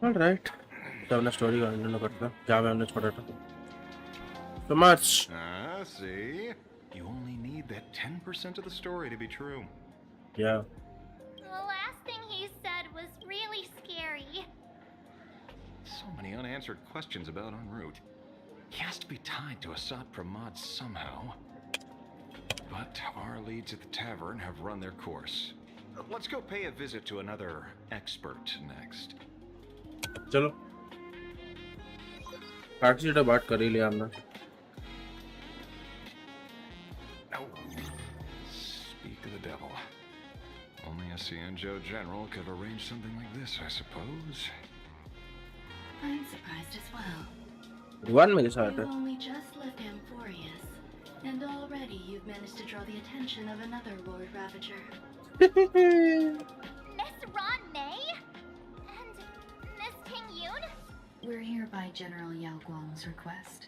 All right. तो हमने story continue करते हैं जहाँ पे हमने छोड़ा था. So much. Ah, see? You only need that 10% of the story to be true. Yeah. The last thing he said was really scary. So many unanswered questions about en route. He has to be tied to Assad Pramod somehow. But our leads at the tavern have run their course. Let's go pay a visit to another expert next. चलो. काटसी तो बात कर ही लिया हमने. Oh, speak of the devil. Only a Cienjo general could have arranged something like this, I suppose. I'm surprised as well. One मेरे साथ है. You only just left Amphorius, and already you've managed to draw the attention of another Lord Ravager. Miss Ron May? And Miss Ting Yoon? We're here by General Yao Guang's request.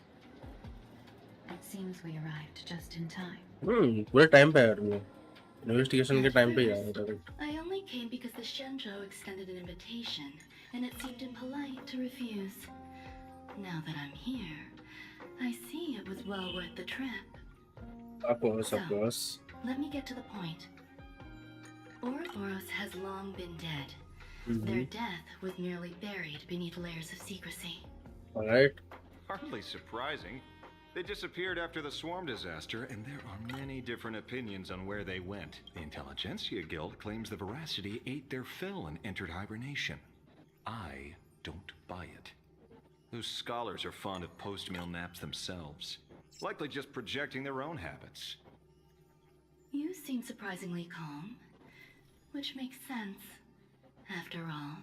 It seems we arrived just in time. पूरे time पे आया तुम. Investigation के time पे ही आया था. I only came because the Shenzhou extended an invitation, and it seemed impolite to refuse. Now that I'm here, I see it was well worth the trip. Of course. Let me get to the point. Ouroboros has long been dead. Their death was merely buried beneath layers of secrecy. Alright. Hardly surprising. They disappeared after the swarm disaster, and there are many different opinions on where they went. The Intelligentsia Guild claims the Veracity ate their fill and entered hibernation. I don't buy it. Those scholars are fond of post-meal naps themselves, likely just projecting their own habits. You seem surprisingly calm, which makes sense. After all,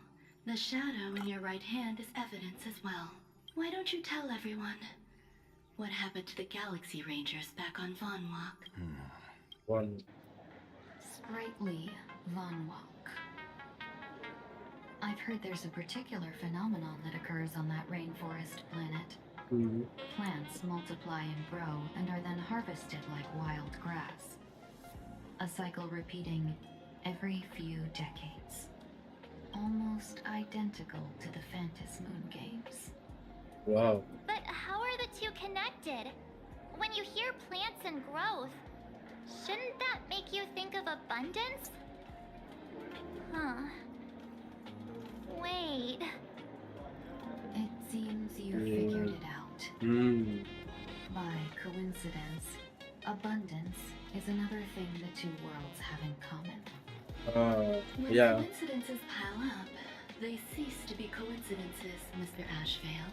the shadow in your right hand is evidence as well. Why don't you tell everyone what happened to the Galaxy Rangers back on Von Walk? One. Sprightly Von Walk. I've heard there's a particular phenomenon that occurs on that rainforest planet. Plants multiply and grow and are then harvested like wild grass. A cycle repeating every few decades. Almost identical to the Phantas Moon Games. Wow. But how are the two connected? When you hear plants and growth, shouldn't that make you think of abundance? Huh. Wait. It seems you figured it out. By coincidence, abundance is another thing the two worlds have in common. When yeah. coincidences pile up, they cease to be coincidences, Mr. Ashvale.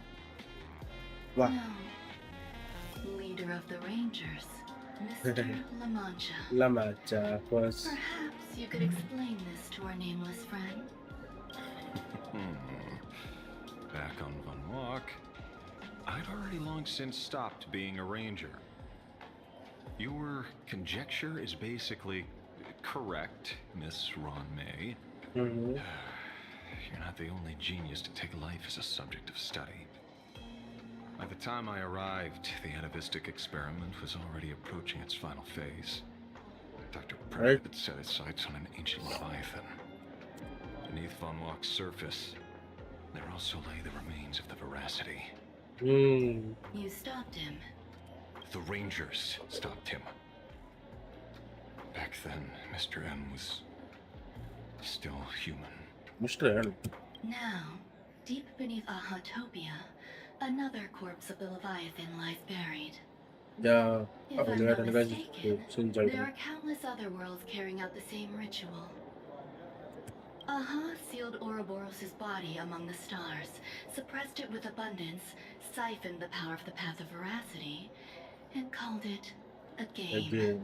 Wow. No. Leader of the Rangers, Mr. La Mancha. La Mancha, of course. Perhaps you could explain this to our nameless friend. Back on Von Walk, I'd already long since stopped being a ranger. Your conjecture is basically correct, Miss Ron May. You're not the only genius to take life as a subject of study. By the time I arrived, the atavistic experiment was already approaching its final phase. Dr. Pratt had set his sights on an ancient leviathan. Beneath Von Walk's surface, there also lay the remains of the Veracity. You stopped him. The Rangers stopped him. Back then, Mr. M was still human. Mr. M. Now, deep beneath Ahatopia, another corpse of the Leviathan lies buried. Yeah. If I'm not mistaken, there are countless other worlds carrying out the same ritual. Aha sealed Ouroboros' body among the stars, suppressed it with abundance, siphoned the power of the Path of Veracity, and called it a game.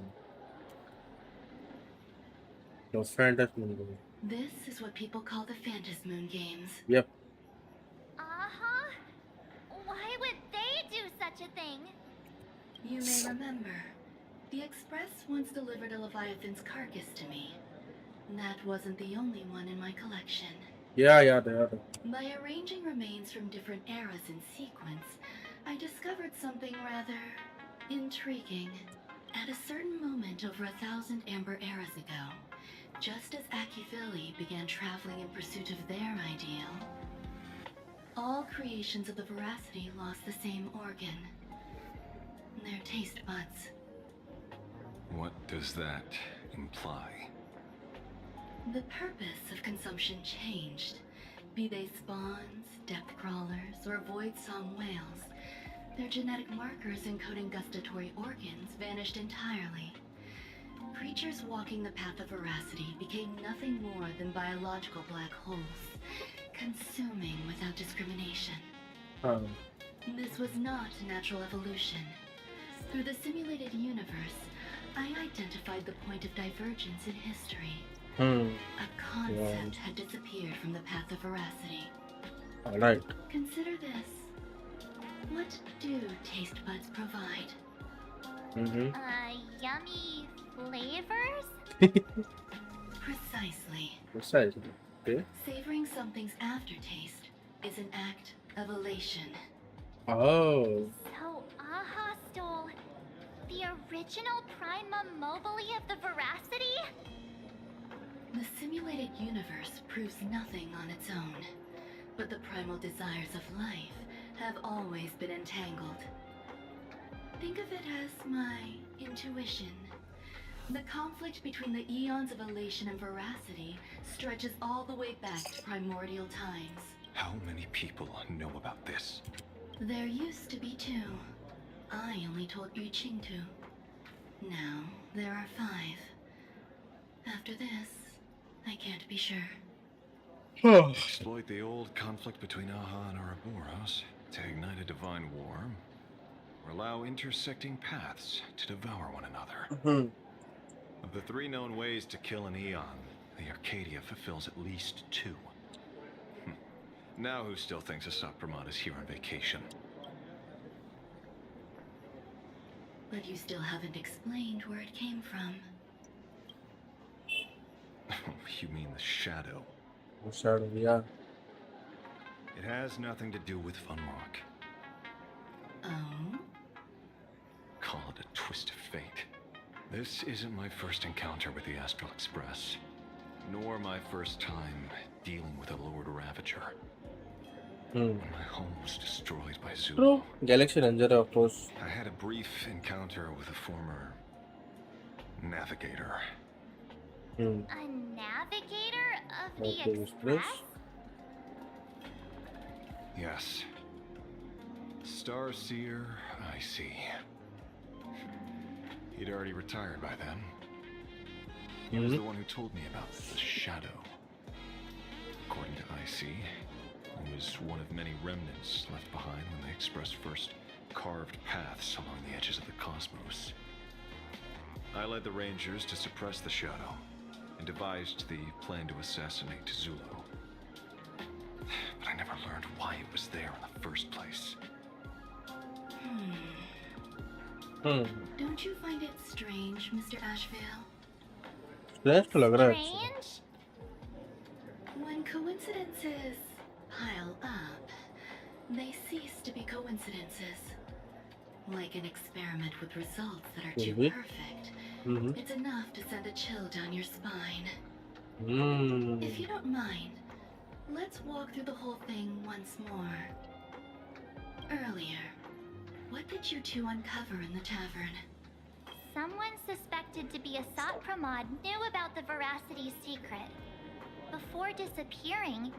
No Phantas Moon Games. This is what people call the Phantas Moon Games. Yep. Why would they do such a thing? You may remember, the Express once delivered a Leviathan's carcass to me. That wasn't the only one in my collection. Yeah, they are. By arranging remains from different eras in sequence, I discovered something rather intriguing. At a certain moment over 1,000 Amber eras ago, just as Akifili began traveling in pursuit of their ideal, All creations of the Veracity lost the same organ. Their taste buds. What does that imply? The purpose of consumption changed. Be they spawns, depth crawlers, or void song whales, their genetic markers encoding gustatory organs vanished entirely. Creatures walking the path of Veracity became nothing more than biological black holes, consuming without discrimination. This was not natural evolution. Through the simulated universe, I identified the point of divergence in history. A concept had disappeared from the path of Veracity. Alright. Consider this. What do taste buds provide? Yummy flavors? Precisely. Precisely. Okay. Savoring something's aftertaste is an act of elation. Oh. So Aha stole the original Prima Mobile of the Veracity? The simulated universe proves nothing on its own, but the primal desires of life have always been entangled. Think of it as my intuition. The conflict between the eons of elation and veracity stretches all the way back to primordial times. How many people know about this? There used to be 2. I only told Yu Qing 2. Now there are 5. After this, I can't be sure. Exploit the old conflict between Aha and Ouroboros to ignite a divine war, or allow intersecting paths to devour one another. Of the 3 known ways to kill an Eon, the Arcadia fulfills at least 2. Now who still thinks Asapramod is here on vacation? But you still haven't explained where it came from. You mean the shadow? Shadow, yeah. It has nothing to do with Funlock. Oh? Call it a twist of fate. This isn't my first encounter with the Astral Express, nor my first time dealing with a Lord Ravager. When my home was destroyed by Zulu, True. Galaxy Ranger, of course. I had a brief encounter with a former navigator. A navigator of the Okay, Express? Yes. Starseer, I see. He'd already retired by then. He was the one who told me about the shadow. According to IC, it was one of many remnants left behind when the Express first carved paths along the edges of the cosmos. I led the Rangers to suppress the shadow and devised the plan to assassinate Zulu. But I never learned why it was there in the first place. Don't you find it strange, Mr. Ashvale? Strange to लग रहा है. Strange? When coincidences pile up, they cease to be coincidences. Like an experiment with results that are too perfect. It's enough to send a chill down your spine. If you don't mind, let's walk through the whole thing once more. Earlier, what did you 2 uncover in the tavern? Someone suspected to be a Satpramod knew about the Veracity secret. Before disappearing,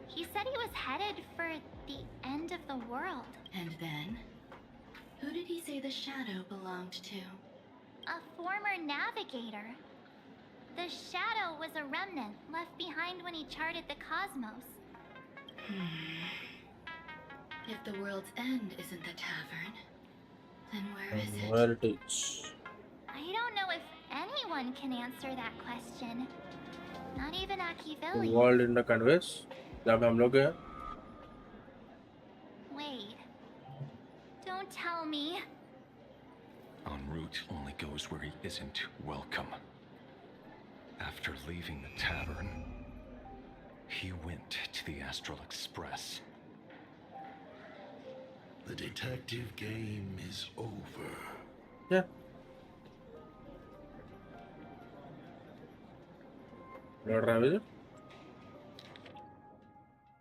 he said he was headed for the end of the world. And then? Who did he say the shadow belonged to? A former navigator. The shadow was a remnant left behind when he charted the cosmos. If the world's end isn't the tavern, then where is it? Where it is. I don't know if anyone can answer that question. Not even Akivili. World in the canvas. जहाँ पे हम लोग हैं. Wait. Don't tell me. En route only goes where he isn't welcome. After leaving the tavern, he went to the Astral Express. The detective game is over. Yeah. Lord Ravager.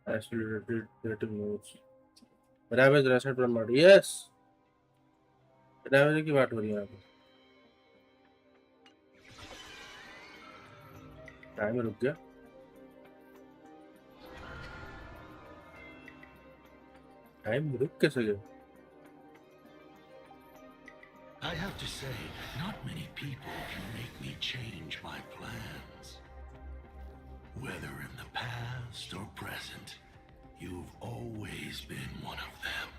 Accelerated moves. Ravage reset from mod. Yes. Ravage की बात हो रही है यहाँ पे. Time रुक गया. Time रुक कैसे गया? I have to say, not many people can make me change my plans. Whether in the past or present, you've always been one of them.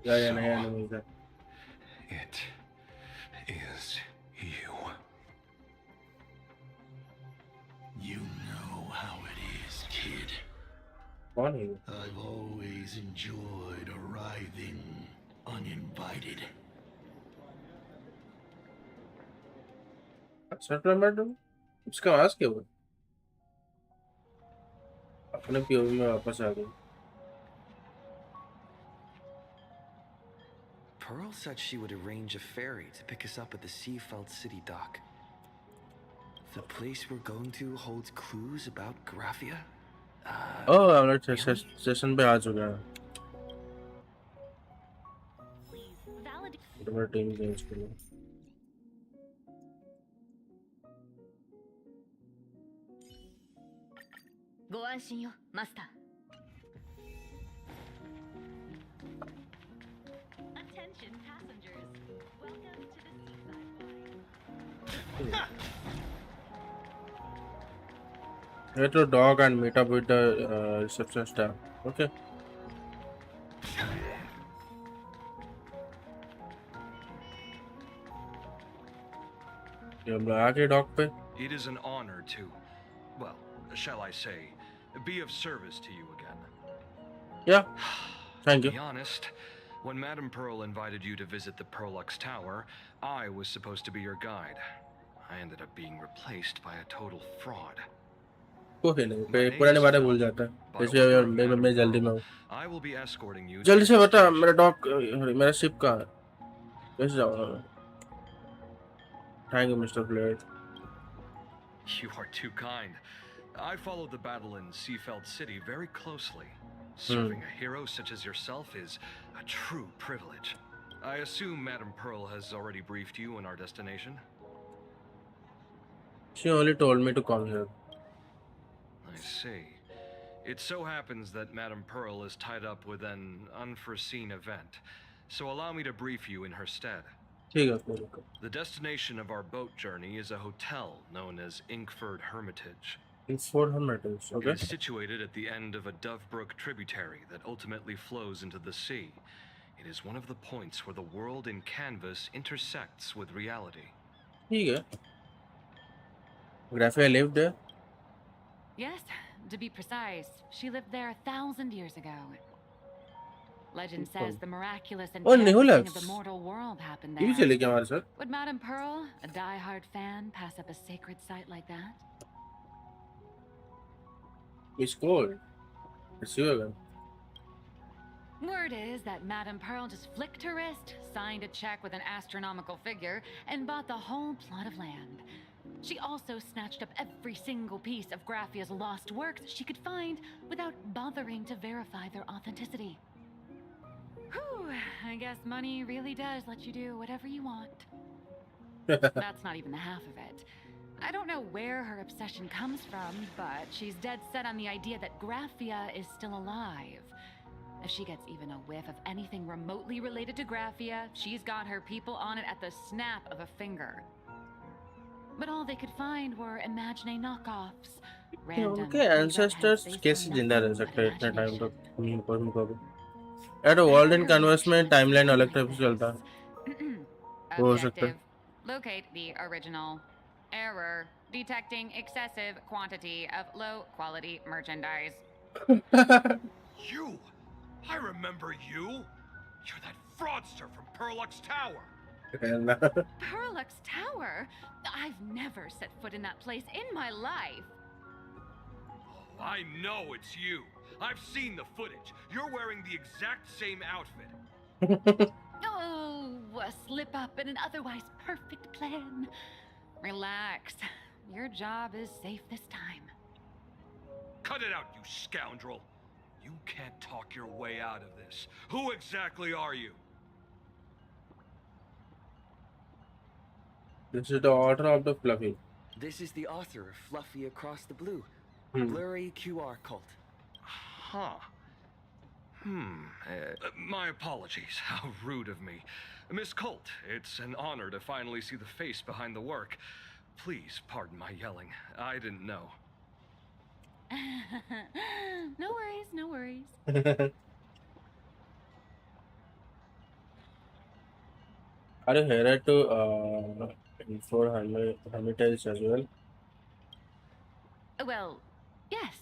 Yeah, नहीं मिलता. It is you. You know how it is, kid. कौन है? I've always enjoyed arriving uninvited. Settlement उसका आवाज क्या हुआ? अपने POV में वापस आ गई. Pearl said she would arrange a ferry to pick us up at the Seafeld City dock. The place we're going to holds clues about Graphia? Oh, I'm not session पे आ चुका है. तो मेरा टीम चेंज कर लो.ご安心よ、マスター。Attention passengers. Welcome to the seaside line. Get to dog and meet up with the reception staff. Okay. ये हम लोग आगे डॉक पे. It is an honor to, well, shall I say, be of service to you again. Yeah. Thank To you. be honest, when Madame Pearl invited you to visit the Perlux Tower, I was supposed to be your guide. I ended up being replaced by a total fraud. कोई नहीं, पुराने बातें भूल जाता है. इसलिए मैं जल्दी में हूँ. I will be escorting you. जल्दी से बता, मेरा डॉक, मेरा शिप कहाँ है? कैसे जाऊँगा मैं? Thank you, Mr. Blade. You are too kind. I followed the battle in Seafeld City very closely. Serving a hero such as yourself is a true privilege. I assume Madame Pearl has already briefed you on our destination? She only told me to come here. I see. It so happens that Madame Pearl is tied up with an unforeseen event, so allow me to brief you in her stead. ठीक है, कोई दिक्कत. The destination of our boat journey is a hotel known as Inkford Hermitage. It's 400 meters, It okay? is situated at the end of a Dovebrook tributary that ultimately flows into the sea. It is one of the points where the world in canvas intersects with reality. ठीक है. Graphia lived there. Yes, to be precise, she lived there 1,000 years ago. Legend says the miraculous and Oh, thing Nihility. of the mortal world happened ये भी there. चले क्या हमारे साथ? Would Madame Pearl, a die-hard fan, pass up a sacred site like that? It's cold. It's you again. Word is that Madame Pearl just flicked her wrist, signed a check with an astronomical figure, and bought the whole plot of land. She also snatched up every single piece of Graphia's lost works she could find without bothering to verify their authenticity. Whew, I guess money really does let you do whatever you want. That's not even the half of it. I don't know where her obsession comes from, but she's dead set on the idea that Graphia is still alive. If she gets even a whiff of anything remotely related to Graphia, she's got her people on it at the snap of a finger. But all they could find were imaginary knockoffs. Random Okay, ancestors based on कैसे जिंदा रह nothing but सकते हैं इतने time imagination. तक? मुझको यार world in converse में टाइमलाइन अलग टाइप से चलता है. वो हो सकता है. Objective. Locate the original. Error. Detecting excessive quantity of low quality merchandise. You! I remember you! You're that fraudster from Perlux Tower! Perlux Tower? I've never set foot in that place in my life. Oh, I know it's you! I've seen the footage. You're wearing the exact same outfit. Oh, a slip up in an otherwise perfect plan. Relax. Your job is safe this time. Cut it out, you scoundrel. You can't talk your way out of this. Who exactly are you? This is the order of the Fluffy. This is the author of Fluffy Across the Blue, Hmm. Blurry QR Cult. Huh. My apologies. How rude of me. Miss Colt, it's an honor to finally see the face behind the work. Please pardon my yelling. I didn't know. No worries, no worries. Are you here to for Hermitage as well? Well, yes.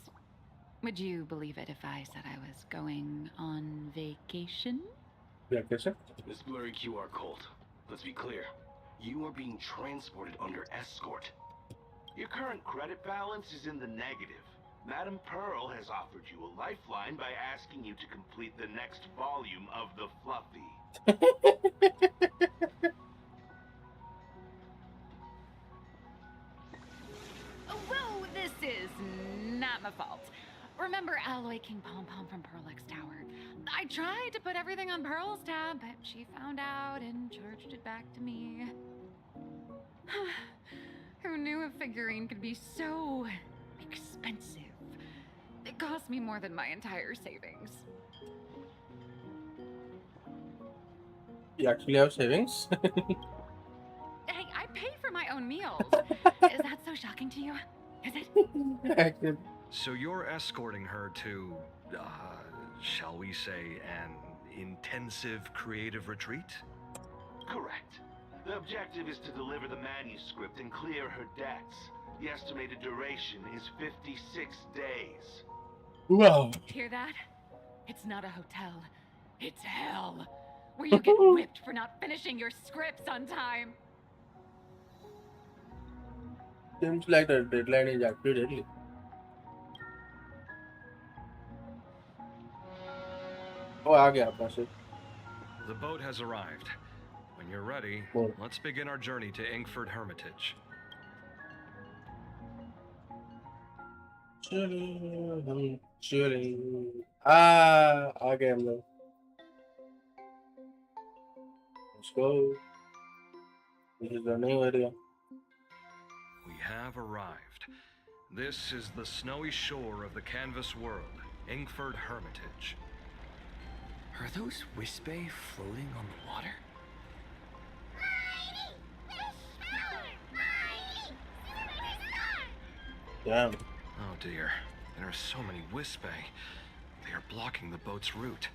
Would you believe it if I said I was going on vacation? Yeah, कैसे? Miss Blurry QR Colt, let's be clear. You are being transported under escort. Your current credit balance is in the negative. Madame Pearl has offered you a lifeline by asking you to complete the next volume of the Fluffy. Whoa, this is not my fault. Remember Alloy King Pom Pom from Pearl X Tower? I tried to put everything on Pearl's tab, but she found out and charged it back to me. Who knew a figurine could be so expensive? It cost me more than my entire savings. You actually have savings? Hey, I pay for my own meals. Is that so shocking to you? Is it? So you're escorting her to, shall we say, an intensive creative retreat? Correct. The objective is to deliver the manuscript and clear her debts. The estimated duration is 56 days. Wow. Hear that? It's not a hotel. It's hell. Where you get whipped for not finishing your scripts on time. Seems like the deadline is actually deadly. Oh, आ गया अपना से. The boat has arrived. When you're ready, Cool. let's begin our journey to Inkford Hermitage. Chilling. आ गए हम लोग. Let's go. This is the new area. We have arrived. This is the snowy shore of the canvas world, Inkford Hermitage. Are those Wispe floating on the water? Damn. Oh dear, there are so many Wispe. They are blocking the boat's route.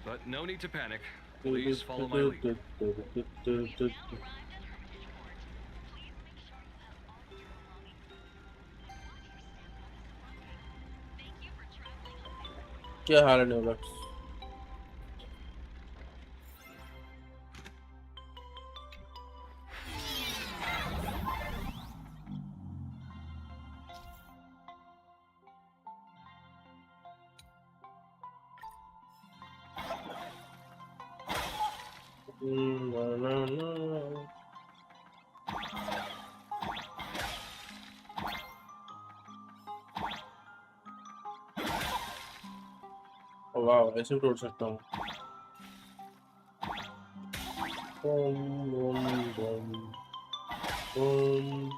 But no need to panic. Please follow my lead. क्या हाल है न्यूलक्स? वाह, ऐसे भी तोड़ सकता हूँ. बम बम बम बम.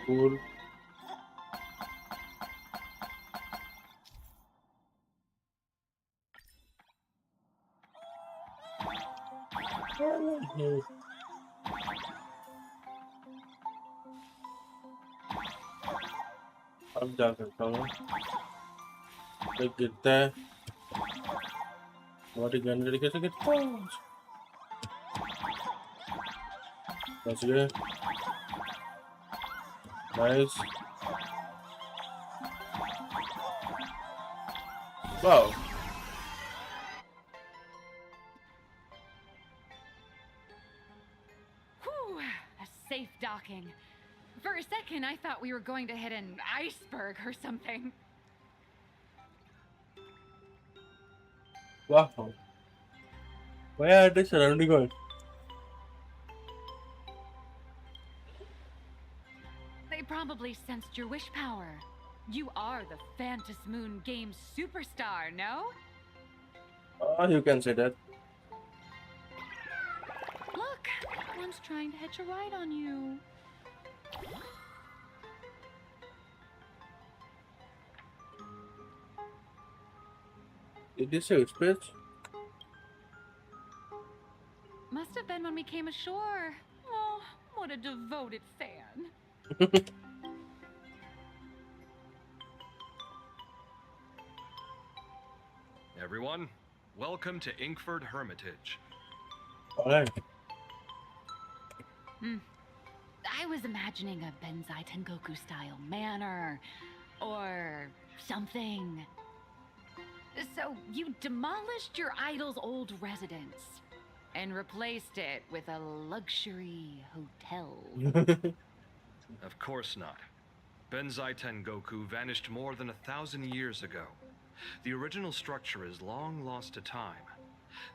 Cool. अब जा सकता हूँ. एक गिरता है. हमारी गन गड़ी कैसे गिरता है? बच गए. Nice. Wow. Whew, a safe docking. For a second, I thought we were going to hit an iceberg or something. Wow. Why are they surrounding us? They probably sensed your wish power. You are the Phantas Moon game superstar, no? Oh, you can say that. Look, one's trying to hitch a ride on you. Did you say space? Must have been when we came ashore. Oh, what a devoted fan. Everyone, welcome to Inkford Hermitage. Alright. I was imagining a Benzai Tengoku style manor or something. So you demolished your idol's old residence and replaced it with a luxury hotel. Of course not. Benzai Tengoku vanished more than 1,000 years ago. The original structure is long lost to time.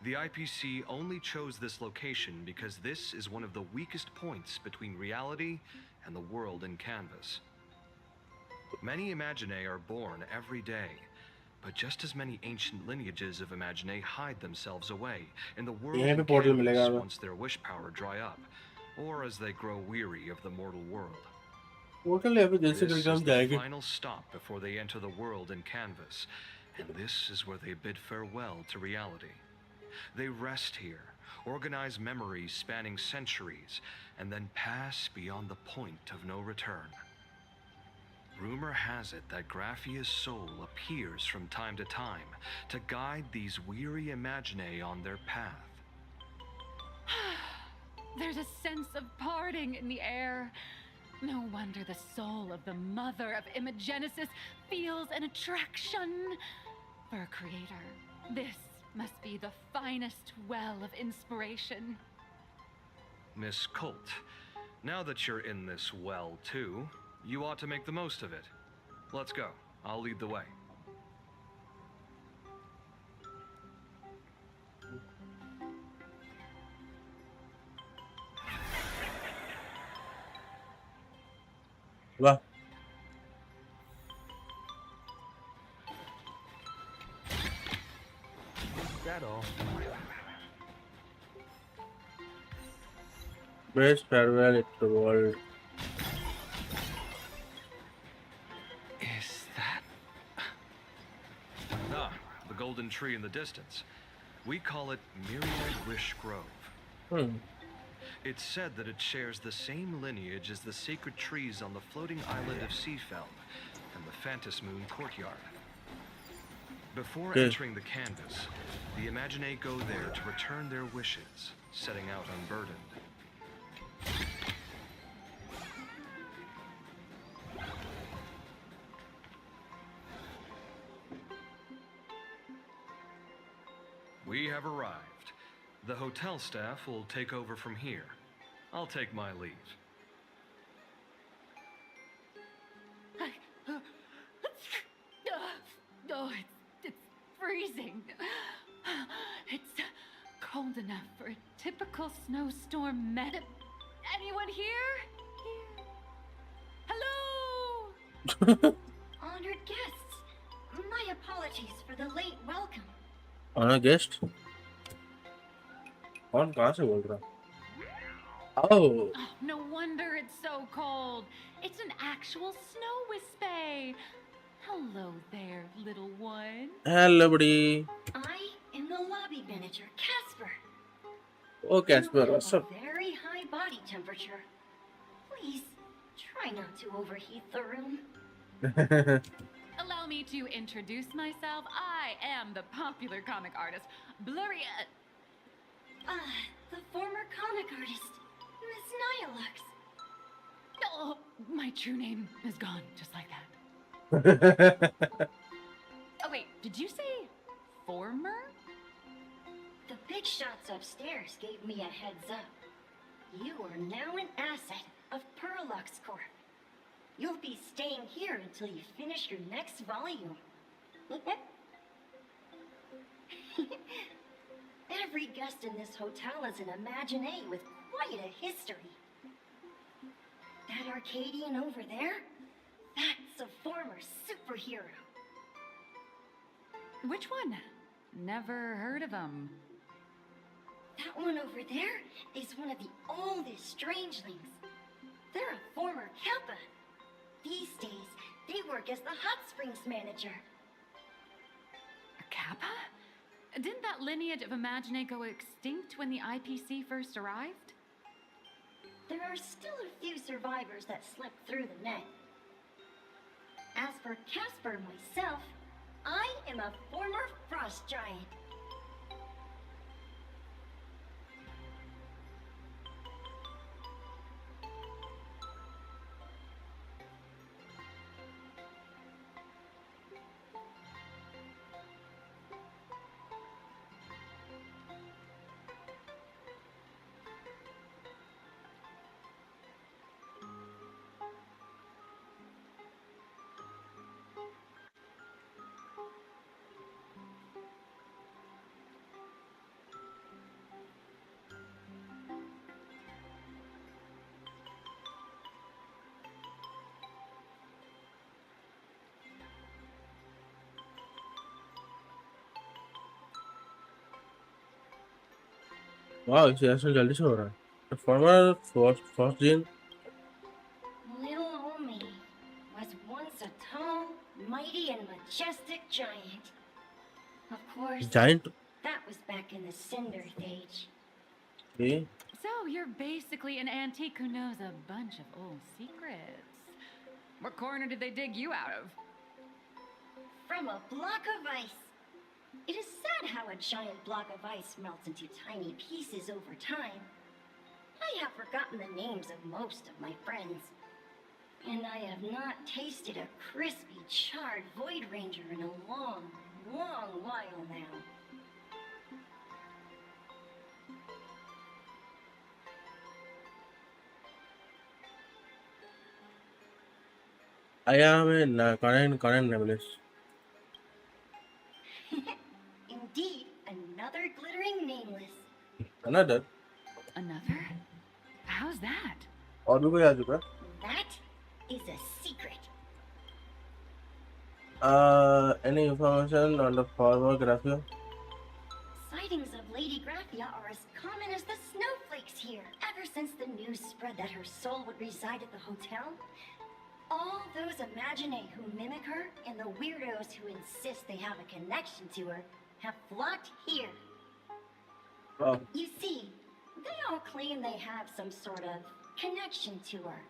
The IPC only chose this location because this is one of the weakest points between reality and the world in canvas. Many Imaginae are born every day, but just as many ancient lineages of Imaginae hide themselves away in the world in canvas once their wish power dry up, or as they grow weary of the mortal world. This is the final stop before they enter the world in canvas, and this is where they bid farewell to reality. They rest here, organize memories spanning centuries, and then pass beyond the point of no return. Rumor has it that Graphia's soul appears from time to time to guide these weary Imaginae on their path. There's a sense of parting in the air. No wonder the soul of the mother of Imagenesis feels an attraction for a creator. This must be the finest well of inspiration. Miss Colt, now that you're in this well too, you ought to make the most of it. Let's go. I'll lead the way. Wow. That all. Best farewell to the world. Is that... Ah, the golden tree in the distance. We call it Myriad Wish Grove. It's said that it shares the same lineage as the sacred trees on the floating island of Seafeld and the Phantas Moon courtyard. Before entering the canvas, the Imaginae go there to return their wishes, setting out unburdened. We have arrived. The hotel staff will take over from here. I'll take my leave. Oh, it's freezing. It's cold enough for a typical snowstorm Anyone here? Hello? Honored guests, my apologies for the late welcome. Honored guest? कौन कहाँ से बोल रहा? Oh. No wonder it's so cold. It's an actual snow wispy. Hello there, little one. Hello, buddy. I am the lobby manager, Casper. Oh, Casper, what's up? Very high body temperature. Please try not to overheat the room. Allow me to introduce myself. I am the popular comic artist, Blurry. The former comic artist, Miss Nihilux. Oh, my true name is gone, just like that. Oh wait, did you say former? The big shots upstairs gave me a heads up. You are now an asset of Perlux Corp. staying here until you finish your next volume. Every guest in this hotel is an Imaginee with quite a history. That Arcadian over there? That's a former superhero. Which one? Never heard of him. That one over there is one of the oldest strangelings. They're a former Kappa. These days, they work as the hot springs manager. A Kappa? Didn't that lineage of Imaginee go extinct when the IPC first arrived? There are still a few survivors that slipped through the net. As for Casper myself, I am a former frost giant. वाह इसे ऐसा जल्दी से हो रहा है The former first gene Little Omi was once a tall, mighty, and majestic giant. Of course, giant that was back in the Cinder Age. okay. So you're basically an antique who knows a bunch of old secrets. What corner did they dig you out of? From a block of ice. It is sad how a giant block of ice melts into tiny pieces over time. I have forgotten the names of most of my friends. And I have not tasted a crispy, charred Void Ranger in a long, long while now. I am a current nebulous. Indeed, another glittering nameless. Another Another? How's that? और भी कोई आ चुका That is a secret. Any information on the former Graphia? Sightings of Lady Graphia are as common as the snowflakes here. Ever since the news spread that her soul would reside at the hotel, all those Imaginee who mimic her and the weirdos who insist they have a connection to her have flocked here. Oh. You see, they all claim they have some sort of connection to her,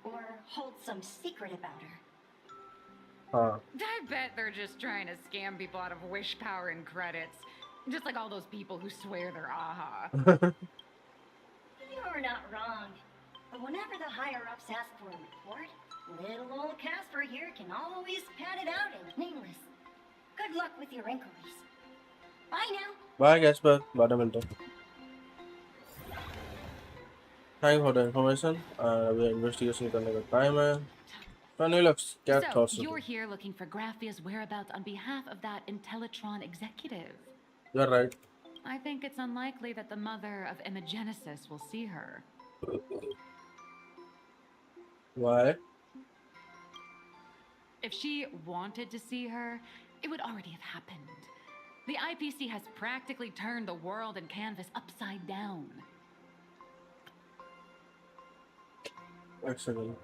or hold some secret about her. I bet they're just trying to scam people out of wish power and credits. Just like all those people who swear they're AHA. You're not wrong. But whenever the higher-ups ask for a report, little old Casper here can always pad it out in nameless. Good luck with your inquiries. Bye now. Bye Casper, बाद में मिलते हैं. Thank you for the information. अभी investigation करने का time है. Looks, So, you're here looking for Graphia's whereabouts on behalf of that Intellitron executive. You're right. I think it's unlikely that the mother of Imagenesis will see her. Why? If she wanted to see her, it would already have happened. The IPC has practically turned the world and canvas upside down. Excellent.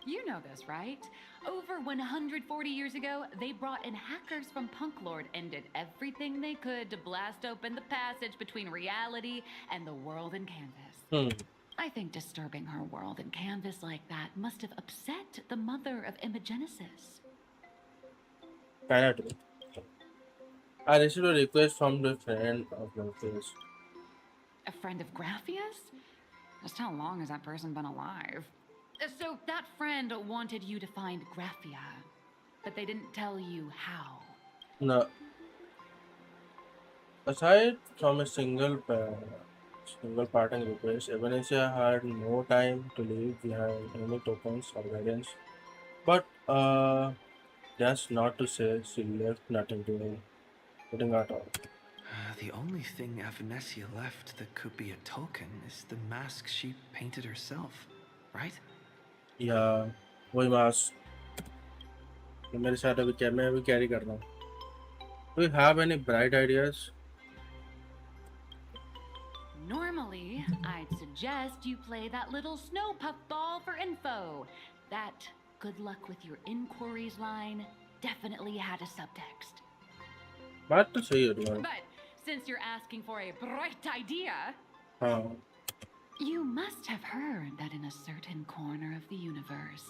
You know this, right? Over 140 years ago, they brought in hackers from Punk Lord and did everything they could to blast open the passage between reality and the world in Canvas. I think disturbing her world in Canvas like that must have upset the mother of Imogenesis. Cannot be. I received a request from the friend of Morpheus. A friend of Graphia's? Just how long has that person been alive? So that friend wanted you to find Graphia, but they didn't tell you how. No. Aside from a single parting request, Ebenezer had no time to leave behind any tokens or guidance. But that's not to say she left nothing to him, nothing at all. The only thing Avanessia left that could be a token is the mask she painted herself, right? Yeah, वही mask मेरे साथ अभी मैं अभी carry कर रहा हूँ. Do you have any bright ideas? Normally, I'd suggest you play that little snow puff ball for info. That good luck with your inquiries line definitely had a subtext. बात तो सही है तुम्हारी. But since you're asking for a bright idea, हाँ. you must have heard that in a certain corner of the universe,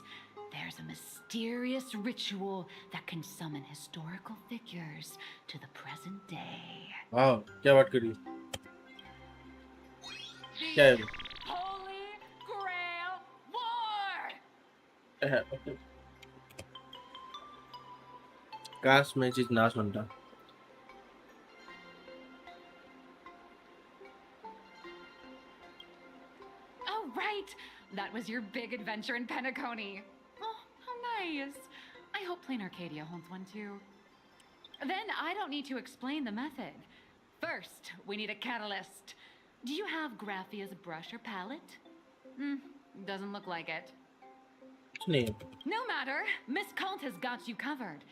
there's a mysterious ritual that can summon historical figures to the present day. हाँ, क्या बात करी? क्या है? Holy Grail War! काश मैं चीज ना सुनता. Oh, right! That was your big adventure in Penacony. Oh, how nice. I hope Plain Arcadia holds one too. Then I don't need to explain the method. First, we need a catalyst. Do you have Graphia's brush or palette? Doesn't look like it. नहीं. No matter. Miss Cult has got you covered.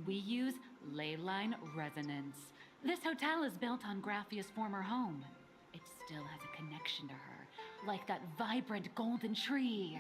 We use ley line resonance. This hotel is built on Graphia's former home. It still has a connection to her, like that vibrant golden tree.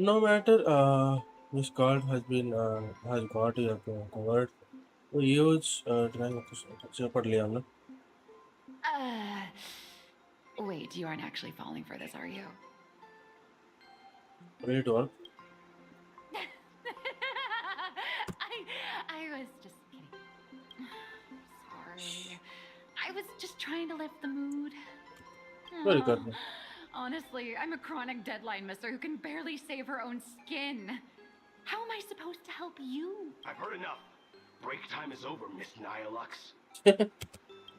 No matter which card has got your covered. वो use try अच्छे पढ़ लिया हमने. Uh, wait, you aren't actually falling for this, are you? Read all. I was just kidding. Sorry. I was just trying to lift the mood. Very Aw. good. Honestly, I'm a chronic deadline misser who can barely save her own skin. How am I supposed to help you? I've heard enough. Break time is over, Miss Nihilux.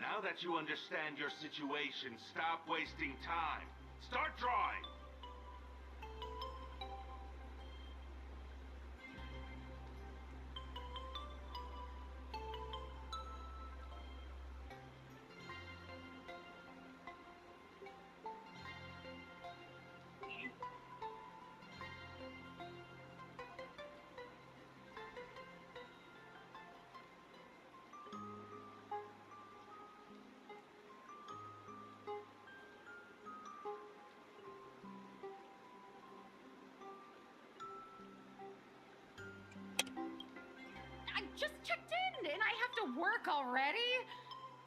Now that you understand your situation, stop wasting time. Start drawing. I just checked in and I have to work already?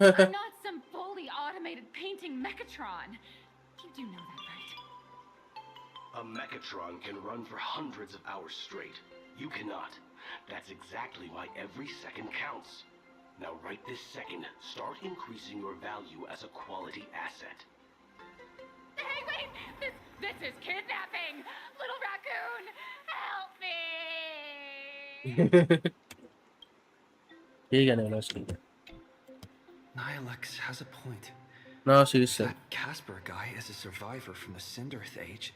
I'm not some fully automated painting Mechatron. You do know that, right? A Mechatron can run for hundreds of hours straight. You cannot. That's exactly why every second counts. Now right this second, start increasing your value as a quality asset. Hey, wait! This is kidnapping! Little raccoon, help me! ठीक है ना उसकी. Nihilux has a point. No, seriously. That Casper guy is a survivor from the Cinderth age.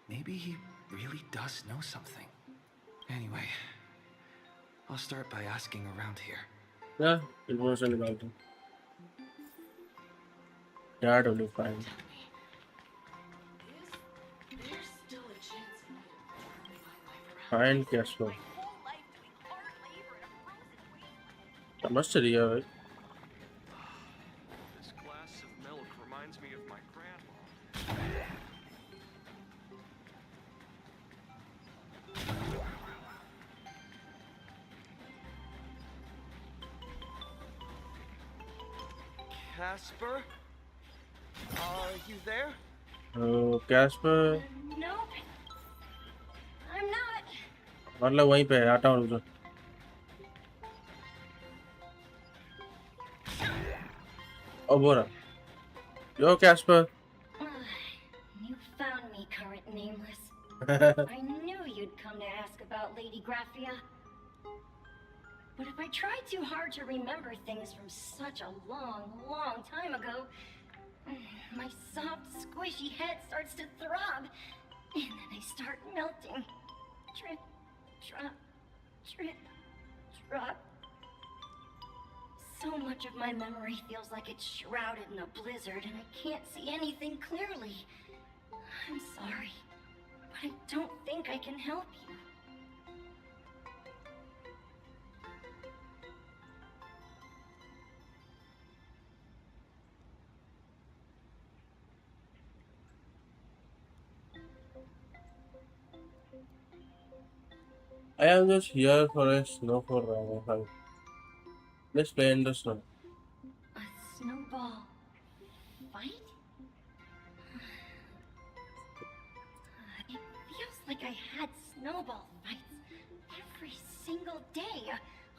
Maybe he really does know something. Anyway, I'll start by asking around here. Yeah, it was only about it. That only fine. There's still a chance of me turning my life around. Fine, Casper. समझ रही है भाई. This glass of milk reminds me of my grandma. Casper? Are you there? Oh, Casper. Nope. I'm not. मतलब वहीं पे है. आता हूँ रुको. Oh, Bora. Yo, Casper. You found me, current nameless. I knew you'd come to ask about Lady Graphia. But if I try too hard to remember things from such a long, long time ago, my soft, squishy head starts to throb, and then I start melting. Drip, drop, drip, drop. So much of my memory feels like it's shrouded in a blizzard, and I can't see anything clearly. I'm sorry, but I don't think I can help you. I am just here for a snowfall ride. Let's play in the snow. A snowball fight? It feels like I had snowball fights every single day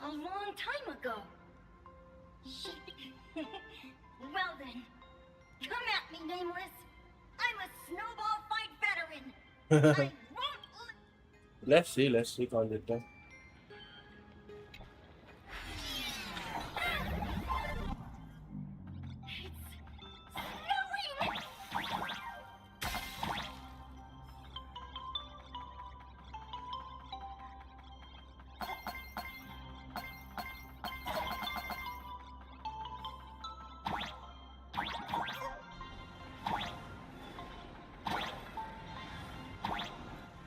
a long time ago. Shit. Well then, come at me, Nameless. I'm a snowball fight veteran. I won't. Let's see, Conjecture.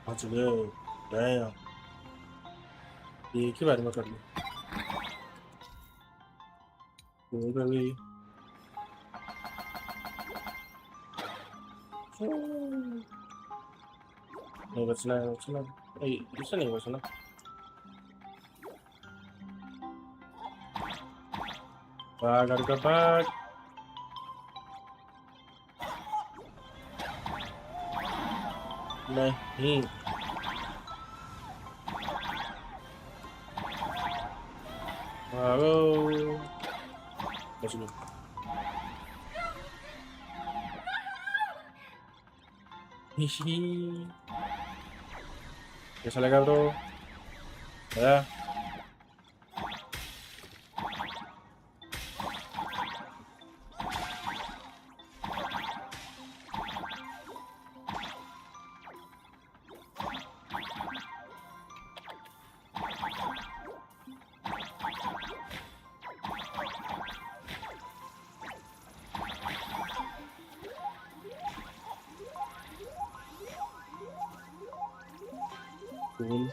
That's good. Damn. ये के बारे में कर ली. वो कर गई. नहीं बचना है बचना नहीं इससे नहीं बचना भाग लड़का भाग नहीं भागो बच गया हिही कैसा लगा ब्रो आया cool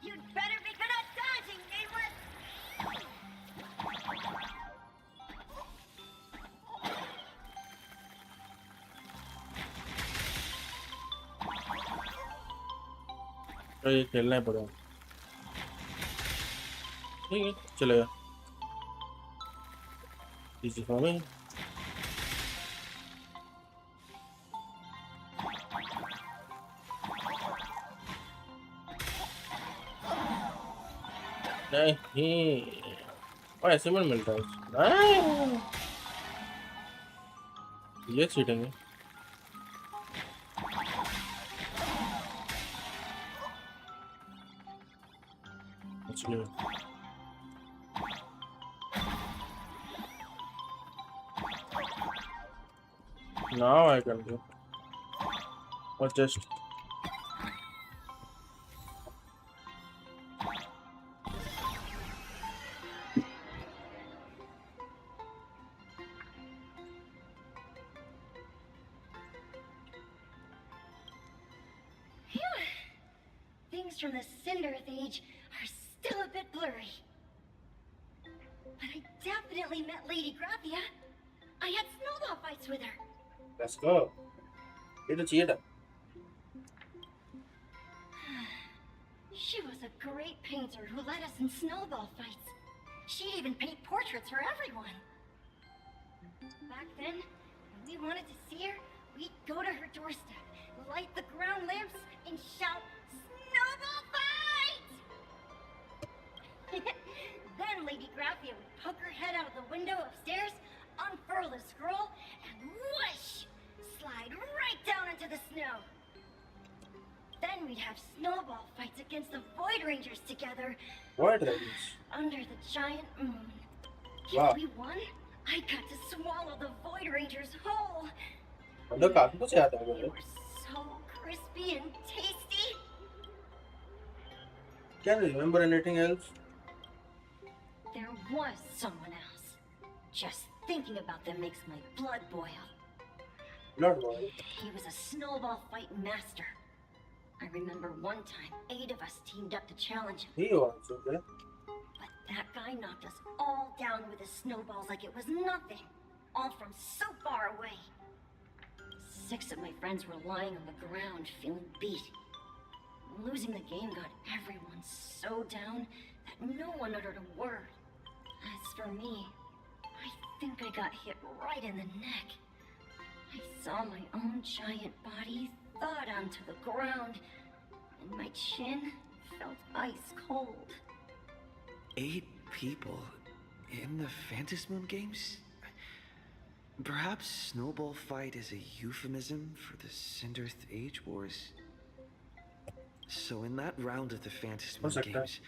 You'd better be good at dodging, nameless! तो ये खेलना है पड़ा ठीक है चलेगा इजी फॉर मी नहीं और ऐसे में मिलता है ये चीटिंग है actually now I can do or just Phew. Things from the Cinderth Age are still a bit blurry. But I definitely met Lady Graphia. I had snowball fights with her. let's go ये तो चाहिए था She was a great painter who led us in snowball fights. She'd even paint portraits for everyone. Back then, when we wanted to see her, we'd go to her doorstep, light the ground lamps, and shout, "Snowball fight!" Then Lady Graphia would poke her head out of the window upstairs, unfurl the scroll, and whoosh! Slide right down into the snow. Then we'd have snowball fights against the Void Rangers together what is under the giant moon. Wow. If we won, I got to swallow the Void Rangers whole. मतलब काफी कुछ याद है They मुझे were so crispy and tasty. can't remember anything else There was someone else. Just thinking about them makes my blood boil. not worry He was a snowball fight master. I remember one time 8 of us teamed up to challenge him. he was okay But that guy knocked us all down with his snowballs like it was nothing. All from so far away. 6 of my friends were lying on the ground feeling beat. Losing the game got everyone so down that no one uttered a word. As for me, I think I got hit right in the neck. I saw my own giant body thud onto the ground, and my chin felt ice cold. 8 people in the Phantasmoon games? Perhaps Snowball Fight is a euphemism for the Cinderth Age Wars? So in that round of the Phantasmoon What's that? games,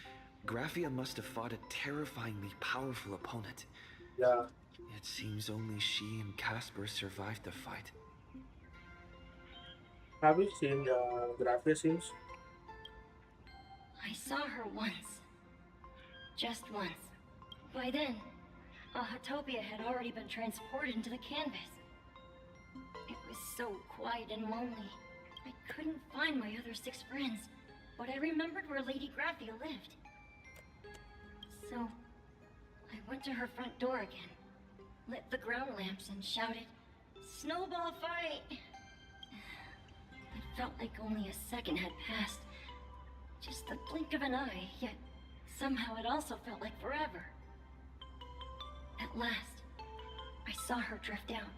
Graphia must have fought a terrifyingly powerful opponent. yeah It seems only she and Casper survived the fight. have you seen graphic scenes I saw her once. Just once. By then, Ahatopia had already been transported into the canvas. It was so quiet and lonely. I couldn't find my other 6 friends, but I remembered where Lady Graphia lived. So, I went to her front door again, lit the ground lamps, and shouted, "Snowball fight!" It felt like only a second had passed. Just the blink of an eye, yet somehow it also felt like forever. At last, I saw her drift out.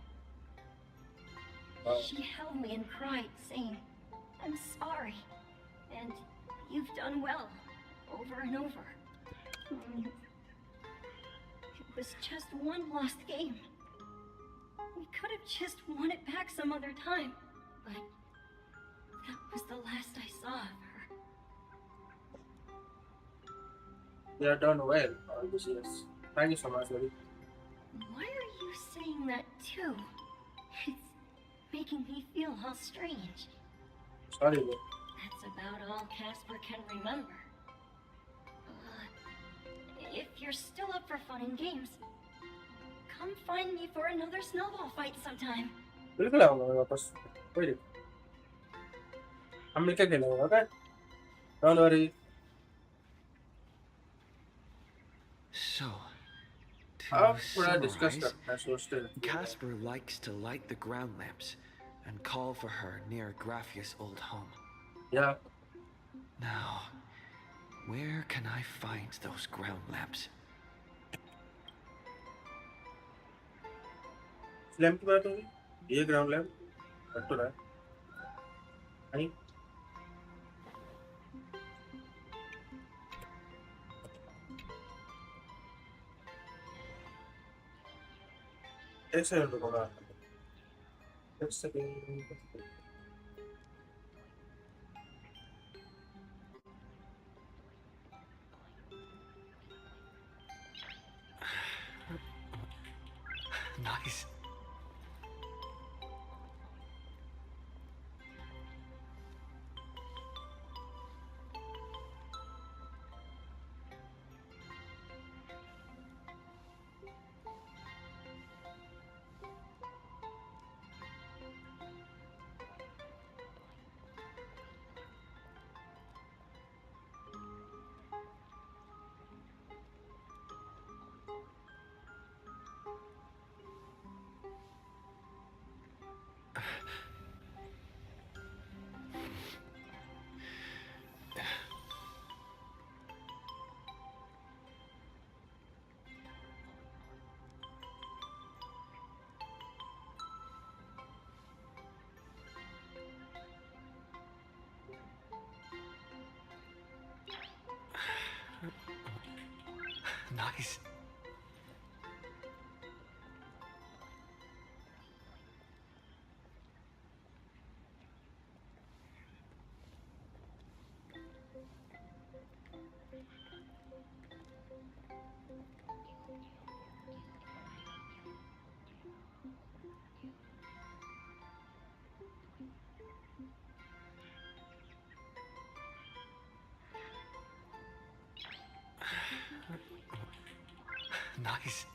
She held me and cried, saying, "I'm sorry, and you've done well," over and over. It was just one lost game. We could have just won it back some other time, but that was the last I saw of her. You have done well all these years. Thank you so much, buddy. Why are you saying that too? It's making me all strange. Sorry, bro. That's about all Casper can remember. If you're still up for fun and games, come find me for another snowball fight sometime. बिल्कुल आऊंगा मैं वापस. Wait. हम मिलकर खेलेंगे, okay? Don't worry. So, अब to थोड़ा discuss summarize, करते हैं, सोचते हैं. Casper likes to light the ground lamps and call for her near Graphia's old home. Yeah. Now, where can I find those ground lamps? Lamp की बात होगी. ये ग्राउंड लैंप कट तो रहा है. नहीं. एक सेकंड रुको ना. एक second. Nice. Nice. Nice.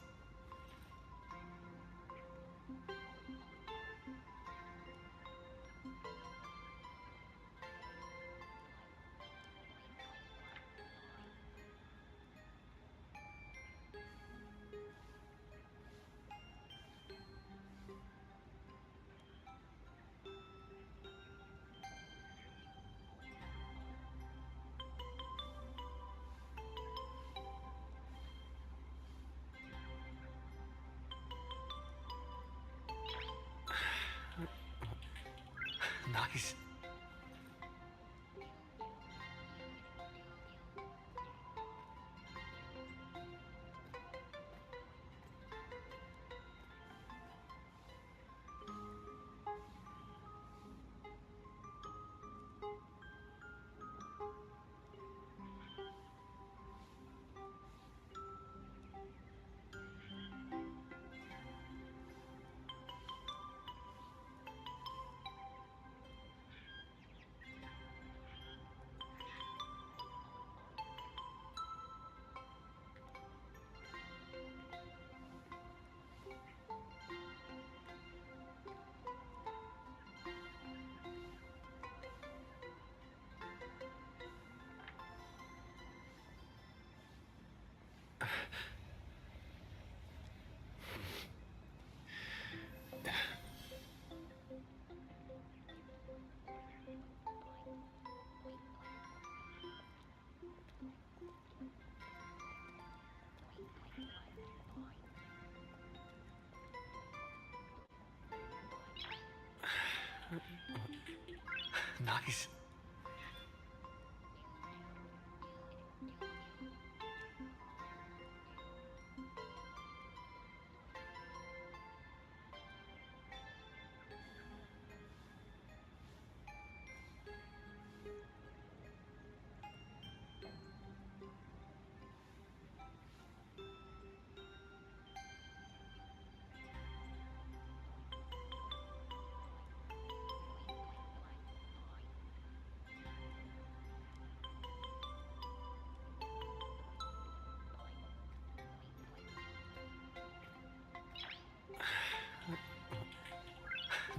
Nice.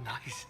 Nice.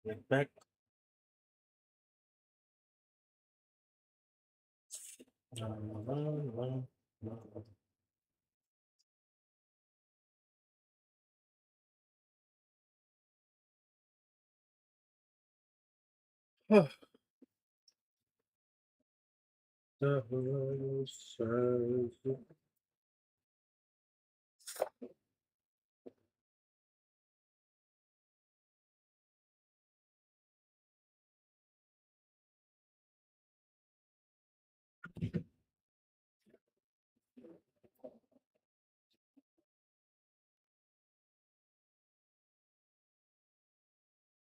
Get back. The whole circle.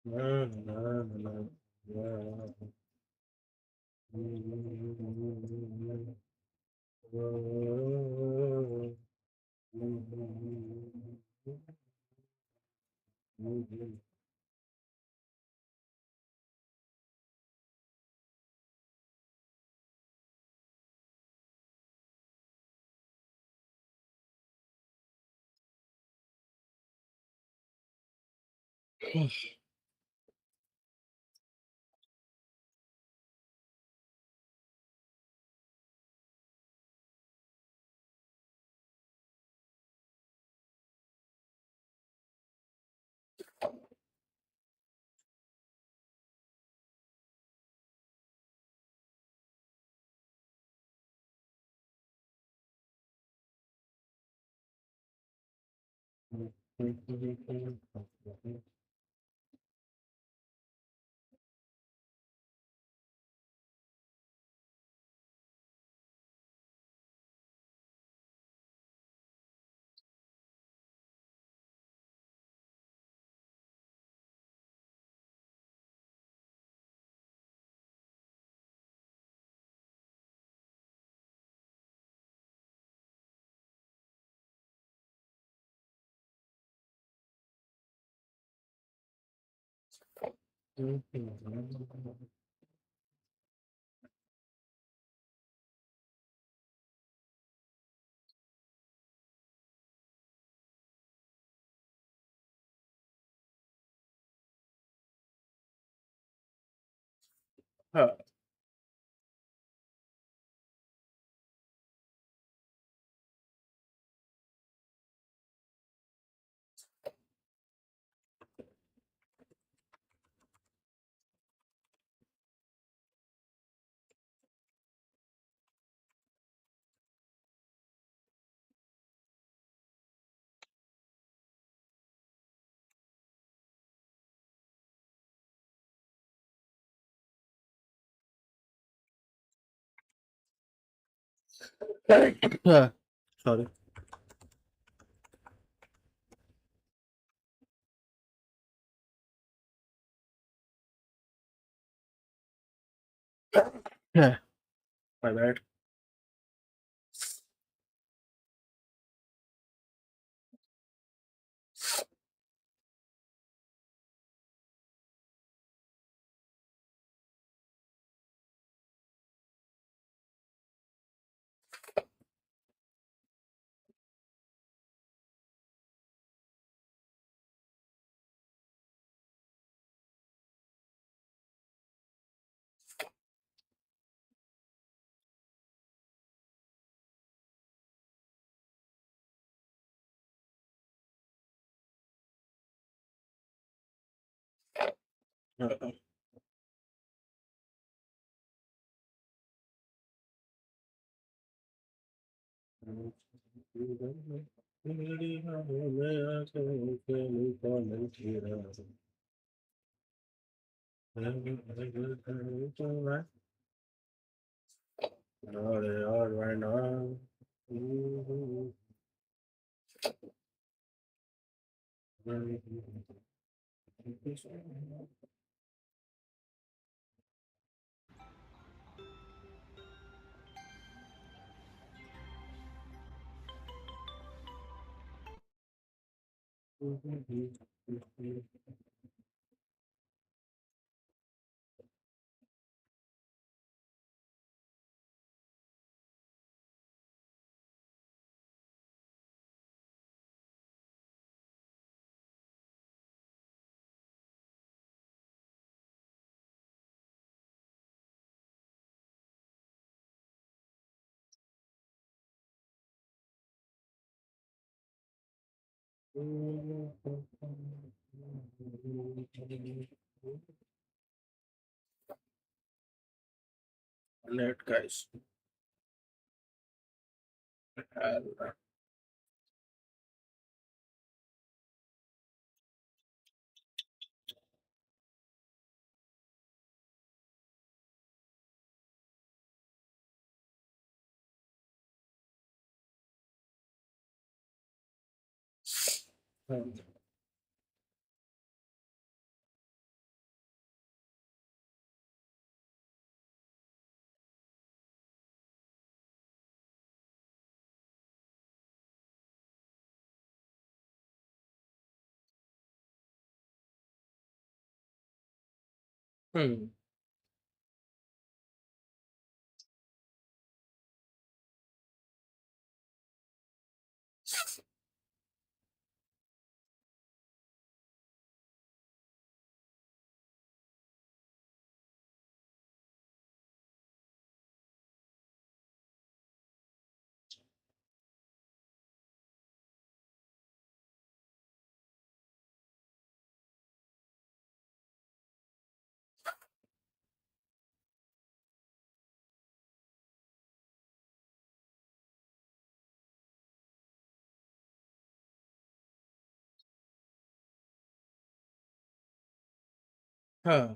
Na, na, na, na, Huh. Yeah. Sorry. Yeah. My bad. Uh, all right now. Net guys. Hmm. Huh.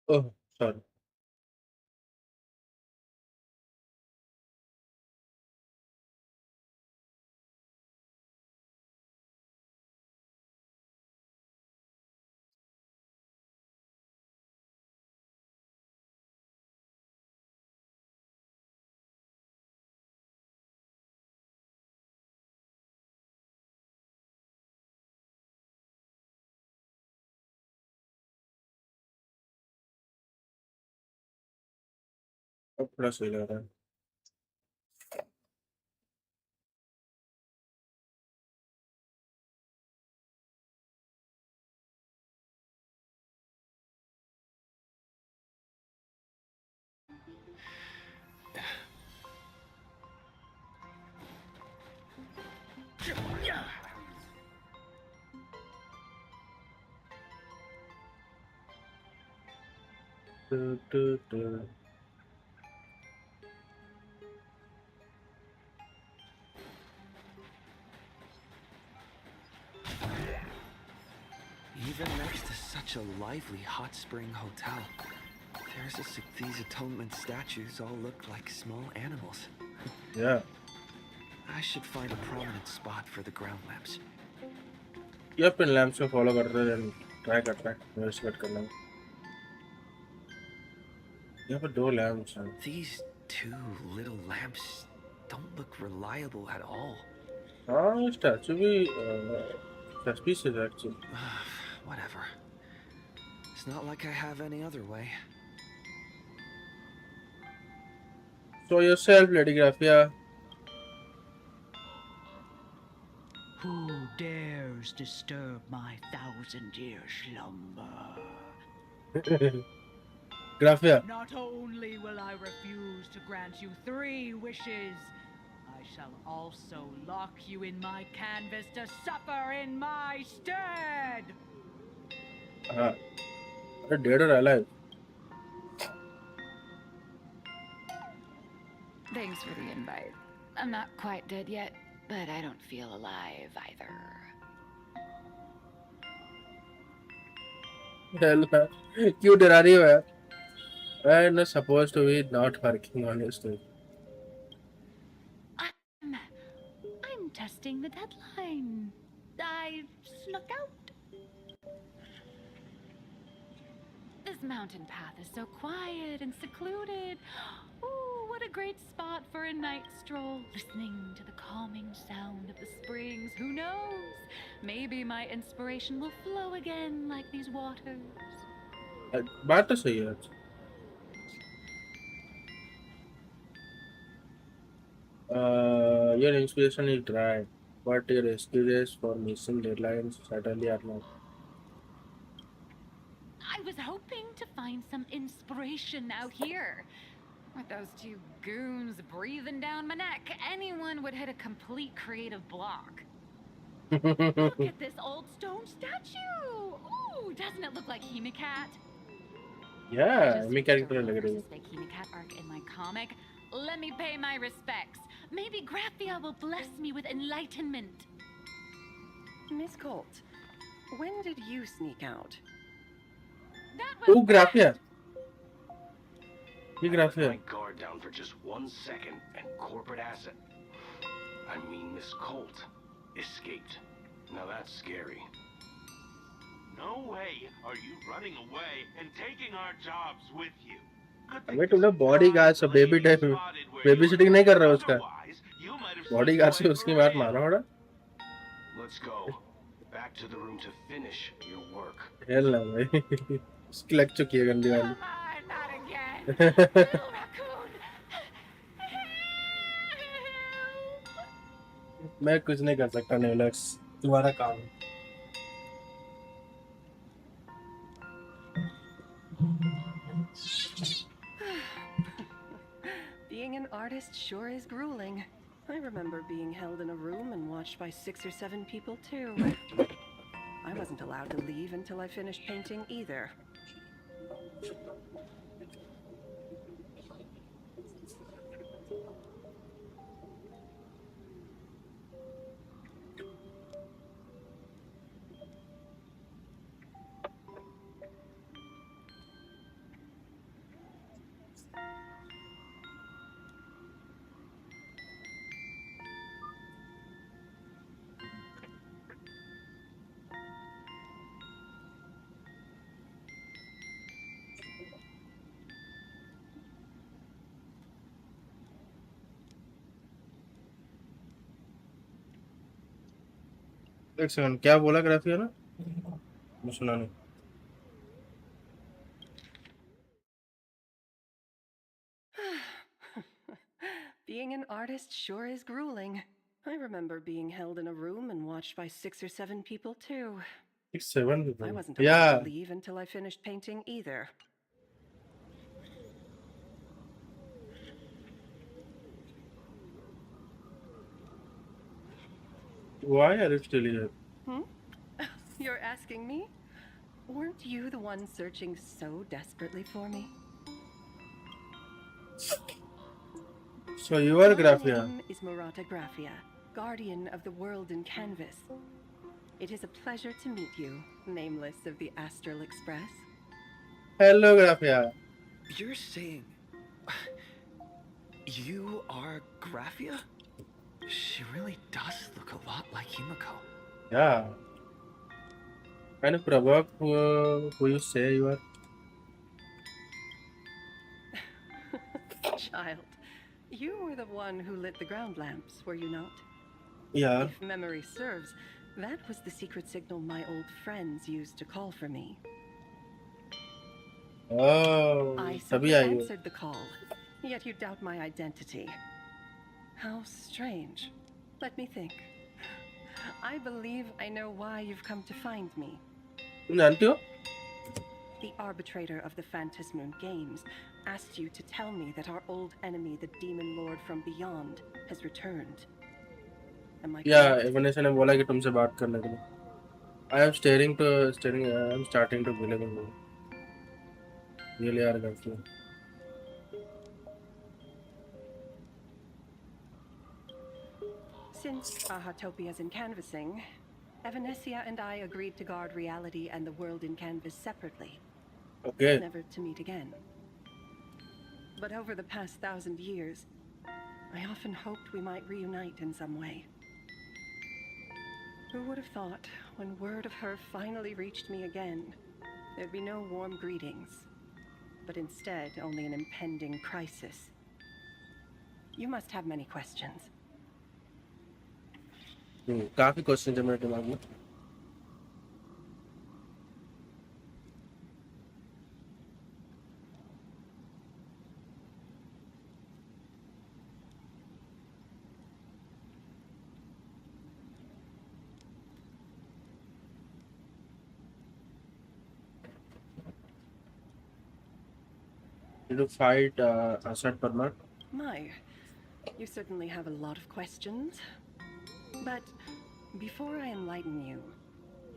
Oh, sorry. अब थोड़ा सही लग रहा है. Du. Even next to such a lively hot spring hotel, these atonement statues all look like small animals. Yeah. I should find a prominent spot for the ground lamps. ये अपन lamps को follow करते हैं, try करते हैं investigate करना. यहाँ पर 2 lamps हैं. These two little lamps don't look reliable at all. हाँ, ये स्टैचू भी सस्पिशियस है actually. Whatever. It's not like I have any other way. So yourself, Lady Graphia. Who dares disturb my 1,000-year slumber? Graphia. Not only will I refuse to grant you 3 wishes, I shall also lock you in my canvas to suffer in my stead! Dead or alive? Thanks for the invite. I'm not quite dead yet, but I don't feel alive either. Hell, क्यों डरा रही हो यार? I'm not supposed to be not working on this thing. I'm testing the deadline. I snuck out. This mountain path is so quiet and secluded. Ooh, what a great spot for a night stroll, listening to the calming sound of the springs. Who knows? Maybe my inspiration will flow again like these waters. बात तो सही है. Your inspiration is dry, but your excuses for missing deadlines certainly are not. I was hoping to find some inspiration out here. With those 2 goons breathing down my neck, anyone would hit a complete creative block. Look at this old stone statue! Ooh, doesn't it look like Himicat? Yeah, I me just character finished लग a रही है. versus fake Himicat arc in my comic. Let me pay my respects. Maybe Graphia will bless me with enlightenment. Miss Colt, when did you sneak out? Oh, Graphia. ये I let Graphia. my guard down for just 1 second, and corporate asset, I mean Miss Colt, escaped. Now that's scary. No way are you running away and taking our jobs with you. अबे तुमने bodyguard से baby sitting नहीं कर रहा उसका. Bodyguard से उसकी बात मानो बड़ा. Let's go. Back to the room to finish your work. Hello ना भाई. उसकी लग चुकी है गंदी वाली. Not again. Little raccoon. मैं कुछ नहीं कर सकता नेलक्स. तुम्हारा काम है. Being an artist sure is grueling. I remember being held in a room and watched by 6 or 7 people too. I wasn't allowed to leave until I finished painting either. एक second, क्या बोला ग्राफिया ना? मैं सुना नहीं. Being an artist sure is grueling. I remember being held in a room and watched by 6 or 7 people too. 6, 7 I people. wasn't allowed Yeah. to leave until I finished painting either. Why are you still here? You're asking me? Weren't you the one searching so desperately for me? So you are My Graphia. name is Murata Graphia, guardian of the world in canvas. It is a pleasure to meet you, nameless of the Astral Express. Hello Graphia. You're saying... You are Graphia? She really does look a lot like Himiko. Yeah. Kind of provoke who you say you are. Child, you were the one who lit the ground lamps, were you not? Yeah. If memory serves, that was the secret signal my old friends used to call for me. Oh, I तभी simply आई हो. answered the call, yet you doubt my identity. How strange. Let me think. I believe I know why you've come to find me. तुम जानती हो? The arbitrator of the Phantasmoon Games asked you to tell me that our old enemy, the Demon Lord from Beyond, has returned. Am I Yeah, correct? एवनेसा ने बोला कि तुमसे बात करने के लिए. I am I am starting to believe in you. Really are Graphia. Since Ahatopia's in canvassing, Evanesia and I agreed to guard reality and the world in canvas separately. Okay. Never to meet again. But over the past 1,000 years, I often hoped we might reunite in some way. Who would have thought, when word of her finally reached me again, there'd be no warm greetings, but instead only an impending crisis. You must have many questions. काफी question है मेरे दिमाग में. Did you fight Asad Parmat? My, you certainly have a lot of questions. But before I enlighten you,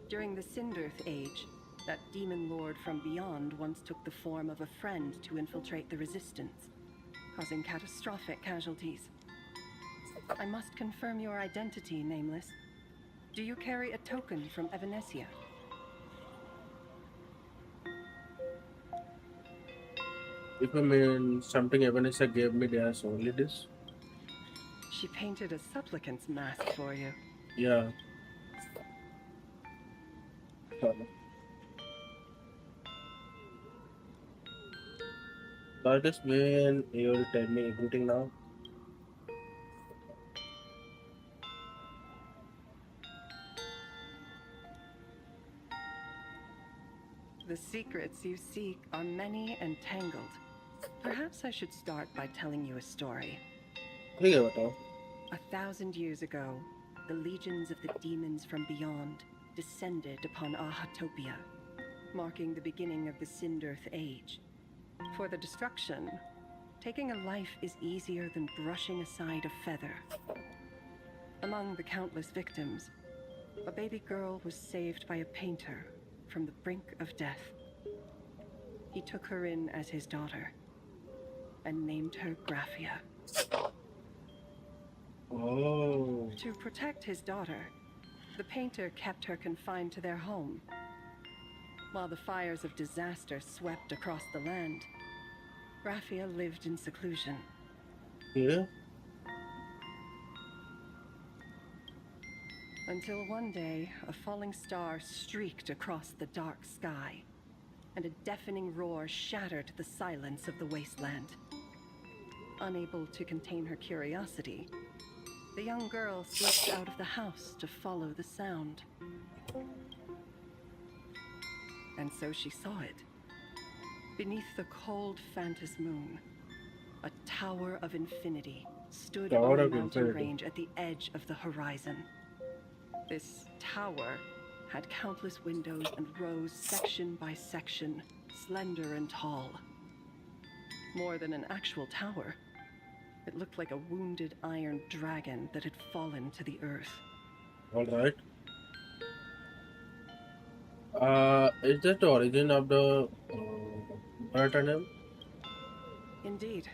during the Cinderth Age, that demon lord from beyond once took the form of a friend to infiltrate the Resistance, causing catastrophic casualties. I must confirm your identity, Nameless. Do you carry a token from Evanesia? If I mean something Evanesia gave me, there's only this. She painted a supplicant's mask for you. Yeah. So I just mean you will tell me everything now. The secrets you seek are many and tangled. Perhaps I should start by telling you a story. ठीक है बताओ. 1,000 years ago, the legions of the demons from beyond descended upon Ahatopia, marking the beginning of the Cinderth Age. For the destruction, taking a life is easier than brushing aside a feather. Among the countless victims, a baby girl was saved by a painter from the brink of death. He took her in as his daughter and named her Graphia. Oh. To protect his daughter, the painter kept her confined to their home. While the fires of disaster swept across the land, Graphia lived in seclusion. Yeah. Until one day, a falling star streaked across the dark sky, and a deafening roar shattered the silence of the wasteland. Unable to contain her curiosity, the young girl slipped out of the house to follow the sound. And so she saw it. Beneath the cold Phantas moon, a tower of infinity stood Tower on a of mountain Infinity. range at the edge of the horizon. This tower had countless windows and rose section by section, slender and tall. More than an actual tower, it looked like a wounded iron dragon that had fallen to the earth. All right. Is that the origin of the Mortenax? Indeed,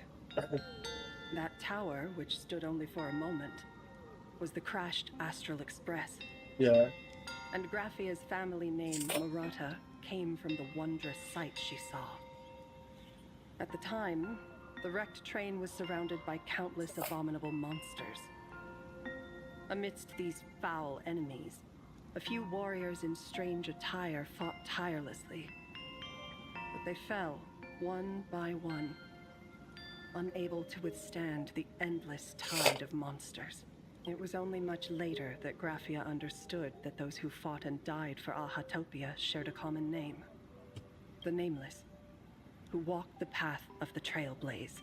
that tower, which stood only for a moment, was the crashed Astral Express. Yeah. And Graphia's family name, Murata, came from the wondrous sight she saw. At the time, the wrecked train was surrounded by countless abominable monsters. Amidst these foul enemies, a few warriors in strange attire fought tirelessly. But they fell, one by one, unable to withstand the endless tide of monsters. It was only much later that Graphia understood that those who fought and died for Ahatopia shared a common name. The Nameless, who walked the path of the Trailblaze.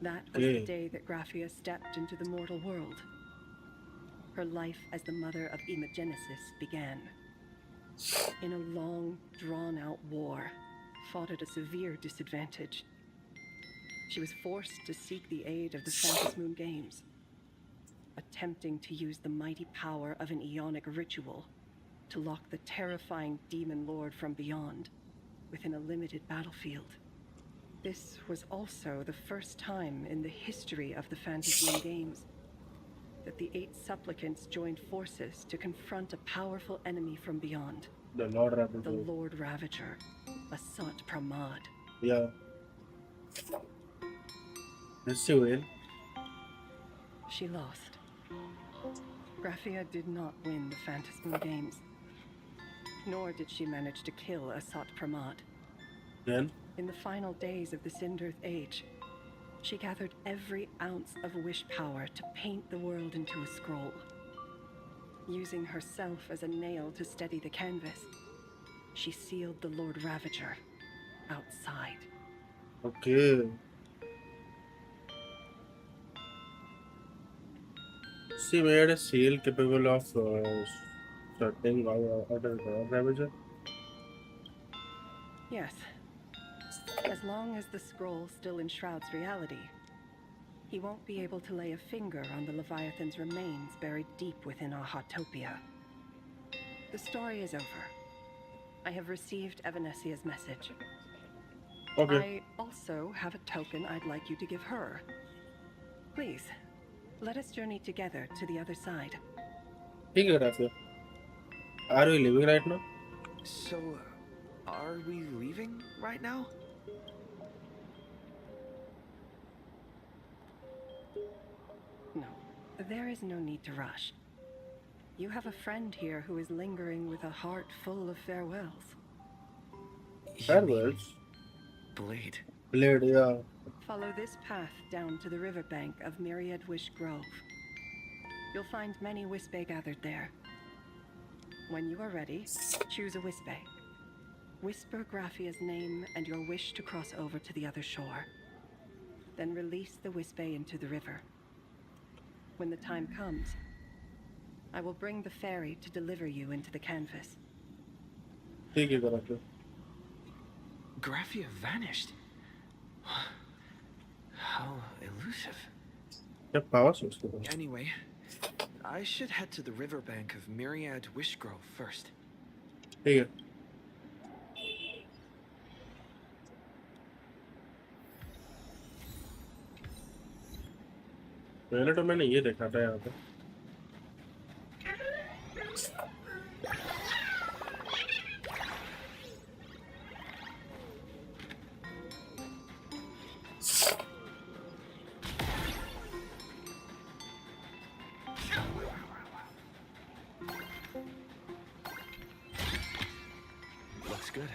That was the day that Graphia stepped into the mortal world. Her life as the mother of Imogenesis began. In a long, drawn-out war, fought at a severe disadvantage. She was forced to seek the aid of the Phantas Moon Games, attempting to use the mighty power of an Ionic ritual to lock the terrifying demon lord from beyond within a limited battlefield. This was also the first time in the history of the Phantas Moon Games that the 8 supplicants joined forces to confront a powerful enemy from beyond. The Lord Ravager. The Lord Ravager, Asat Pramad. Yeah. Yes, she will. She lost. Graphia did not win the Phantas Moon Games, nor did she manage to kill Asat Pramad. Then? In the final days of the Sindirth Age, she gathered every ounce of wish power to paint the world into a scroll. Using herself as a nail to steady the canvas, she sealed the Lord Ravager outside. Okay. She made a seal capable of shutting out the Lord Ravager. Yes. As long as the scroll still enshrouds reality, he won't be able to lay a finger on the Leviathan's remains buried deep within Ahatopia. The story is over. I have received Evanesia's message. Okay. I also have a token I'd like you to give her. Please, let us journey together to the other side. ठीक है Graphia. Are we leaving right now? So, are we leaving right now? No, there is no need to rush. You have a friend here who is lingering with a heart full of farewells. Farewells? Blade. Blade, yeah. Follow this path down to the riverbank of Myriad Wish Grove. You'll find many Wispe gathered there. When you are ready, choose a Wispe. Whisper Graphia's name and your wish to cross over to the other shore. Then release the Wispe into the river. When the time comes, I will bring the ferry to deliver you into the canvas. ठीक है Graphia. Graphia vanished. How elusive. क्या power source के पास? Anyway, I should head to the riverbank of Myriad Wishgrove first. ठीक है. पहले तो मैंने ये देखा था यहाँ पे. Looks good.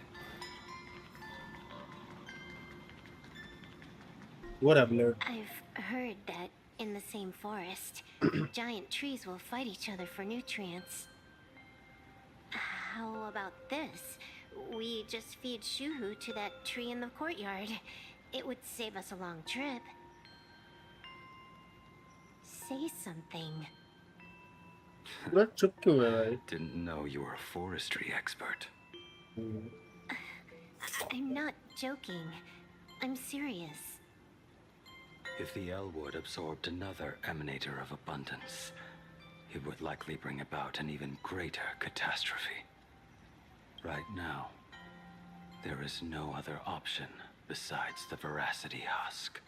What up, Blade? I've heard that in the same forest, giant trees will fight each other for nutrients. How about this? We just feed Shuhu to that tree in the courtyard. It would save us a long trip. Say something. पूरा चुप क्यों है भाई? Didn't know you were a forestry expert. I'm not joking. I'm serious. If the Elwood absorbed another emanator of abundance, it would likely bring about an even greater catastrophe. Right now, there is no other option besides the Veracity Husk.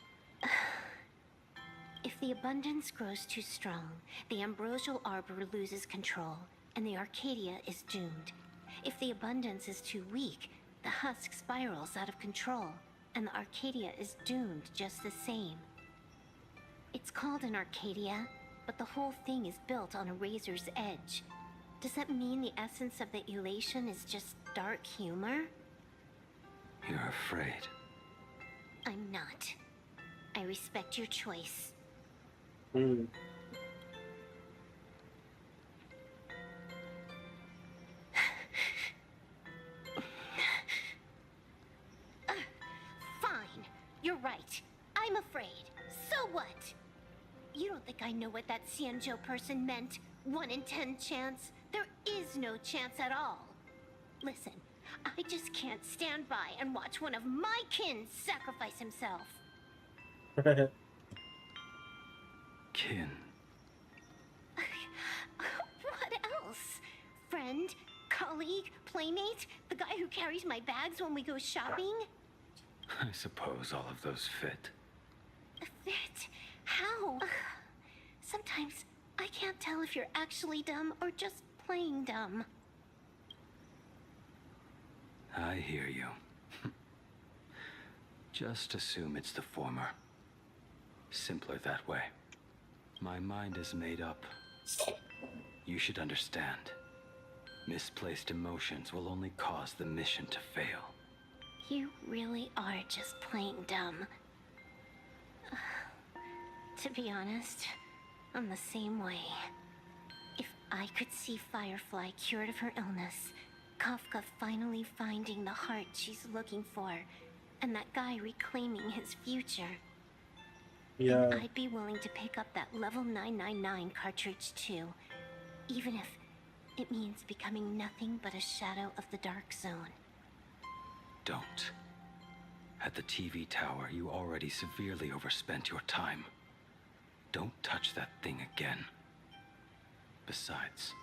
If the abundance grows too strong, the ambrosial arbor loses control, and the Arcadia is doomed. If the abundance is too weak, the husk spirals out of control, and the Arcadia is doomed just the same. It's called an Arcadia, but the whole thing is built on a razor's edge. Does that mean the essence of the elation is just dark humor? You're afraid. I'm not. I respect your choice. Fine. You're right. I'm afraid. So what? You don't think I know what that Xianzhou person meant? 1 in 10 chance? There is no chance at all. Listen, I just can't stand by and watch one of my kin sacrifice himself. Kin. What else? Friend? Colleague? Playmate? The guy who carries my bags when we go shopping? I suppose all of those fit. Fit? How? Sometimes I can't tell if you're actually dumb or just plain dumb. I hear you. Just assume it's the former. Simpler that way. My mind is made up. You should understand. Misplaced emotions will only cause the mission to fail. You really are just plain dumb. To be honest, I'm the same way. If I could see Firefly cured of her illness, Kafka finally finding the heart she's looking for, and that guy reclaiming his future, Yeah. I'd be willing to pick up that level 999 cartridge too, even if it means becoming nothing but a shadow of the Dark Zone. Don't. At the TV tower, you already severely overspent your time. Don't touch that thing again. Besides,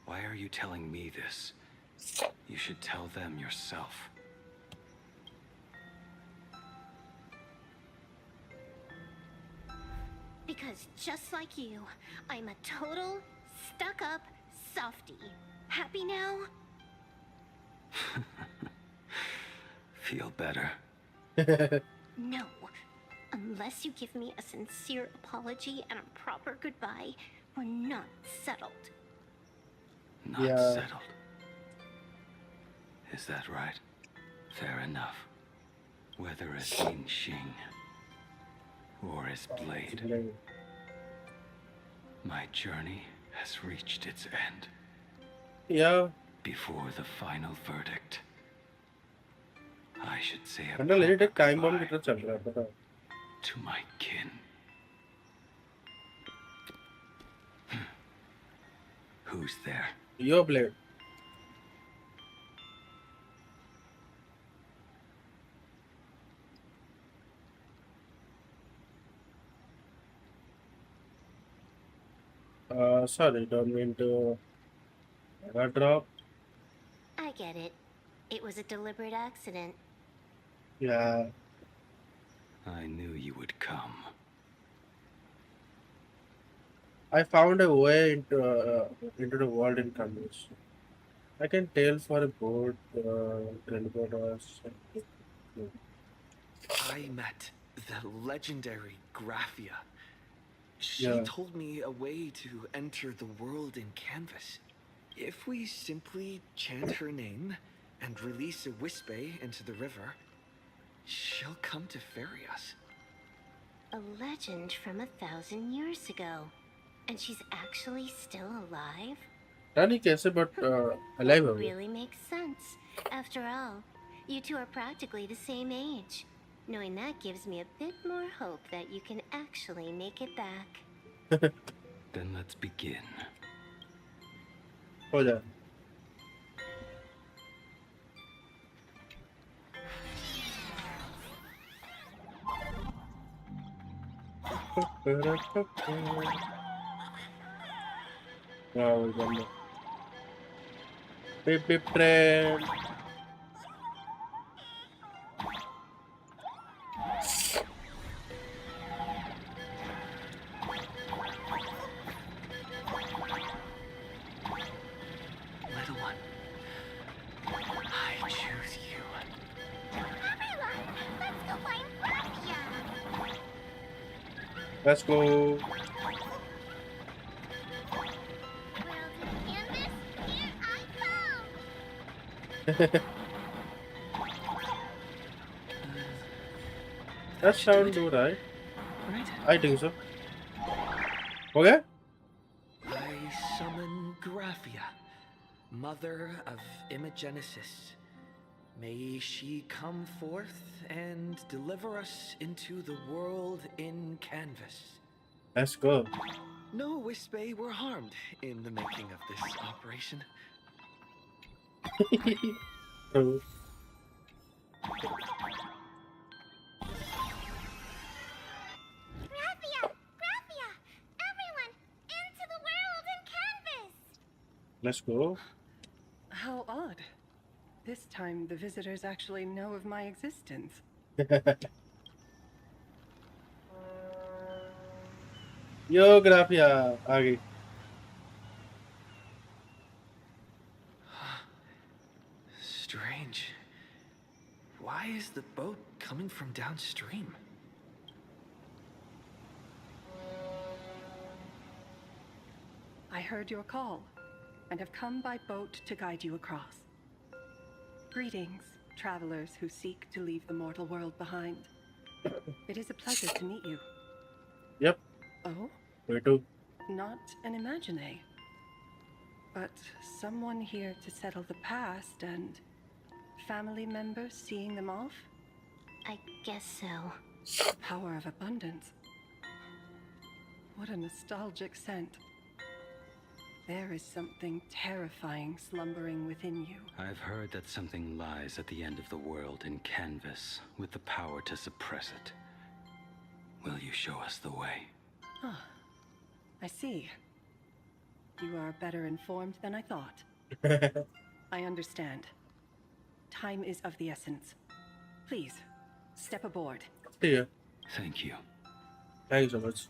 why are you telling me this? You should tell them yourself. Because just like you, I'm a total, stuck-up softie. Happy now? Feel better? No. Unless you give me a sincere apology and a proper goodbye, we're not settled. Not Yeah. settled. Is that right? Fair enough. Whether as Yin Xing or as Blade, my journey has reached its end. Yeah. Before the final verdict, I should say a under late एक proper time bomb की goodbye तरह चल रहा है पता है. to my kin. Who's there? Your Blade. Sorry, don't mean to drop. I get it. It was a deliberate accident. Yeah, I knew you would come. I found a way into the world in Congress. I can tell for a boat, teleporters. I met the legendary Graphia. She Yeah, told me a way to enter the world in canvas. If we simply chant her name and release a Wispe into the river, she'll come to ferry us. A legend from 1,000 years ago. And she's actually still alive? रानी कैसे but alive है वो. Really makes sense. After all, you two are practically the same age. Knowing that gives me a bit more hope that you can actually make it back. Then let's begin. हो जाए. Wow, banda. Beep beep train. Little one, I choose you. Everyone, let's go find Graphia. Let's go. World in canvas, here I come. That sound do right. Right? I think so. Okay. I summon Graphia, mother of Imagenesis. May she come forth and deliver us into the world in canvas. Let's go. No Wispe were harmed in the making of this operation. True. Graphia! Graphia! Everyone, into the world in canvas! Let's go. How odd. This time the visitors actually know of my existence. Yo, Graphia. आ गई. Strange. Why is the boat coming from downstream? I heard your call and have come by boat to guide you across. Greetings, travelers who seek to leave the mortal world behind. It is a pleasure to meet you. Yep. Oh? Where to? Not an imagine, but someone here to settle the past and family members seeing them off? I guess so. Power of abundance. What a nostalgic scent. There is something terrifying slumbering within you. I've heard that something lies at the end of the world in canvas with the power to suppress it. Will you show us the way? Ah, I see. You are better informed than I thought. I understand. Time is of the essence. Please, step aboard. Yeah. Thank you. Thank you so much.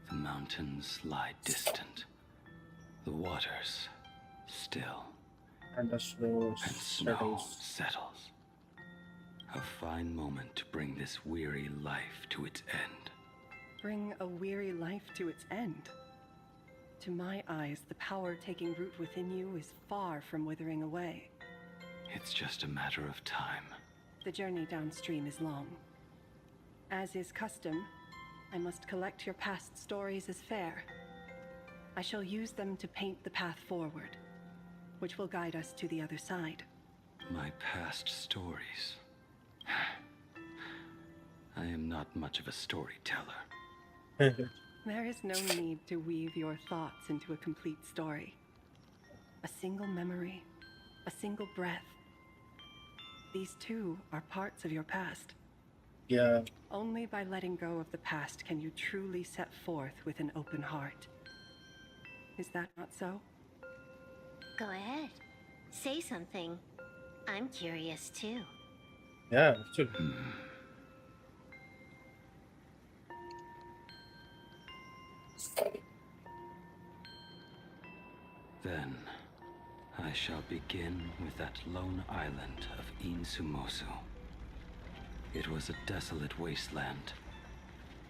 The mountains lie distant. The waters still. And the snow And snow settles. settles. A fine moment to bring this weary life to its end. Bring a weary life to its end. To my eyes, the power taking root within you is far from withering away. It's just a matter of time. The journey downstream is long. As is custom, I must collect your past stories as fair. I shall use them to paint the path forward, which will guide us to the other side. My past stories. I am not much of a storyteller. There is no need to weave your thoughts into a complete story. A single memory, a single breath. These too are parts of your past. Yeah. Only by letting go of the past can you truly set forth with an open heart. Is that not so? Go ahead. Say something. I'm curious too. Yeah, actually. Then, I shall begin with that lone island of Insumosu. It was a desolate wasteland,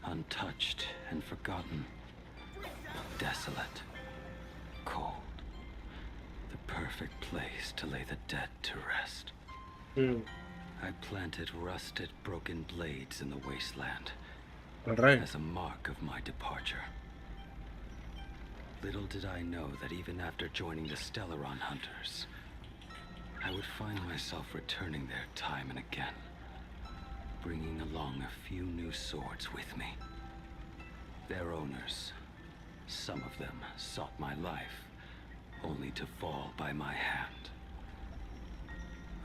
untouched and forgotten. Desolate, cold, the perfect place to lay the dead to rest. I planted rusted, broken blades in the wasteland as a mark of my departure. Little did I know that even after joining the Stellaron Hunters, I would find myself returning there time and again, bringing along a few new swords with me. Their owners, some of them, sought my life, only to fall by my hand.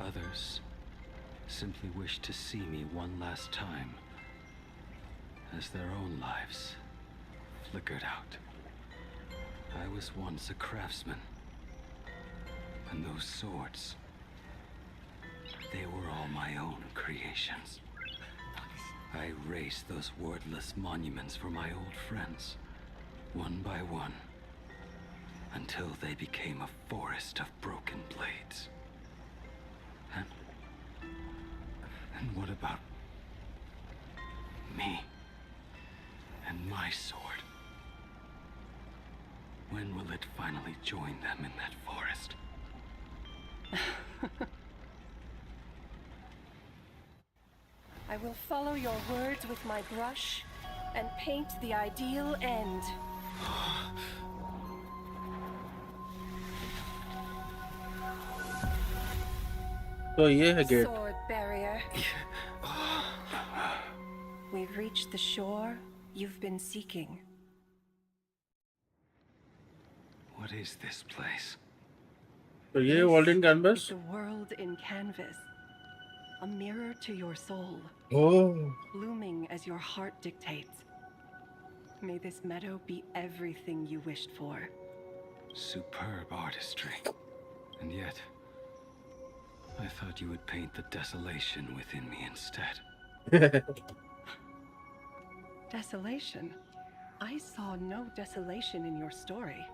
Others simply wished to see me one last time, as their own lives flickered out. I was once a craftsman, and those swords, they were all my own creations. I raised those wordless monuments for my old friends, one by one, until they became a forest of broken blades. And what about me and my sword? When will it finally join them in that forest? I will follow your words with my brush and paint the ideal end. So yeah, gate. Sword barrier. We've reached the shore you've been seeking. What is this place? So yeah, world in canvas. It's a world in canvas. A mirror to your soul. Oh. Blooming as your heart dictates. May this meadow be everything you wished for. Superb artistry. And yet, I thought you would paint the desolation within me instead. Desolation? I saw no desolation in your story.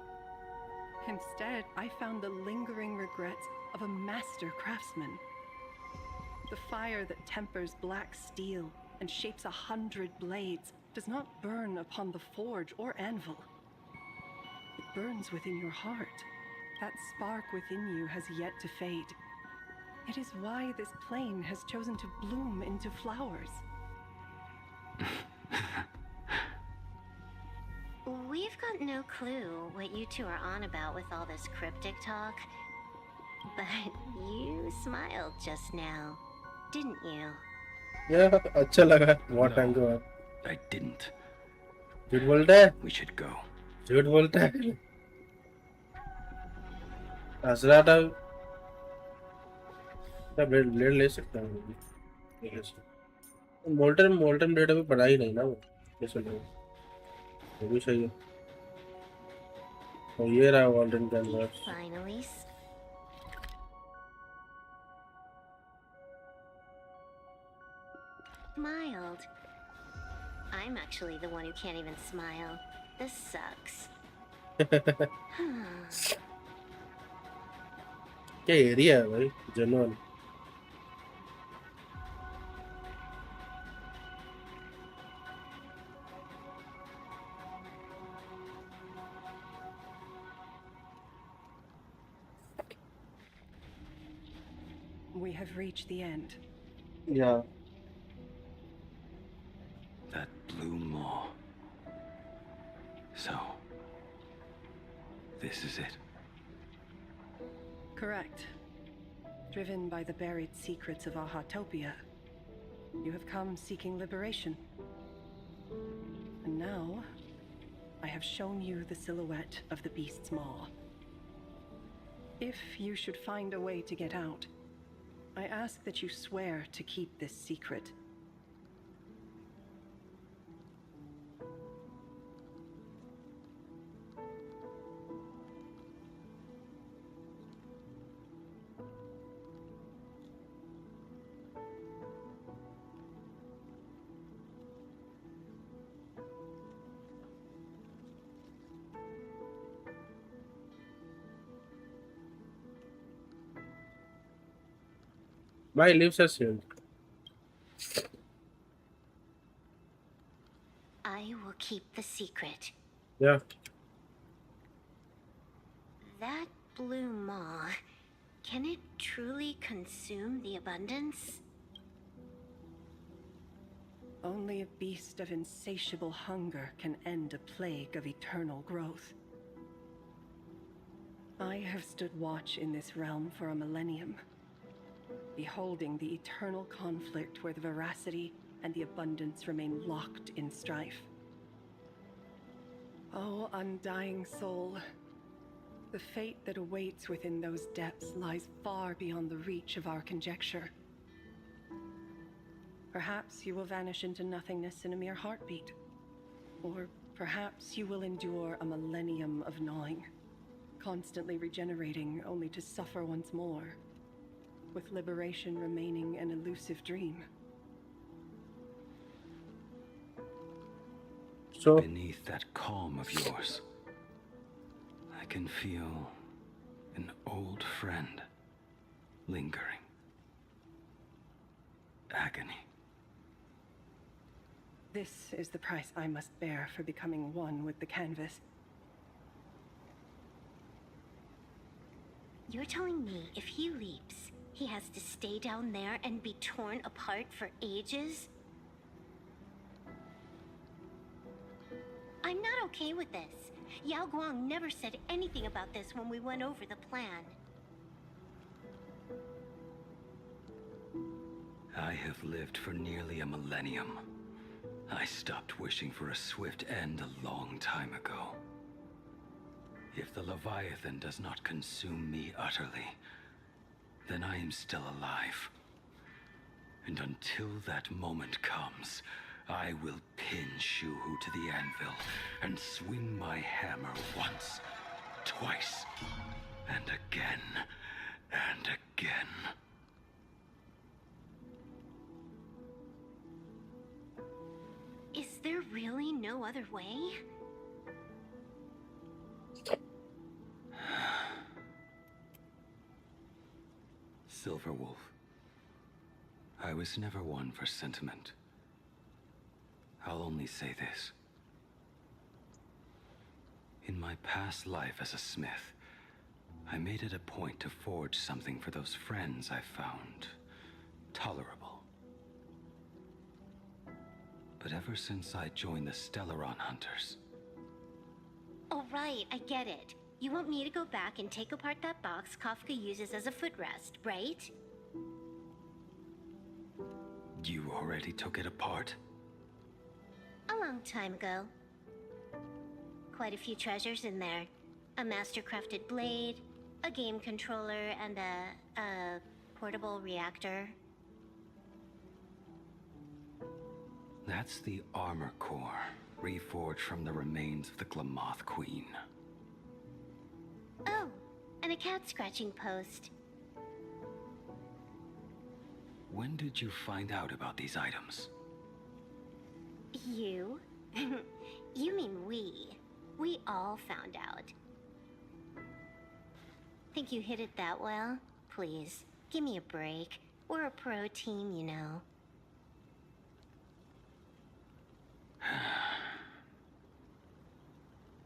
Instead, I found the lingering regrets of a master craftsman. The fire that tempers black steel and shapes 100 blades does not burn upon the forge or anvil. It burns within your heart. That spark within you has yet to fade. It is why this plane has chosen to bloom into flowers. We've got no clue what you two are on about with all this cryptic talk. But you smiled just now, didn't you? Yeah, अच्छा लगा. What time to have? I didn't. झूठ बोलता है? We should go. झूठ बोलता है? हंस रहा था. क्या ब्लेड ले सकता हूँ? मोल्टन ब्लेड अभी पड़ा ही नहीं ना वो. कैसे ले? वो भी सही है. तो ये रहा world in canvas. Finally. Smiled. I'm actually the one who can't even smile. This sucks. क्या एरिया है भाई? General. We have reached the end. Yeah. That blue maw. So, this is it. Correct. Driven by the buried secrets of Ahatopia, you have come seeking liberation. And now, I have shown you the silhouette of the beast's maw. If you should find a way to get out, I ask that you swear to keep this secret. My lips are sealed. I will keep the secret. Yeah. That blue maw, can it truly consume the abundance? Only a beast of insatiable hunger can end a plague of eternal growth. I have stood watch in this realm for a millennium, beholding the eternal conflict where the veracity and the abundance remain locked in strife. Oh, undying soul, the fate that awaits within those depths lies far beyond the reach of our conjecture. Perhaps you will vanish into nothingness in a mere heartbeat. Or perhaps you will endure a millennium of gnawing, constantly regenerating only to suffer once more, with liberation remaining an elusive dream. So, beneath that calm of yours, I can feel an old friend lingering. Agony. This is the price I must bear for becoming one with the canvas. You're telling me if he leaps, he has to stay down there and be torn apart for ages? I'm not okay with this. Yao Guang never said anything about this when we went over the plan. I have lived for nearly a millennium. I stopped wishing for a swift end a long time ago. If the Leviathan does not consume me utterly, then I am still alive. And until that moment comes, I will pin Shuhu to the anvil and swing my hammer once, twice, and again, and again. Is there really no other way? Silverwolf, I was never one for sentiment. I'll only say this. In my past life as a smith, I made it a point to forge something for those friends I found tolerable. But ever since I joined the Stellaron Hunters... Oh right, I get it. You want me to go back and take apart that box Kafka uses as a footrest, right? You already took it apart? A long time ago. Quite a few treasures in there. A master-crafted blade, a game controller, and a portable reactor. That's the armor core, reforged from the remains of the Glamoth Queen. Oh, and a cat scratching post. When did you find out about these items? You? You mean we. We all found out. Think you hid it that well? Please, give me a break. We're a pro team, you know.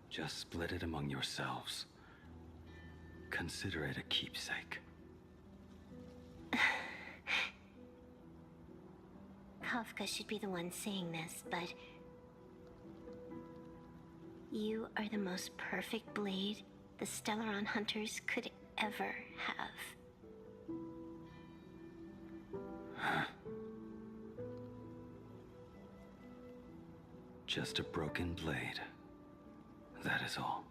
Just split it among yourselves. Consider it a keepsake. Kafka should be the one saying this, but... You are the most perfect blade the Stellaron Hunters could ever have. Just a broken blade. That is all.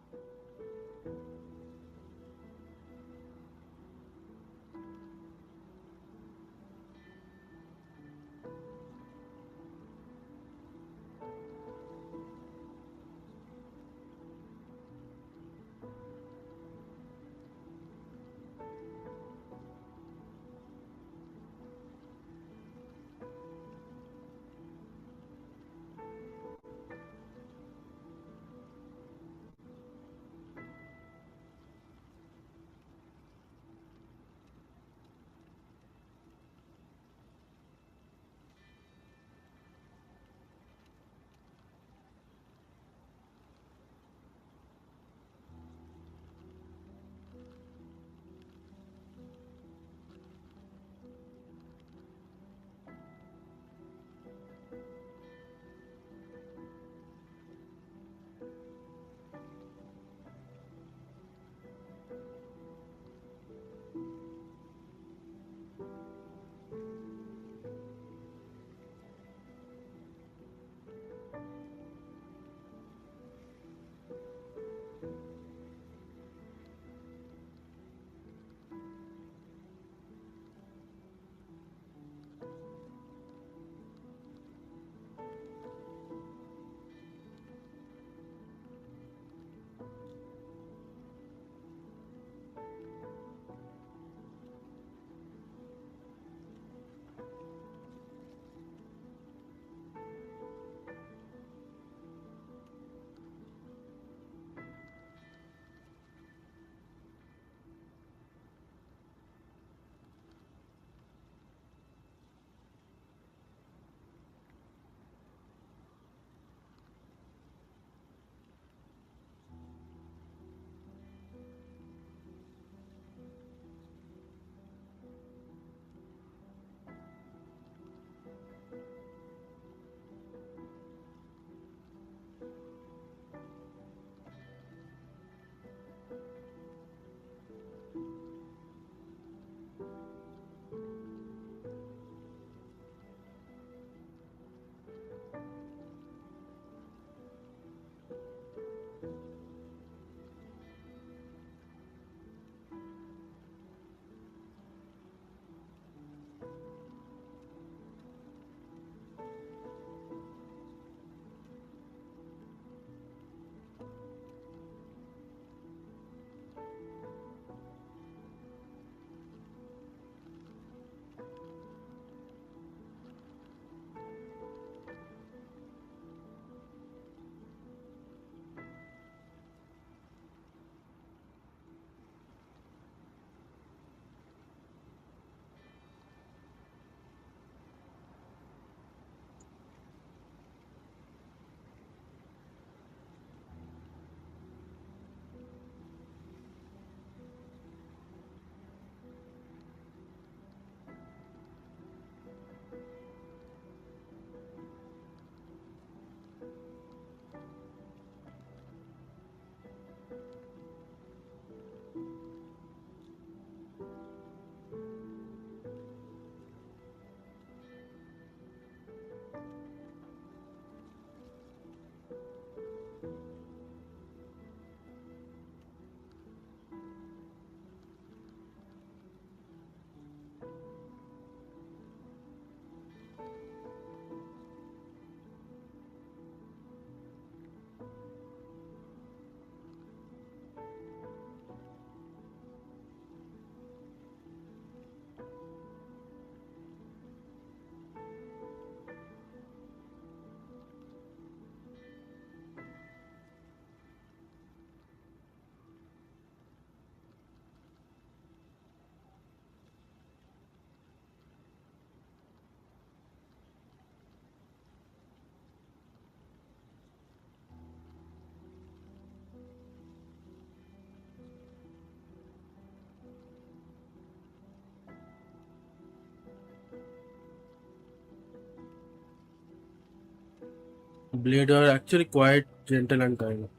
Blade, you're actually quite gentle and kind.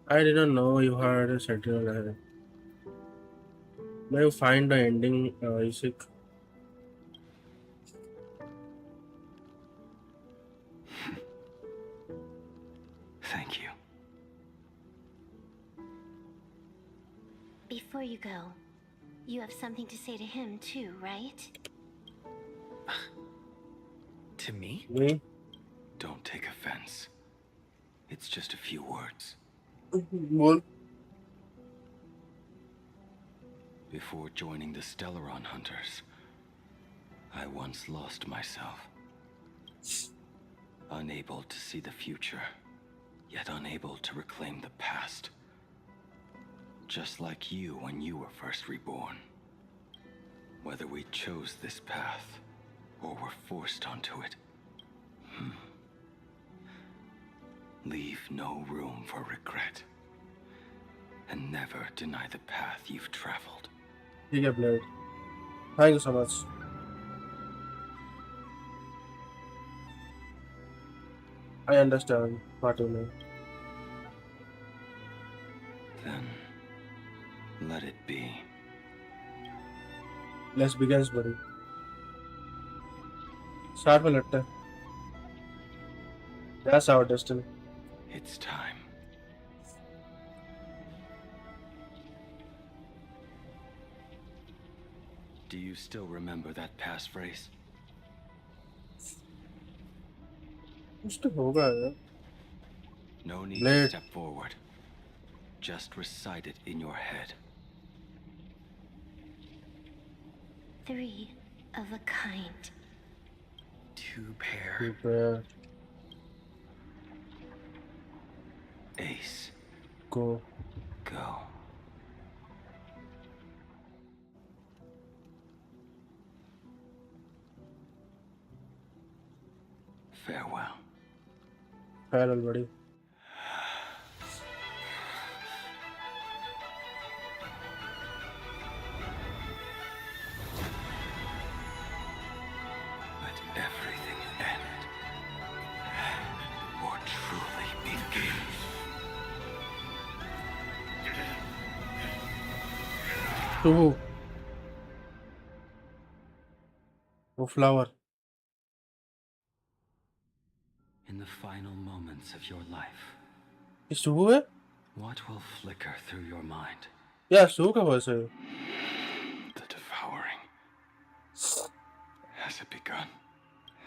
I didn't know you had a sentinel ahead. May you find the ending, Isaac? Thank you. Before you go, you have something to say to him too, right? To me? Me? Don't take offense. It's just a few words. Well, Before joining the Stellaron Hunters, I once lost myself. Unable to see the future, yet unable to reclaim the past. Just like you when you were first reborn. Whether we chose this path, or were forced onto it. Leave no room for regret. And never deny the path you've traveled. ठीक है Blade. Thank you so much. I understand what you mean. Then, let it be. Let's begin, buddy. Start में लगता है. That's our destiny. It's time. Do you still remember that passphrase? कुछ तो होगा यार. No need Blade. to step forward. Just recite it in your head. 3 of a kind. 2 pair. Prepare. Ace. Go. Go. Farewell. Farewell, buddy. Let everything end. Or truly begin. To who? Oh, flower. In the final moments of your life, इस to who है? what will flicker through your mind? Yeah, Sue का voice है. The devouring. Has it begun?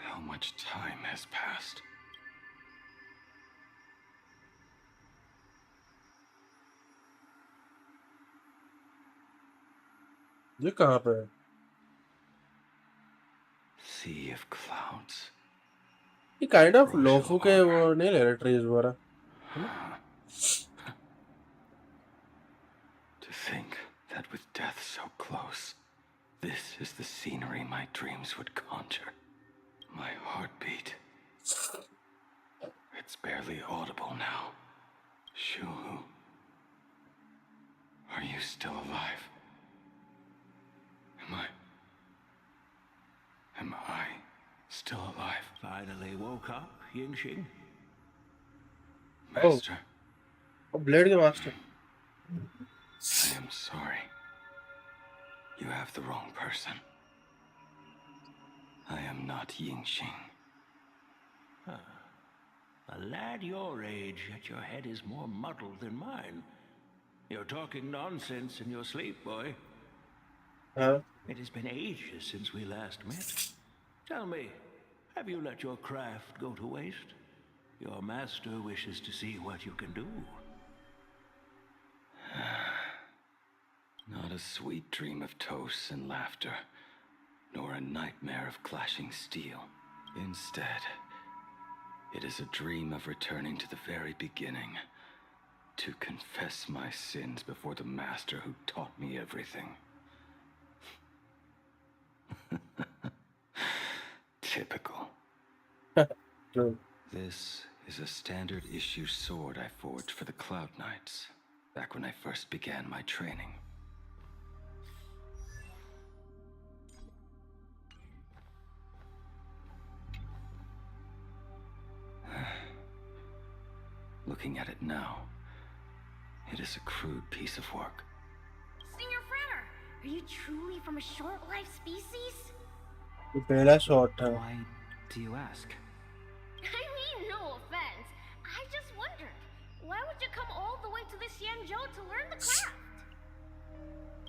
How much time has passed? ये कहाँ पे है? Sea of clouds. ये kind of लोफू के वो नहीं ले रहे trees वगैरह. To think that with death so close, this is the scenery my dreams would conjure. My heartbeat. It's barely audible now. Shuhu. Are you still alive? Am I still alive? Finally woke up, Yingxing? Master, Oh, Blade के master. I am sorry. You have the wrong person. I am not Yingxing. A lad your age, yet your head is more muddled than mine. You're talking nonsense in your sleep, boy. Huh? It has been ages since we last met. Tell me, have you let your craft go to waste? Your master wishes to see what you can do. Not a sweet dream of toasts and laughter, nor a nightmare of clashing steel. Instead, it is a dream of returning to the very beginning, to confess my sins before the master who taught me everything. Typical. True. This is a standard issue sword I forged for the Cloud Knights, back when I first began my training. looking at it now, it is a crude piece of work. Senior Fratter, are you truly from a short-lived species? ये पहला shot है. Why do you ask? I mean, no offense. I just wondered, why would you come all the way to this Yanzhou to learn the craft?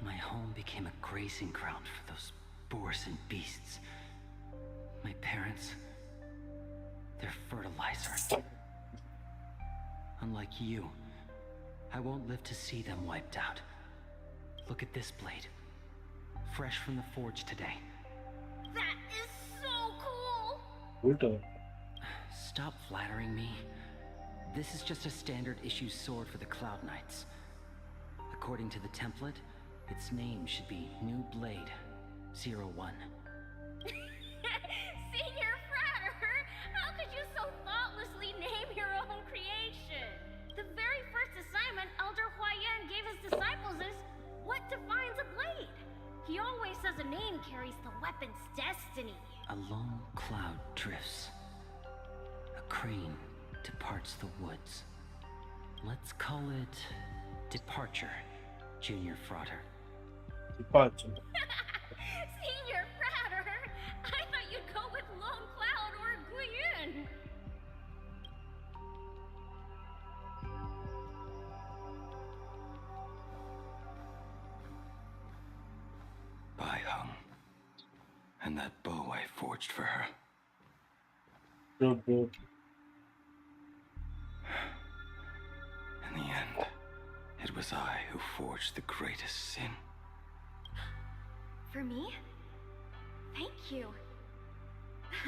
My home became a grazing ground for those boars and beasts. My parents, they're fertilizer. Unlike you, I won't live to see them wiped out. Look at this blade. Fresh from the forge today. That is so cool! उल्टा. Stop flattering me. This is just a standard issue sword for the Cloud Knights. According to the template, its name should be New Blade 01. Senior Fratter, how could you so thoughtlessly name your own creation? The very first assignment Elder Huayan gave his disciples is, what defines a blade? He always says a name carries the weapon's destiny. A lone cloud drifts. A crane departs the woods. Let's call it Departure, Junior Frater. Departure. Senior Fratter, I thought you'd go with Long Cloud or Guiyun. Bai Hung. And that bow I forged for her. Good, good. In the end, it was I who forged the greatest sin. For me? Thank you.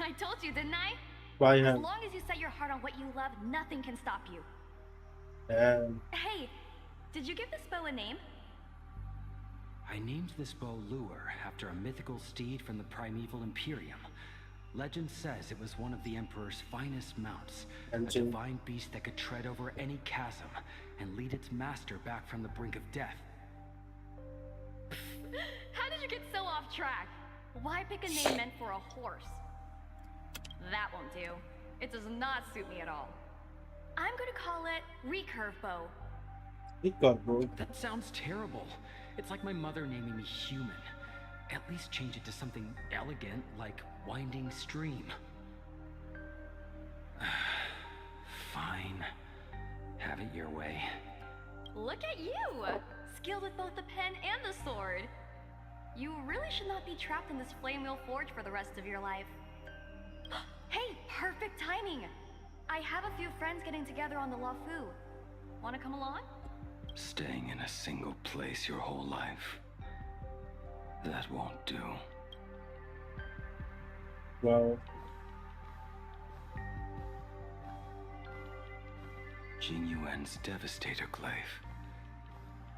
I told you, didn't I? Bai As Hung. long as you set your heart on what you love, nothing can stop you. And Hey, did you give this bow a name? I named this bow Lure after a mythical steed from the primeval Imperium. Legend says it was one of the Emperor's finest mounts, a divine beast that could tread over any chasm and lead its master back from the brink of death. How did you get so off track? Why pick a name meant for a horse? That won't do. It does not suit me at all. I'm gonna call it Recurve Bow. That sounds terrible. It's like my mother naming me Human. At least change it to something elegant like Winding Stream. Fine. Have it your way. Look at you! Skilled with both the pen and the sword. You really should not be trapped in this flame wheel forge for the rest of your life. Hey, perfect timing! I have a few friends getting together on the Luofu. Wanna come along? Staying in a single place your whole life. That won't do. wow. Jing Yuan's Devastator Glaive.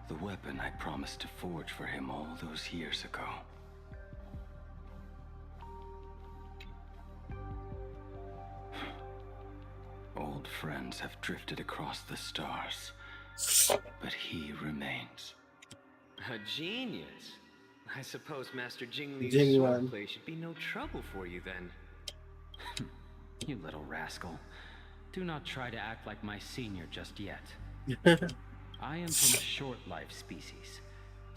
The weapon I promised to forge for him all those years ago. Old friends have drifted across the stars, but he remains. A genius. I suppose Master Jing Li's Jing Yuan. swordplay should be no trouble for you then. You little rascal. Do not try to act like my senior just yet. I am from a short-lived species.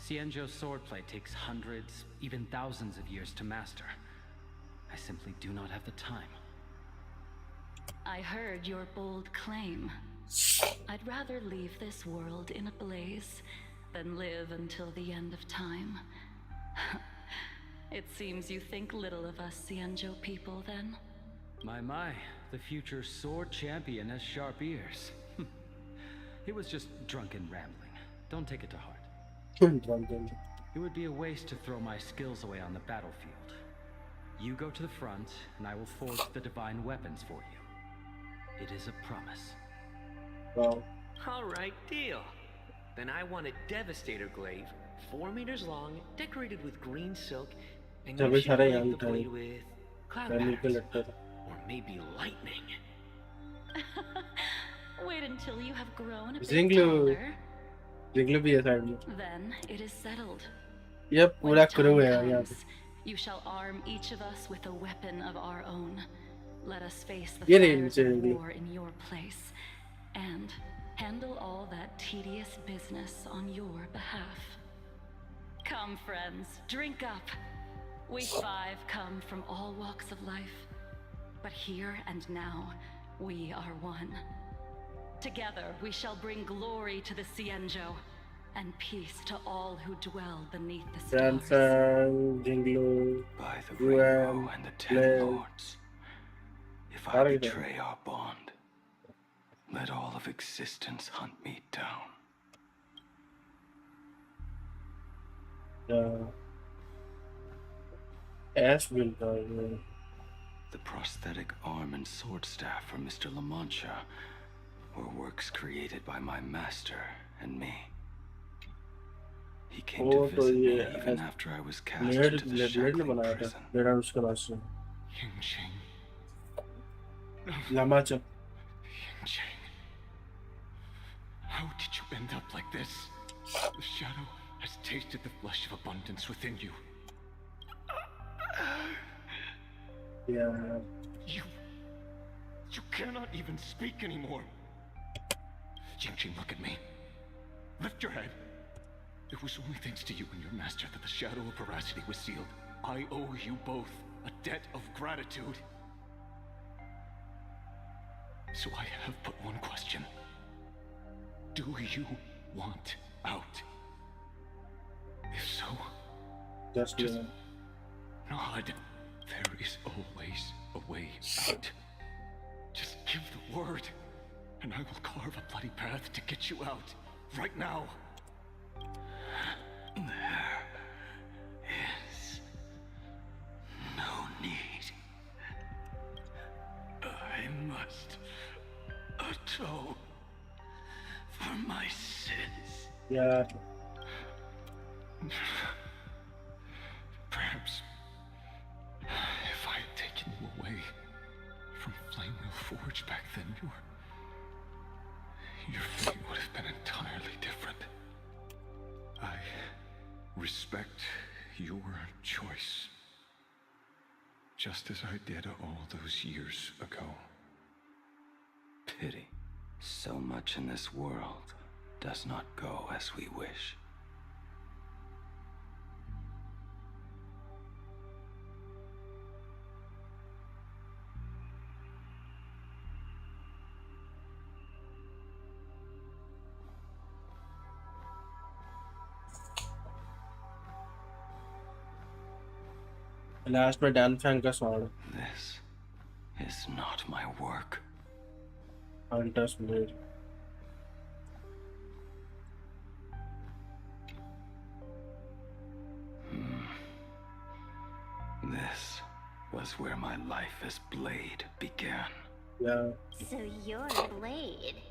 Xianzhou swordplay takes hundreds, even thousands of years to master. I simply do not have the time. I heard your bold claim. I'd rather leave this world in a blaze than live until the end of time. It seems you think little of us Xianzhou people, then? My, the future sword champion has sharp ears. It was just drunken rambling. Don't take it to heart. Drunken. It would be a waste to throw my skills away on the battlefield. You go to the front, and I will forge the divine weapons for you. It is a promise. Wow. Alright, deal. Then I want a Devastator Glaive, 4 meters long, decorated with green silk, and you should light the blade with cloud patterns. Or maybe lightning. Wait until you have grown a bit Zinglu. taller. Zinglu भी है side में. Then it is settled. ये When पूरा the crew time है यहाँ comes, you shall arm each of us with a weapon of our own. Let us face the ये fires range of है. war in your place, and handle all that tedious business on your behalf. Come, friends, drink up. We five come from all walks of life, but here and now, we are one. Together, we shall bring glory to the Cienjo, and peace to all who dwell beneath the stars. By the rainbow and the 10 lords, if I betray our bond, let all of existence hunt me down. The prosthetic arm and sword staff from Mr. La Mancha were works created by my master and me. He came to visit me even after I was cast into the shackling prison. Yingqing. Lamacha. Yingqing. How did you end up like this? The shadow has tasted the flesh of abundance within you. Yeah. You cannot even speak anymore. Yingqing, look at me. Lift your head. It was only thanks to you and your master that the shadow of veracity was sealed. I owe you both a debt of gratitude. So I have but one question. Do you want out? If so, just nod. There is always a way out. Just give the word, and I will carve a bloody path to get you out. Right now. There is no need. I must atone for my sins. Yeah. Perhaps if I had taken you away from Flamewheel Forge back then, your fate would have been entirely different. I respect your choice, just as I did all those years ago. Pity. So much in this world does not go as we wish. Last में Dan Fang का song This is not my work. Hunters blade This was where my life as Blade began. Yeah. So you're Blade.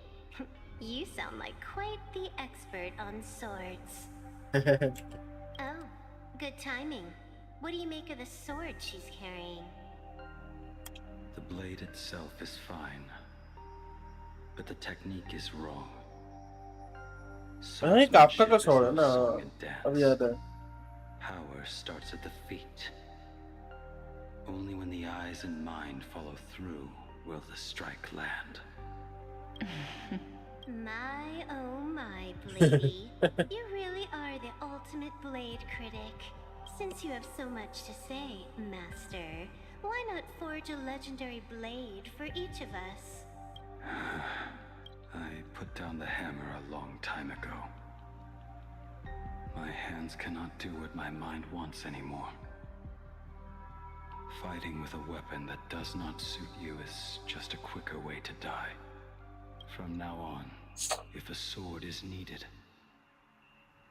You sound like quite the expert on swords. Oh, good timing. What do you make of the sword she's carrying? The blade itself is fine, but the technique is wrong. नहीं कापका का sword है ना अब याद है Power starts at the feet. Only when the eyes and mind follow through will the strike land. My oh my, Bladey. You really are the ultimate Blade critic. Since you have so much to say, Master, why not forge a legendary blade for each of us? I put down the hammer a long time ago. My hands cannot do what my mind wants anymore. Fighting with a weapon that does not suit you is just a quicker way to die. From now on, if a sword is needed,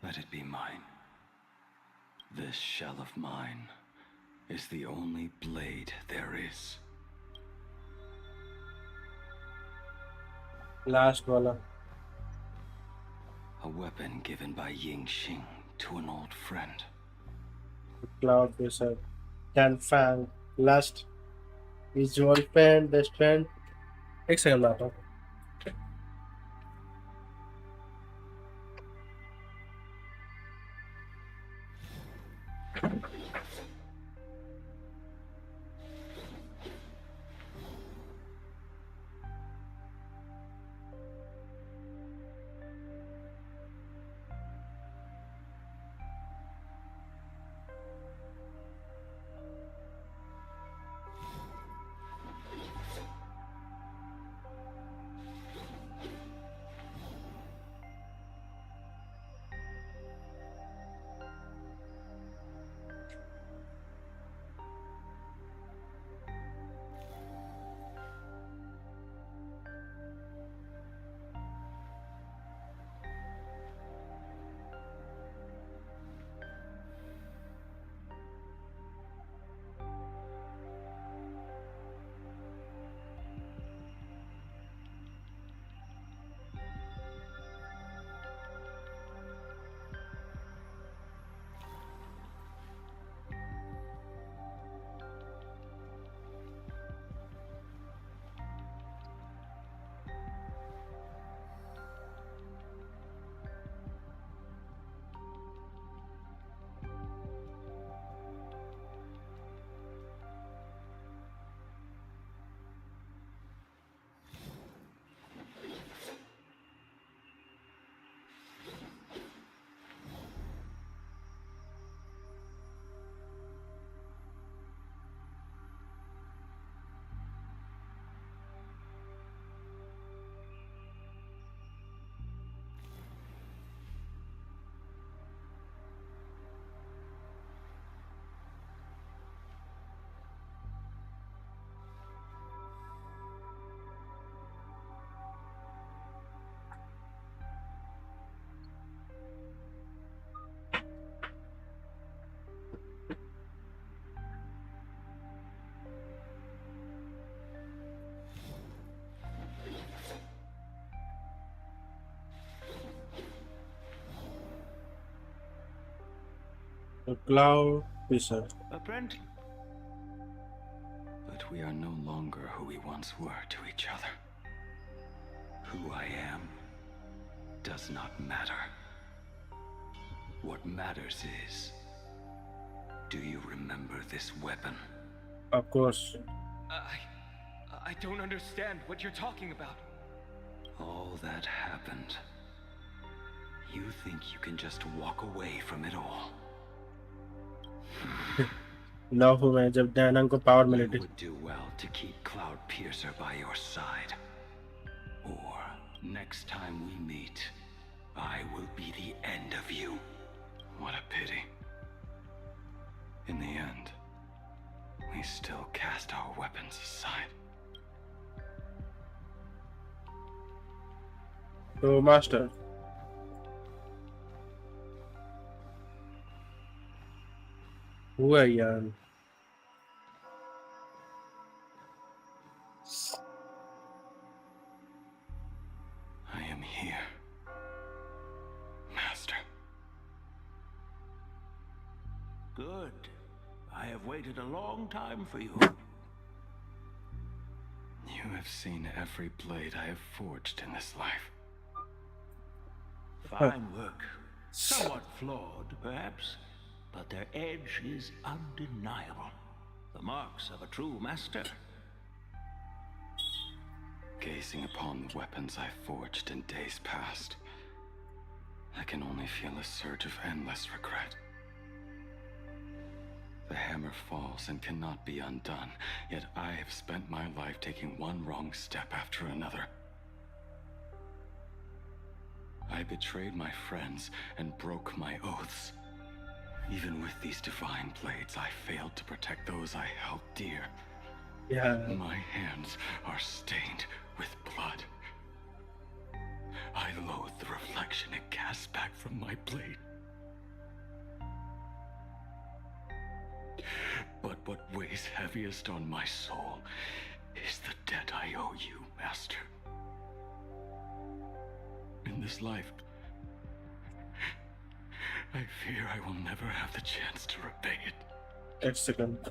let it be mine. This shell of mine is the only blade there is. Last वाला A weapon given by Yingqing to an old friend. Cloud Wizard Dan Fang Last Visual Pen Best Friend एक second आता हूँ A cloud wizard. Apprentice. But we are no longer who we once were to each other. Who I am does not matter. What matters is, do you remember this weapon? Of course. I don't understand what you're talking about. All that happened. You think you can just walk away from it all? Love हूँ मैं जब दयानंद को power मिली थी. You would do well to keep Cloud Piercer by your side. Or, next time we meet, I will be the end of you. What a pity. In the end, we still cast our weapons aside. So, Master. Who are you? I am here, Master. Good. I have waited a long time for you. You have seen every blade I have forged in this life. Fine work. Somewhat flawed, perhaps, but their edge is undeniable. The marks of a true master. Gazing upon the weapons I forged in days past, I can only feel a surge of endless regret. The hammer falls and cannot be undone, yet I have spent my life taking one wrong step after another. I betrayed my friends and broke my oaths. Even with these divine blades, I failed to protect those I held dear. Yeah. My hands are stained with blood. I loathe the reflection it casts back from my blade. But what weighs heaviest on my soul is the debt I owe you, Master. In this life, I fear I will never have the chance to repay it. Excellent.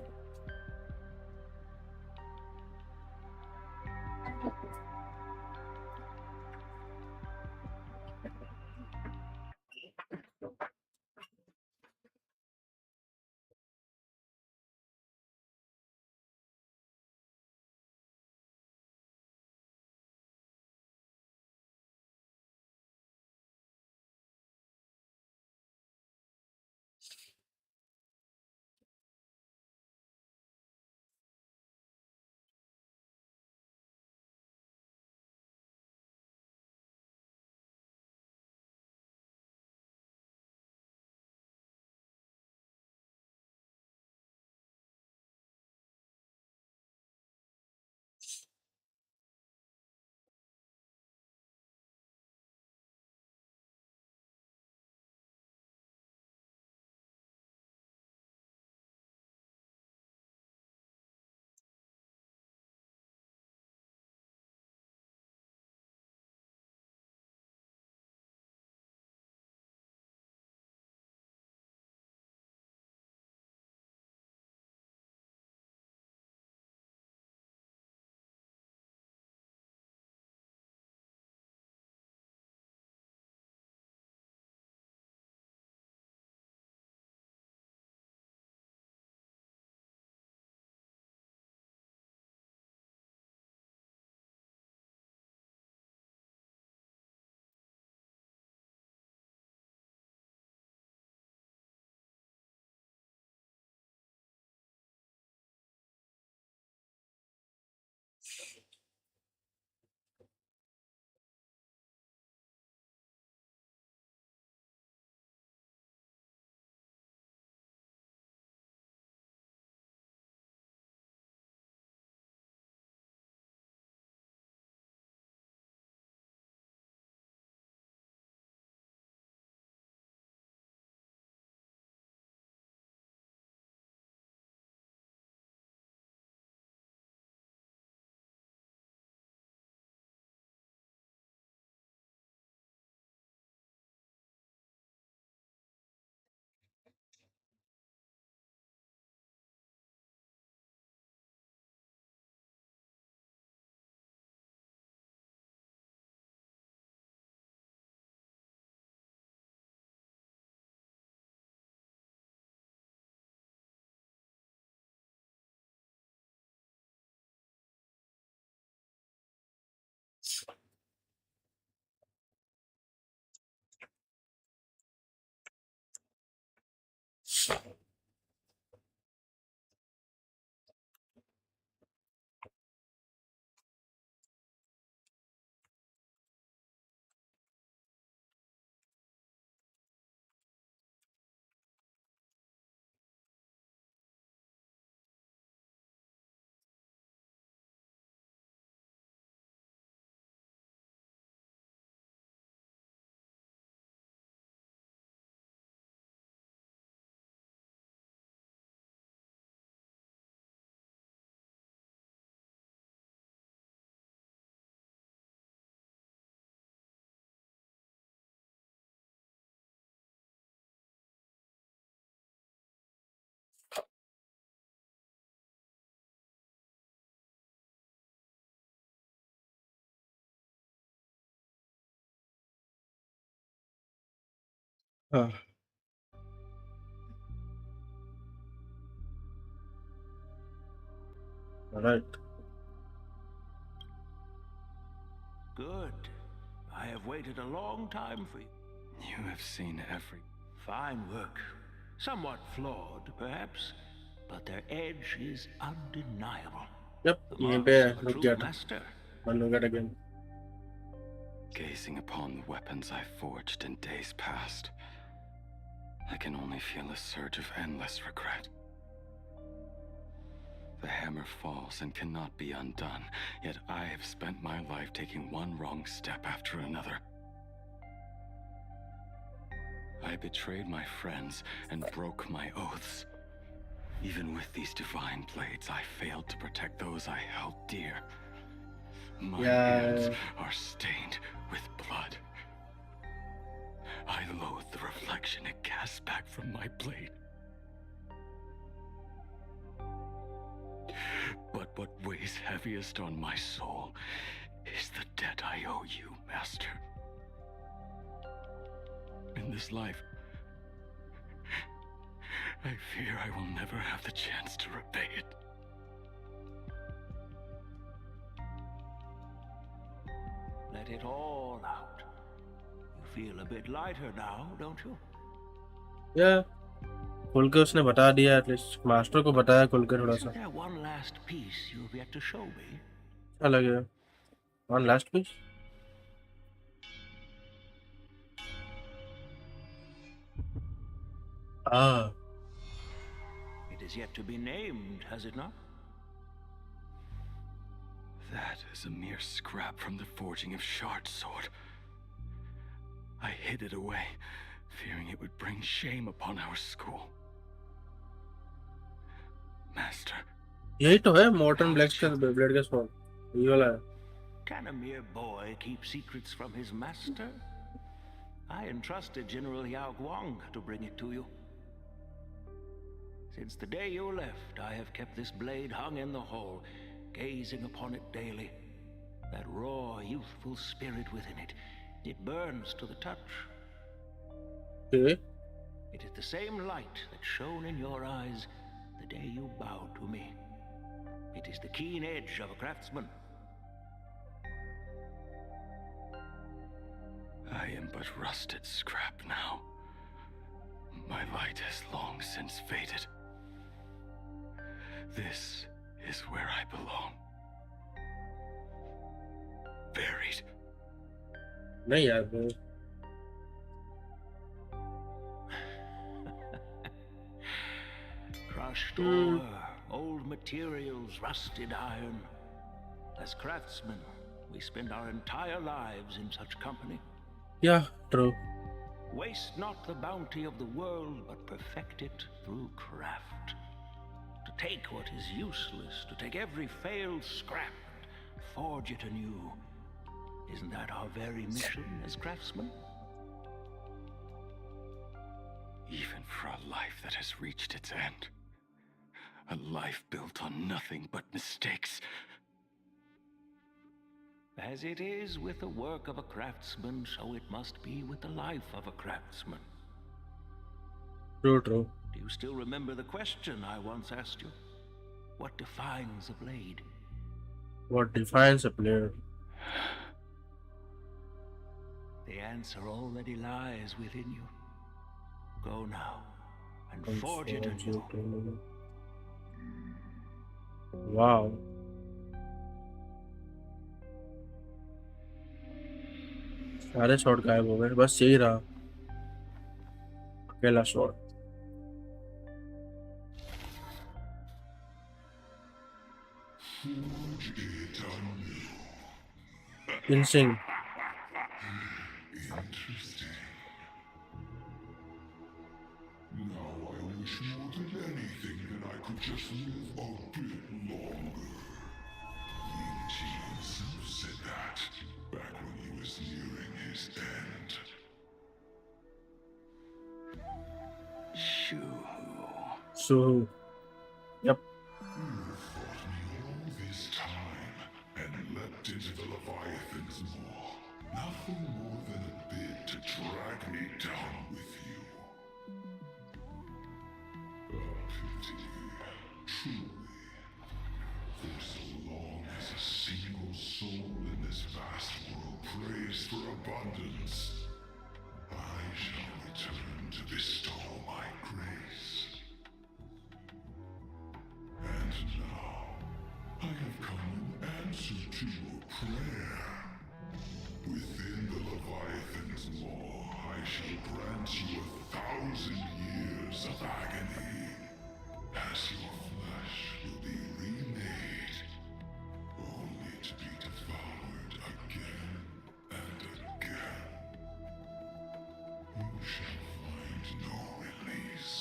Ah, right. Good. I have waited a long time for you. You have seen every... Fine work. Somewhat flawed, perhaps, but their edge is undeniable. Yep, The यहीं पे marks of a रुक true गया था. master. I'll look at again. Gazing upon the weapons I forged in days past, I can only feel a surge of endless regret. The hammer falls and cannot be undone, yet I have spent my life taking one wrong step after another. I betrayed my friends and broke my oaths. Even with these divine blades, I failed to protect those I held dear. My hands are stained with blood. I loathe the reflection it casts back from my blade. But what weighs heaviest on my soul is the debt I owe you, Master. In this life, I fear I will never have the chance to repay it. Let it all out. You feel a bit lighter now, don't you? Yeah. खुल के उसने बता दिया at least master को बताया खुल के थोड़ा सा. Isn't there one last piece you've yet to show me? अच्छा लगे. One last piece. Ah. It is yet to be named, has it not? That is a mere scrap from the forging of Shard Sword. I hid it away, fearing it would bring shame upon our school. Master. यही तो है Morton black का blade का sword. ये वाला है. Can a mere boy keep secrets from his master? I entrusted General Yao Guang to bring it to you. Since the day you left, I have kept this blade hung in the hall, gazing upon it daily. That raw, youthful spirit within it, it burns to the touch. Okay. It is the same light that shone in your eyes the day you bowed to me. It is the keen edge of a craftsman. I am but rusted scrap now. My light has long since faded. This is where I belong. Buried. नहीं यार वो. Crushed ore, old materials, rusted iron. As craftsmen, we spend our entire lives in such company. Yeah, true. Waste not the bounty of the world, but perfect it through craft. To take what is useless, to take every failed scrap and forge it anew. Isn't that our very mission as craftsmen? Even for a life that has reached its end. A life built on nothing but mistakes. As it is with the work of a craftsman, so it must be with the life of a craftsman. True, true. Do you still remember the question I once asked you? What defines a blade? What defines a player? The answer already lies within you. Go now and forge it anew. Wow. सारे shot गायब हो गए. बस यही रहा अकेला shot. Insane. Interesting. Now I wish more than anything that I could just live a bit longer. Ying Qi himself said that back when he was nearing his end. So, yep. You fought me all this time and leapt into the Leviathan's maw. Nothing more than a bid to drag me down with you. place for abundance, I shall return to bestow my grace. And now, I have come in answer to your prayer. Within the Leviathan's maw, I shall grant you 1,000 years of agony, as your flesh will be remade, only to be devoured again and again. You shall find no release.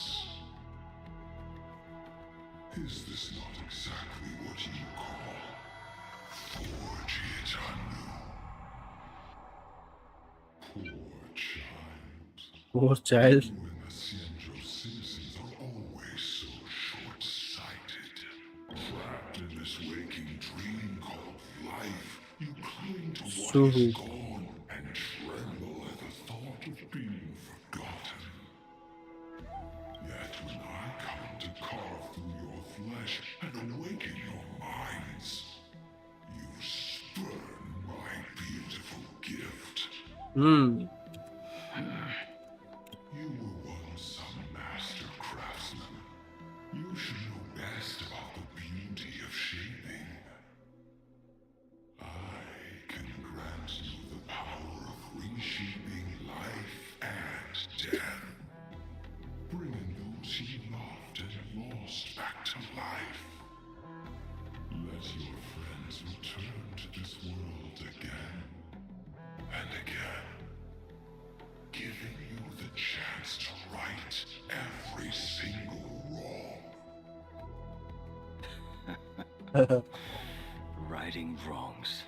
Is this not exactly what you call forge it anew? Poor child. Poor child. You and the Cienjo citizens are always so short-sighted. Trapped in this waking dream called life, you cling to what is gone and tremble at the thought of being forgotten. Yet when I come to carve through your flesh and awaken your minds, you spurn my beautiful gift. You were once some master craftsman. You should know best about the beauty of shaping. I can grant you the power of reshaping life and death, bringing those you loved and lost back to life. Let your friends return to this world again and again, giving you the chance to right every single wrong. Righting wrongs.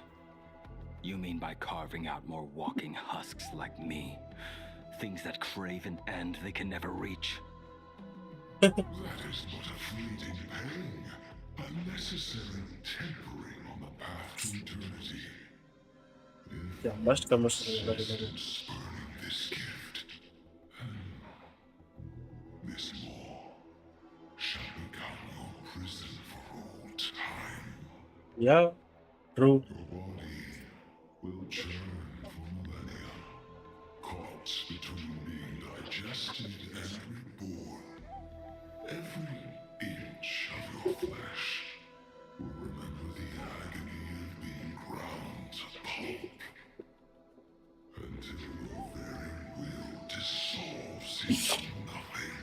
You mean by carving out more walking husks like me? Things that crave an end they can never reach? That is but a fleeting pang, a necessary tempering on the path to eternity. Yeah, must come as Spurning this gift, this maw shall become your prison for all time. Yeah, true. Your body will churn for millennia, caught between being digested and reborn. Every inch of your flesh will remember the agony of being ground to pulp, until your very will dissolves into nothing,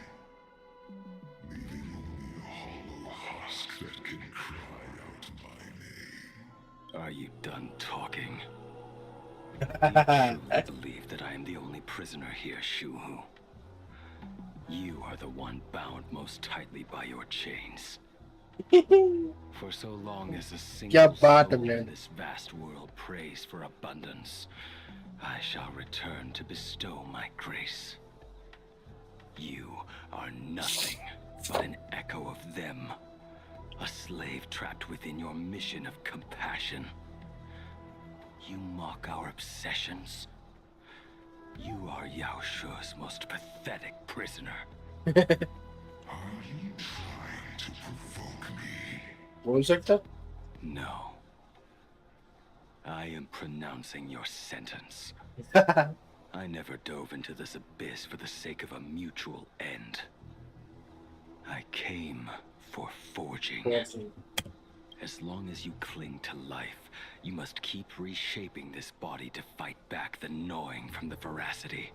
leaving only a hollow husk that can cry out my name. Are you done talking? Do you truly believe that I am the only prisoner here, Shuhu? You are the one bound most tightly by your chains. For so long as a single soul in this vast world prays for abundance, I shall return to bestow my grace. You are nothing but an echo of them, a slave trapped within your mission of compassion. You mock our obsessions. You are Yao Shu's most pathetic prisoner. Are you trying to provoke me? बोल सकता? No. I am pronouncing your sentence. I never dove into this abyss for the sake of a mutual end. I came for forging. As long as you cling to life, you must keep reshaping this body to fight back the gnawing from the veracity.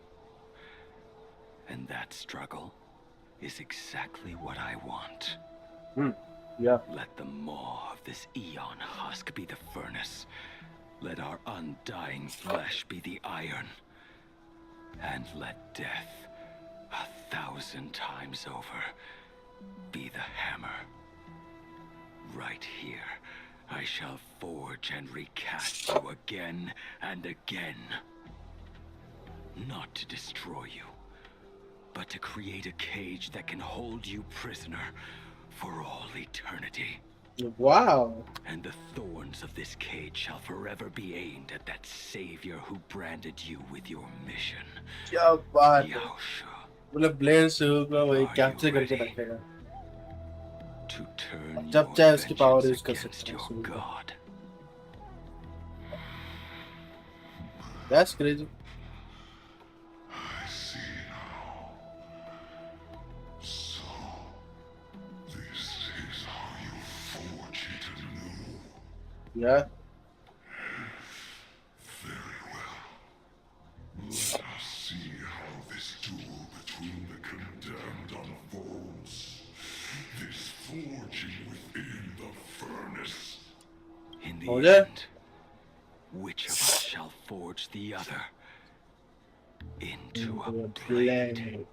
And that struggle is exactly what I want. Yeah. Let the maw of this eon husk be the furnace. Let our undying flesh be the iron. And let death, 1,000 times over, be the hammer. Right here, I shall forge and recast you again and again. Not to destroy you, but to create a cage that can hold you prisoner for all eternity. Wow. And the thorns of this cage shall forever be aimed at that savior who branded you with your mission. क्या बात है? Yao Shu. मतलब blade से होगा वही capture करके रखेगा. To turn जब चाहे उसकी पावर यूज कर सकते हैं. That's crazy. I see now. So, this is how you forge it anew. Yeah. Very well. Let us see how this duel between the condemned unfolds. This forging within the furnace. In the Okay. end, which of us shall forge the other into a blade?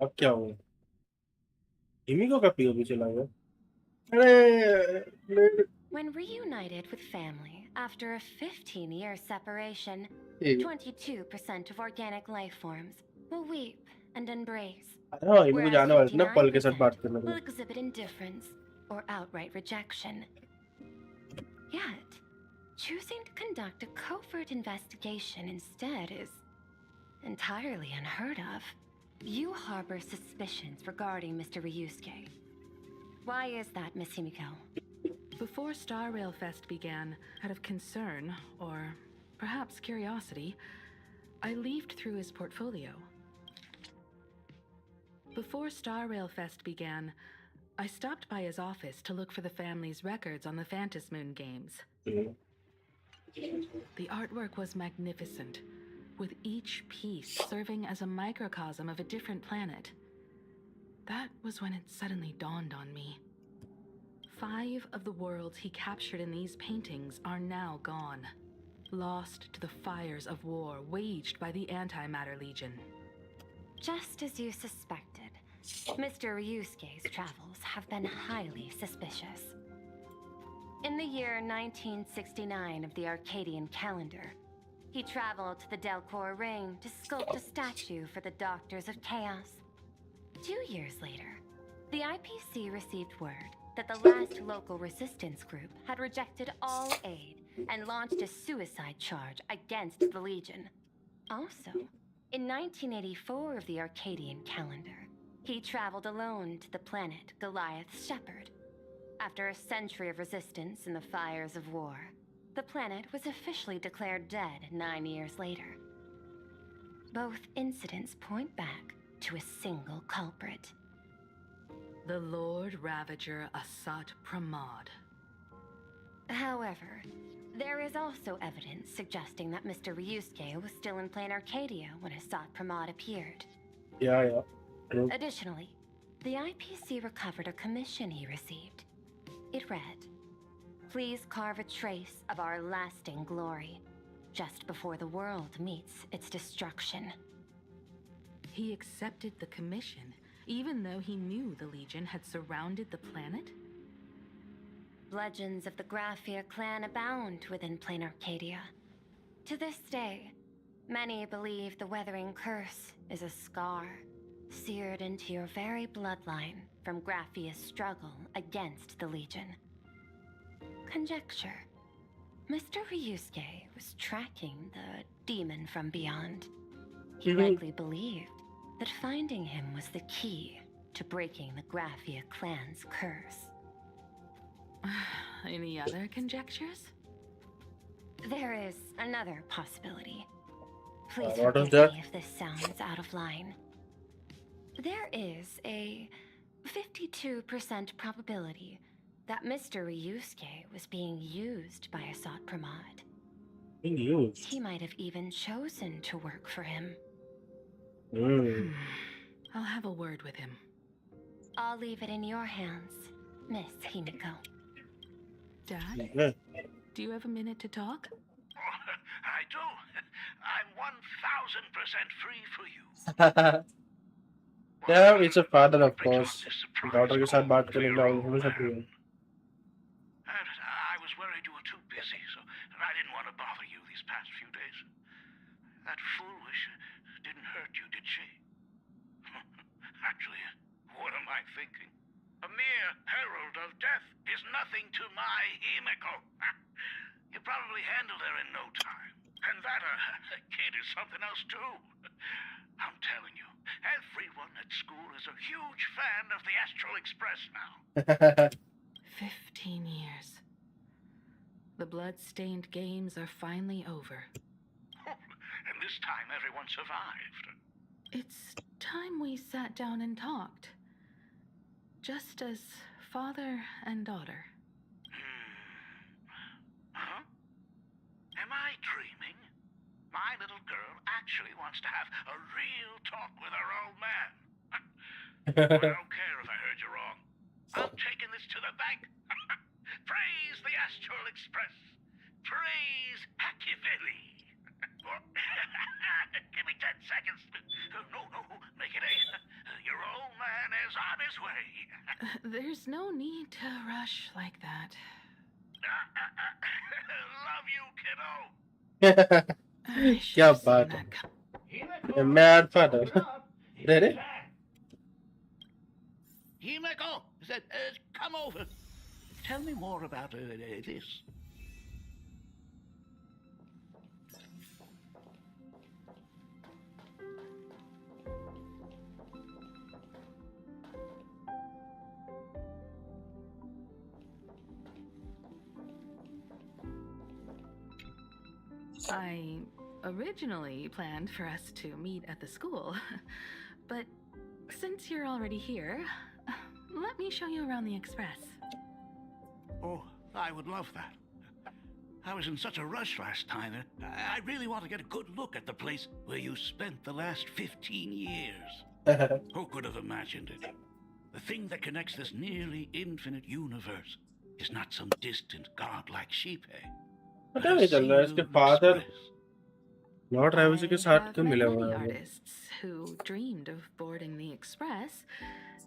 अब क्या होगा? हिमिको का POV चला गया. अरे When reunited with family after a 15-year separation, Hey. 22% of organic life forms will weep and embrace, हाँ हिमिको whereas जाने वाले थे ना पल के साथ 59% बात करने will को. exhibit indifference or outright rejection. Yet, choosing to conduct a covert investigation instead is entirely unheard of. You harbor suspicions regarding Mr. Ryusuke. Why is that, Miss Himiko? Before Star Rail Fest began, out of concern, or perhaps curiosity, I leafed through his portfolio. Before Star Rail Fest began, I stopped by his office to look for the family's records on the Phantom Moon games. The artwork was magnificent, with each piece serving as a microcosm of a different planet. That was when it suddenly dawned on me. 5 of the worlds he captured in these paintings are now gone, lost to the fires of war waged by the Antimatter Legion. Just as you suspected, Mr. Ryusuke's travels have been highly suspicious. In the year 1969 of the Arcadian calendar, he traveled to the Delcor Ring to sculpt a statue for the Doctors of Chaos. 2 years later, the IPC received word that the last local resistance group had rejected all aid and launched a suicide charge against the Legion. Also, in 1984 of the Arcadian calendar, he traveled alone to the planet Goliath's Shepherd. After a century of resistance in the fires of war, the planet was officially declared dead 9 years later. Both incidents point back to a single culprit. The Lord Ravager Asat Pramod. However, there is also evidence suggesting that Mr. Ryusuke was still in Plain Arcadia when Asat Pramod appeared. Yeah. True. Additionally, the IPC recovered a commission he received. It read, "Please carve a trace of our lasting glory, just before the world meets its destruction." He accepted the commission, even though he knew the Legion had surrounded the planet? Legends of the Graphia clan abound within Plain Arcadia. To this day, many believe the Weathering Curse is a scar seared into your very bloodline from Graphia's struggle against the Legion. Conjecture. Mr. Ryusuke was tracking the demon from beyond. He likely believed that finding him was the key to breaking the Graphia clan's curse. Any other conjectures? There is another possibility. Please what is forgive that? me if this sounds out of line. There is a 52% probability that Mr. Ryusuke was being used by Asat Pramod. Being used? He might have even chosen to work for him. I'll have a word with him. I'll leave it in your hands, Miss Himiko. Dad? Do you have a minute to talk? I do. I'm 1000% free for you. Yeah, it's a father, of course. Daughter के साथ बात करने के लिए हमेशा free है. I was worried you were too busy, so I didn't want to bother you these past few days. That foolish didn't hurt you, did she? Actually, what am I thinking? A mere herald of death is nothing to my Himiko. You probably handled her in no time. And that kid is something else too. I'm telling you, everyone at school is a huge fan of the Astral Express now. 15 years. The blood-stained games are finally over. And this time everyone survived. It's time we sat down and talked. Just as father and daughter. Huh? Am I dreaming? My little girl actually wants to have a real talk with her old man. But I don't care if I heard you wrong. I'm taking this to the bank. Praise the Astral Express. Praise Machiavelli. Give me 10 seconds. No, make it 8. Your old man is on his way. There's no need to rush like that. Love you, kiddo. क्या बात है mad father ready Himeko said, come over. Tell me more about this. I originally planned for us to meet at the school, but since you're already here, let me show you around the Express. Oh, I would love that. I was in such a rush last time. I really want to get a good look at the place where you spent the last 15 years. Who could have imagined it? The thing that connects this nearly infinite universe is not some distant godlike sheep, पता नहीं चल रहा है इसके father Lord राइवसी के साथ क्यों मिले हुए हैं वो Artists who dreamed of boarding the Express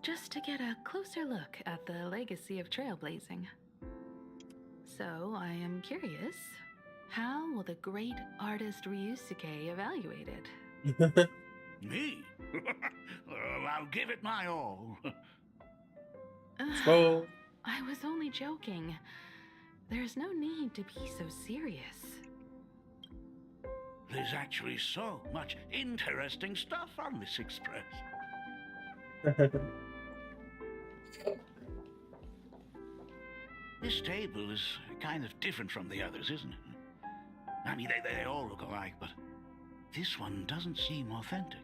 just to get a closer look at the legacy of trailblazing. So I am curious, how will the great artist Ryusuke evaluate it? Me? Well, I'll give it my all. So I was only joking. There's no need to be so serious. There's actually so much interesting stuff on this express. This table is kind of different from the others, isn't it? I mean, they all look alike, but this one doesn't seem authentic.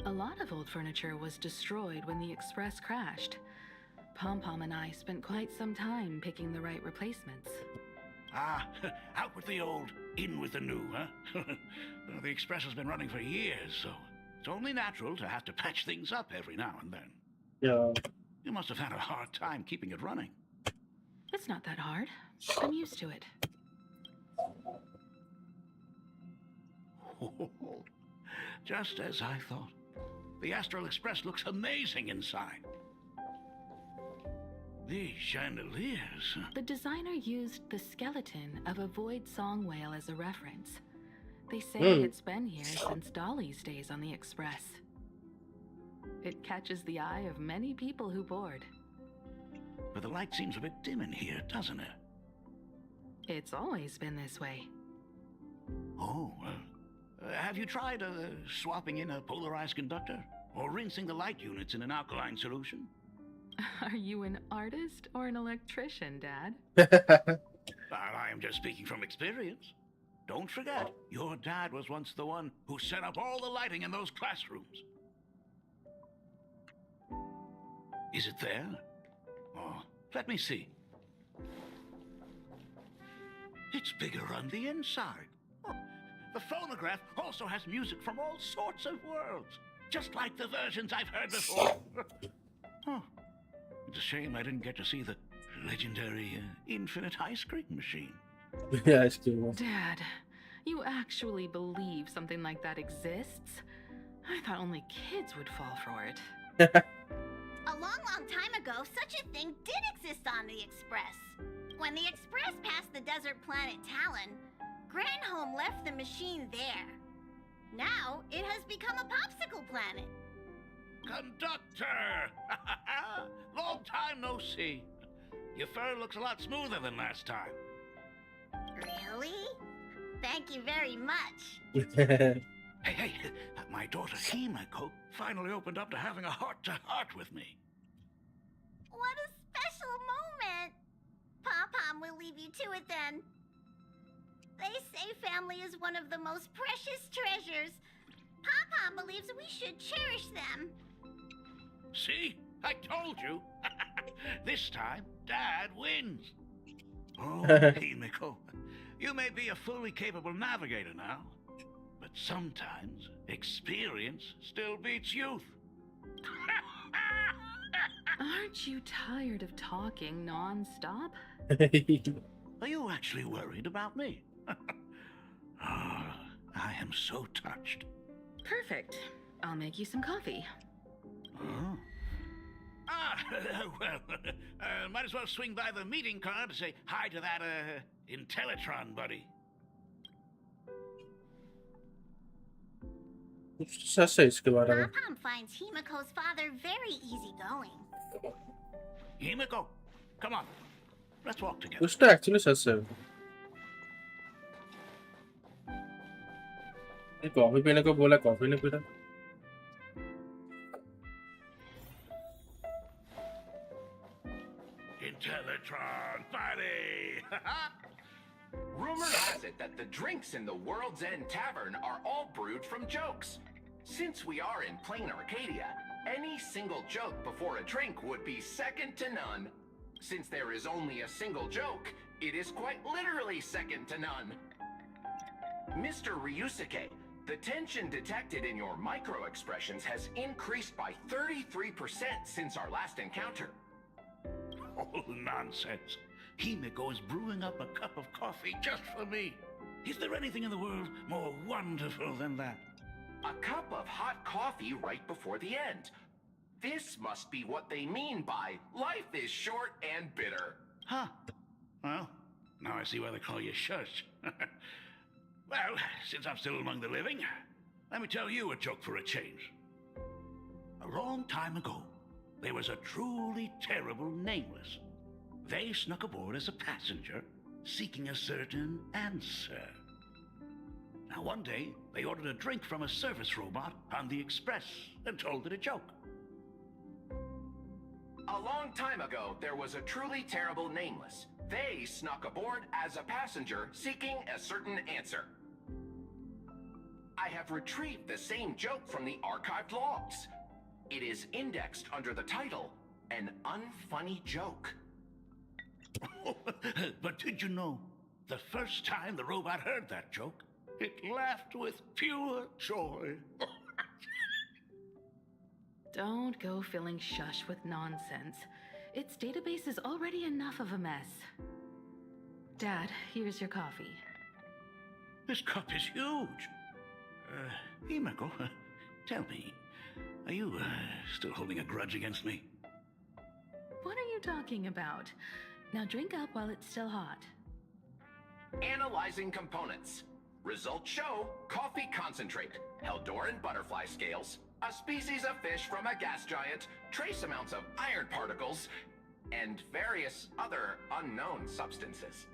A lot of old furniture was destroyed when the Express crashed. Pom-Pom and I spent quite some time picking the right replacements. Ah, out with the old, in with the new, huh? The Express has been running for years, so it's only natural to have to patch things up every now and then. Yeah. You must have had a hard time keeping it running. It's not that hard. I'm used to it. Just as I thought. The Astral Express looks amazing inside. These chandeliers. The designer used the skeleton of a void song whale as a reference. They say it's been here since Dolly's days on the Express. It catches the eye of many people who board. But the light seems a bit dim in here, doesn't it? It's always been this way. Oh, have you tried swapping in a polarized conductor? Or rinsing the light units in an alkaline solution? Are you an artist or an electrician, Dad? I am just speaking from experience. Don't forget, your dad was once the one who set up all the lighting in those classrooms. Is it there? Oh, let me see. It's bigger on the inside. Oh, the phonograph also has music from all sorts of worlds, just like the versions I've heard before. Oh, it's a shame I didn't get to see the legendary infinite ice cream machine. Yeah, ice cream. Dad, you actually believe something like that exists? I thought only kids would fall for it. A long time ago, such a thing did exist on the Express. When the Express passed the desert planet Talon, Granholm left the machine there. Now, it has become a popsicle planet. Conductor! Long time no see. Your fur looks a lot smoother than last time. Really? Thank you very much. Hey, my daughter Himeko finally opened up to having a heart-to-heart with me. What a special moment! Pom-Pom will leave you to it then. They say family is one of the most precious treasures. Pom-Pom believes we should cherish them. See? I told you. This time, Dad wins. Oh, Himeko, you may be a fully capable navigator now, but sometimes experience still beats youth. Aren't you tired of talking non-stop? Are you actually worried about me? I am so touched. Perfect. I'll make you some coffee. Oh. Well, might as well swing by the meeting car to say hi to that, Intellitron buddy. Pom-Pom finds Himeko's father very easygoing. Himeko, come on. Let's walk together. उसका actually सच है ये coffee पीने को बोला coffee नहीं पीता Intellitron buddy. Rumor has it that the drinks in the World's End Tavern are all brewed from jokes. Since we are in plain Arcadia, any single joke before a drink would be second to none. Since there is only a single joke, it is quite literally second to none. Mr. Ryusuke, the tension detected in your micro-expressions has increased by 33% since our last encounter. Oh, nonsense. Himeko is brewing up a cup of coffee just for me. Is there anything in the world more wonderful than that? A cup of hot coffee right before the end. This must be what they mean by life is short and bitter. Huh. Well, now I see why they call you Shush. Well, since I'm still among the living, let me tell you a joke for a change. A long time ago, there was a truly terrible nameless. They snuck aboard as a passenger, seeking a certain answer. Now, one day, they ordered a drink from a service robot on the express and told it a joke. A long time ago, there was a truly terrible nameless. They snuck aboard as a passenger, seeking a certain answer. I have retrieved the same joke from the archived logs. It is indexed under the title, An Unfunny Joke. But did you know, the first time the robot heard that joke, it laughed with pure joy. Don't go filling Shush with nonsense. Its database is already enough of a mess. Dad, here's your coffee. This cup is huge. Himeko, tell me, are you still holding a grudge against me? What are you talking about? Now drink up while it's still hot. Analyzing components. Results show coffee concentrate, Heldoran butterfly scales, a species of fish from a gas giant, trace amounts of iron particles, and various other unknown substances.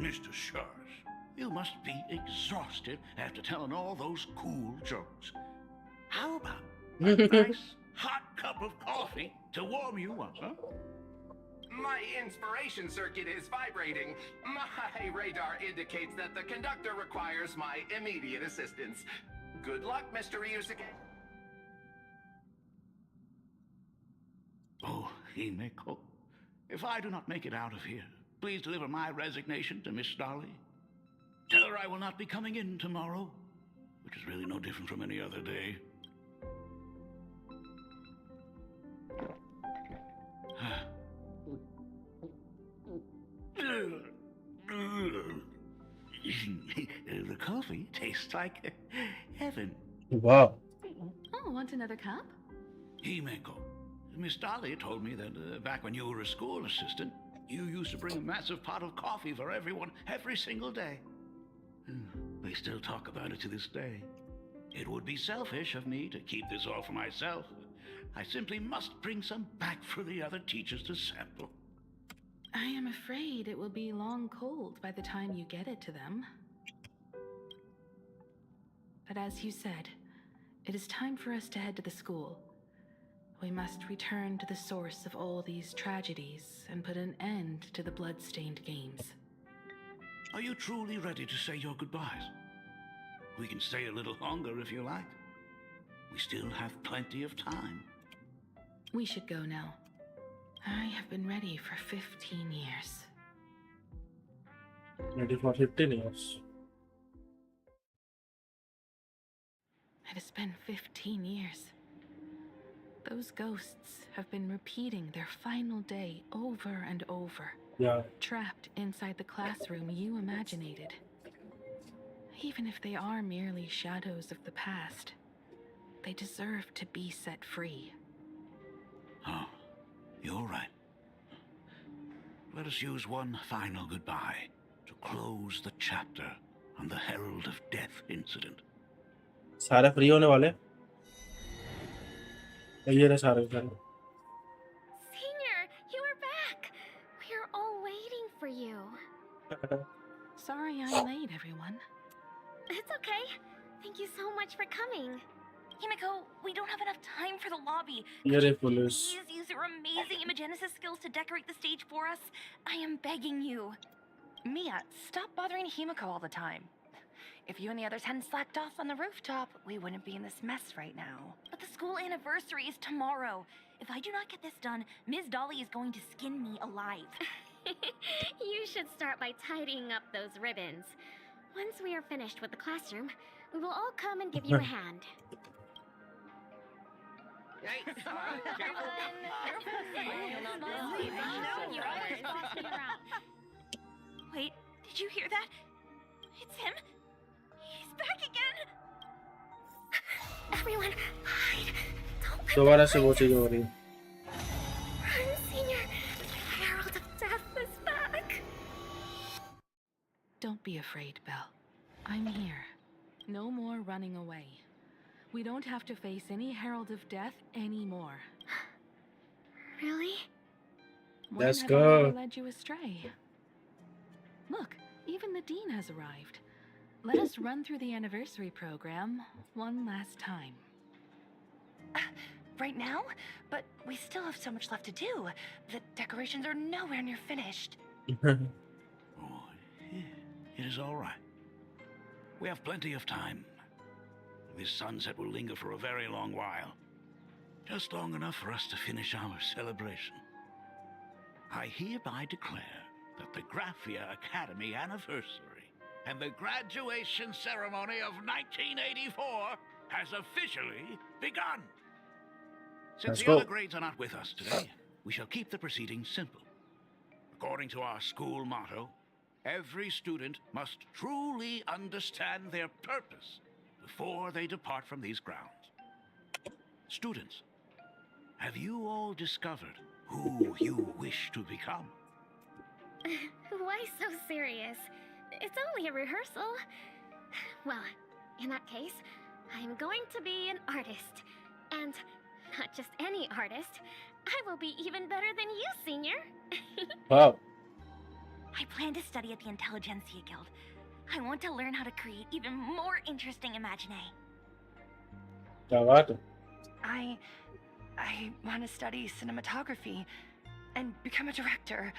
Mr. Shush, you must be exhausted after telling all those cool jokes. How about a nice hot cup of coffee to warm you up, huh? My inspiration circuit is vibrating. My radar indicates that the conductor requires my immediate assistance. Good luck, Mr. Ryusuke. Oh, Himeko, if I do not make it out of here, please deliver my resignation to Miss Dolly. Tell her I will not be coming in tomorrow, which is really no different from any other day. The coffee tastes like heaven. Wow. Oh, want another cup? Himeko, Miss Dolly told me that back when you were a school assistant, you used to bring a massive pot of coffee for everyone every single day. They still talk about it to this day. It would be selfish of me to keep this all for myself. I simply must bring some back for the other teachers to sample. I am afraid it will be long cold by the time you get it to them. But as you said, it is time for us to head to the school. We must return to the source of all these tragedies and put an end to the blood-stained games. Are you truly ready to say your goodbyes? We can stay a little longer if you like. We still have plenty of time. We should go now. I have been ready for 15 years. Ready for 15 years. It has been 15 years. Those ghosts have been repeating their final day over and over. Yeah. Trapped inside the classroom you imaginated. Even if they are merely shadows of the past, they deserve to be set free. Oh, you're right. Let us use one final goodbye to close the chapter on the Herald of Death incident. सारे free होने वाले ये रहे सारे Senior, you are back. We are all waiting for you. Sorry I'm late, everyone. It's okay. Thank you so much for coming. Himiko, we don't have enough time for the lobby. ये रहे Please police use your amazing imagenesis skills to decorate the stage for us. I am begging you. Mia, stop bothering Himiko all the time. If you and the others hadn't slacked off on the rooftop, we wouldn't be in this mess right now. But the school anniversary is tomorrow. If I do not get this done, Ms. Dolly is going to skin me alive. You should start by tidying up those ribbons. Once we are finished with the classroom, we will all come and give you a hand. Wait, did you hear that? It's him. He's back again. Everyone, hide. Don't दोबारा से वो चीज हो रही run, Senior. The Herald of Death is back. Don't be afraid, Belle. I'm here. No more running away. We don't have to face any Herald of Death anymore. Really? When Let's have go. I ever led you astray? Look, even the dean has arrived. Let us run through the anniversary program one last time. Right now? But we still have so much left to do. The decorations are nowhere near finished. Oh, it is all right. We have plenty of time. This sunset will linger for a very long while. Just long enough for us to finish our celebration. I hereby declare that the Graphia Academy anniversary and the graduation ceremony of 1984 has officially begun. Since Let's the go. other grades are not with us today, we shall keep the proceedings simple. According to our school motto, every student must truly understand their purpose before they depart from these grounds. Students, have you all discovered who you wish to become? Why so serious? It's only a rehearsal. Well, in that case, I'm going to be an artist. And not just any artist. I will be even better than you, Senior. Wow. I plan to study at the Intelligentsia Guild. I want to learn how to create even more interesting imaginae. क्या बात है I want to study cinematography and become a director.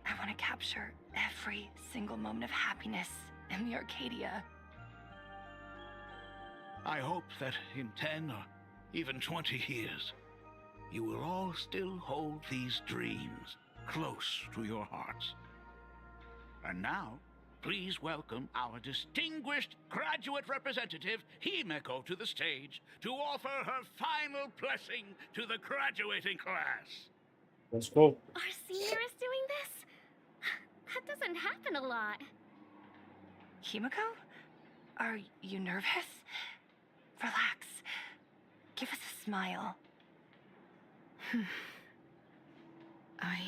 I want to capture every single moment of happiness in the Arcadia. I hope that in 10 or even 20 years, you will all still hold these dreams close to your hearts. And now, please welcome our distinguished graduate representative, Himiko, to the stage to offer her final blessing to the graduating class. Let's go. Our senior is doing this? That doesn't happen a lot. Himiko? Are you nervous? Relax. Give us a smile. I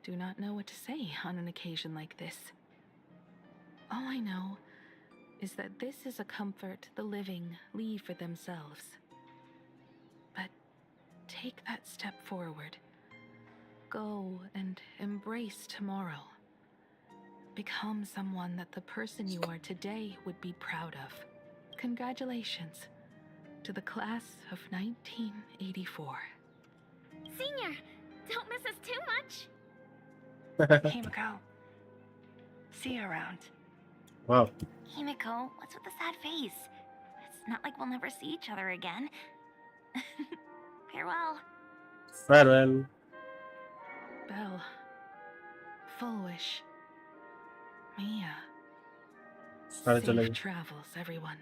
do not know what to say on an occasion like this. All I know is that this is a comfort the living leave for themselves. But take that step forward. Go and embrace tomorrow. Become someone that the person you are today would be proud of. congratulations to the class of 1984. Senior, don't miss us too much. Himiko, see you around. Wow. Himiko, what's with the sad face? It's not like we'll never see each other again. Farewell. Farewell. Belle. Full wish. Mia. Safe travels, everyone.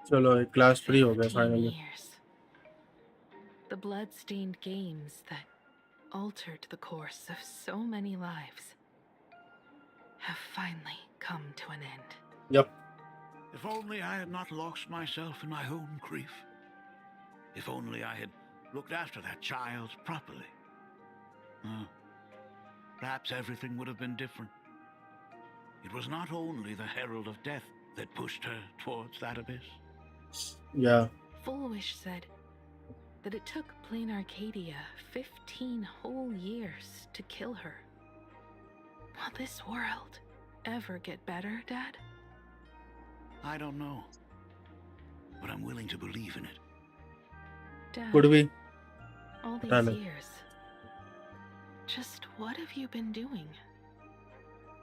चलो एक class free हो गया 15 finally. years. The blood-stained games that altered the course of so many lives have finally come to an end. Yep. If only I had not lost myself in my own grief. If only I had looked after that child properly. Perhaps everything would have been different. It was not only the Herald of Death that pushed her towards that abyss. Yeah. Fullwish said that it took Plain Arcadia 15 whole years to kill her. Will this world ever get better, Dad? I don't know. But I'm willing to believe in it. Dad, Could be. all these years, just what have you been doing?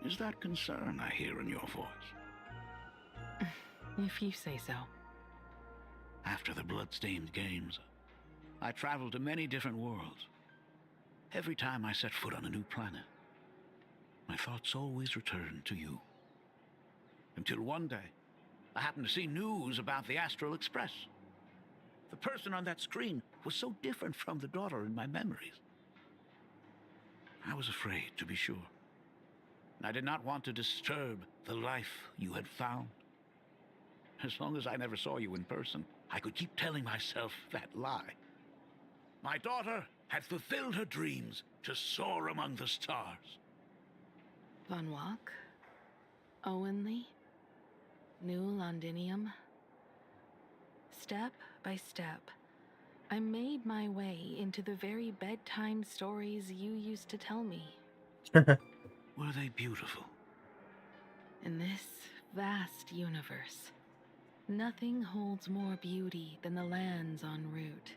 Is that concern I hear in your voice? If you say so. After the blood-stained games, I traveled to many different worlds. Every time I set foot on a new planet, my thoughts always returned to you. Until one day, I happened to see news about the Astral Express. The person on that screen was so different from the daughter in my memories. I was afraid, to be sure. I did not want to disturb the life you had found. As long as I never saw you in person, I could keep telling myself that lie. My daughter had fulfilled her dreams to soar among the stars. Von Walk, Owenly, New Londinium. Step by step, I made my way into the very bedtime stories you used to tell me. Were they beautiful? In this vast universe, nothing holds more beauty than the lands en route,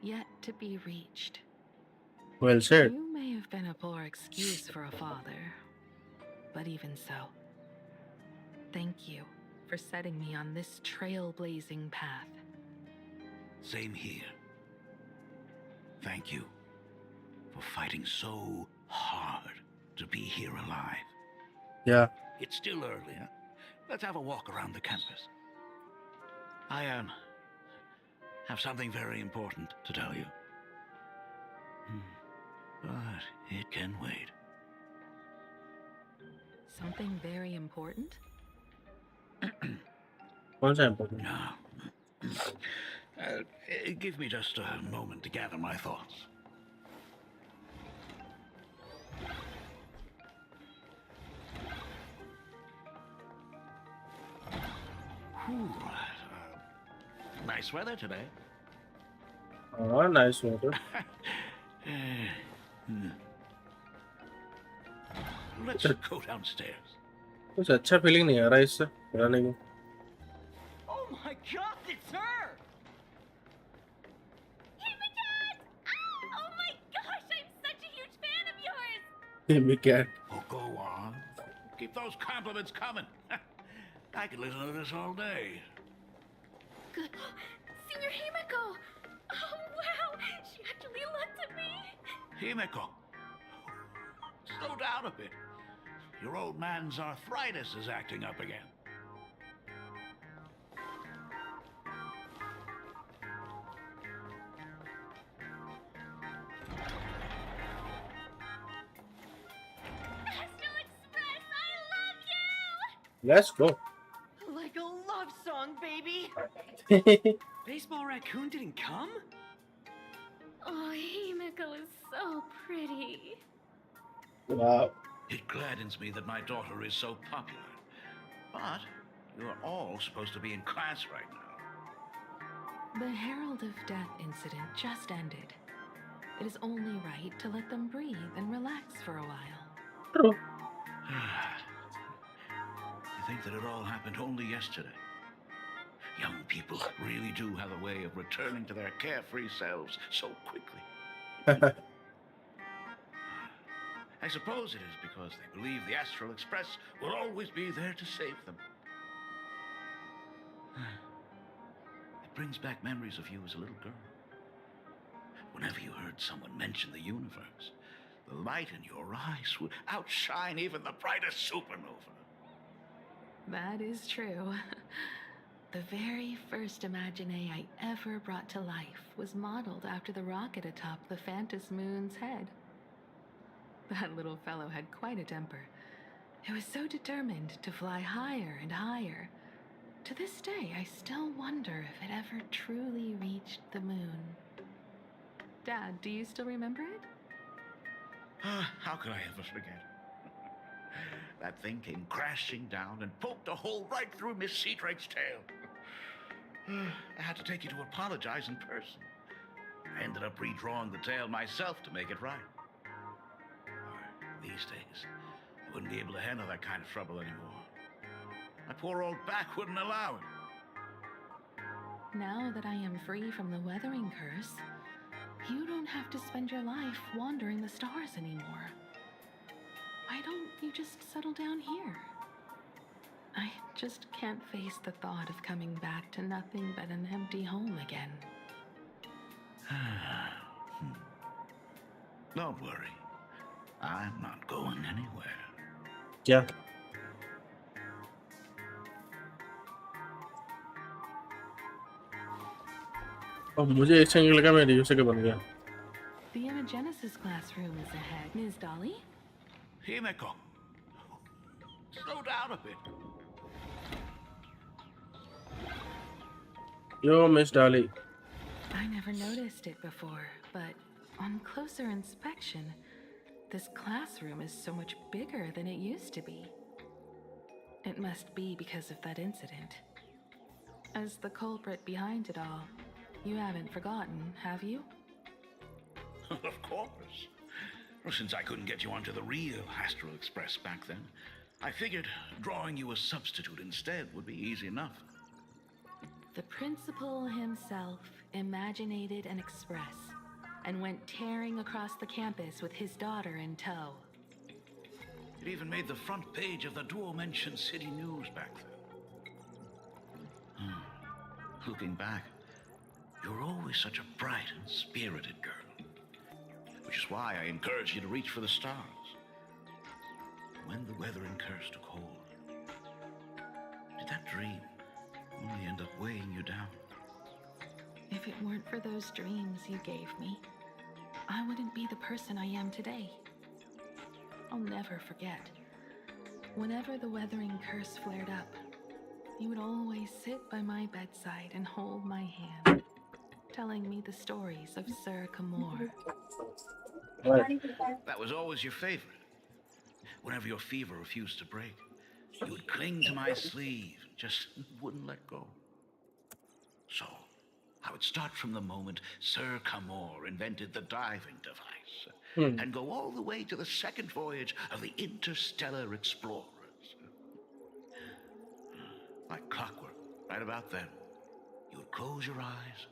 yet to be reached. Well said. You may have been a poor excuse for a father, but even so, thank you for setting me on this trailblazing path. Same here. Thank you for fighting so hard to be here alive. Yeah. It's still early, huh? Let's have a walk around the campus. I have something very important to tell you. But it can wait. Something very important? What's important? No. Give me just a moment to gather my thoughts. Nice weather today. Oh, nice weather. Let's go downstairs. कुछ अच्छा feeling नहीं आ रहा इससे बनाने को. Oh my god, it's her! Oh my gosh, I'm such a huge fan of yours! Baby cat. Oh, go on. Keep those compliments coming. I could listen to this all day. Good. Senior Himiko! Oh wow, she actually looked at me! Himiko, slow down a bit. Your old man's arthritis is acting up again. Astral Express, I love you! Let's go. Like a love song, baby! Baseball Raccoon didn't come? Oh, Himiko is so pretty. Wow. It gladdens me that my daughter is so popular. But you're all supposed to be in class right now. The Herald of Death incident just ended. It is only right to let them breathe and relax for a while. True. think that it all happened only yesterday. Young people really do have a way of returning to their carefree selves so quickly. I suppose it is because they believe the Astral Express will always be there to save them. It brings back memories of you as a little girl. Whenever you heard someone mention the universe, the light in your eyes would outshine even the brightest supernova. That is true. The very first Imagine I ever brought to life was modeled after the rocket atop the Phantom Moon's head. That little fellow had quite a temper. It was so determined to fly higher and higher. To this day, I still wonder if it ever truly reached the moon. Dad, do you still remember it? How could I ever forget? That thing came crashing down and poked a hole right through Miss Seadrake's tail. I had to take you to apologize in person. I ended up redrawing the tail myself to make it right. These days, I wouldn't be able to handle that kind of trouble anymore. My poor old back wouldn't allow it. Now that I am free from the weathering curse, you don't have to spend your life wandering the stars anymore. Why don't you just settle down here? I just can't face the thought of coming back to nothing but an empty home again. Don't worry. I'm not going anywhere. क्या? Oh, मुझे ऐसा नहीं लगा मैं रियो से बन गया. The Imagenesis classroom is ahead, Ms. Dolly. Himeko, slow down a bit. Yo, Miss Dolly. I never noticed it before, but on closer inspection, this classroom is so much bigger than it used to be. It must be because of that incident. As the culprit behind it all, you haven't forgotten, have you? Of course. Well, since I couldn't get you onto the real Astral Express back then, I figured drawing you a substitute instead would be easy enough. The principal himself imaginated an express and went tearing across the campus with his daughter in tow. It even made the front page of the Dual-Mention City News back then. Looking back, you were always such a bright and spirited girl. Which is why I encouraged you to reach for the stars. When the weathering curse took hold, did that dream only end up weighing you down? If it weren't for those dreams you gave me, I wouldn't be the person I am today. I'll never forget. Whenever the weathering curse flared up, you would always sit by my bedside and hold my hand, telling me the stories of Sir Camor. That was always your favorite. Whenever your fever refused to break, you would cling to my sleeve, just wouldn't let go. So, I would start from the moment Sir Camor invented the diving device, and go all the way to the second voyage of the Interstellar Explorers. Like clockwork, right about then, you would close your eyes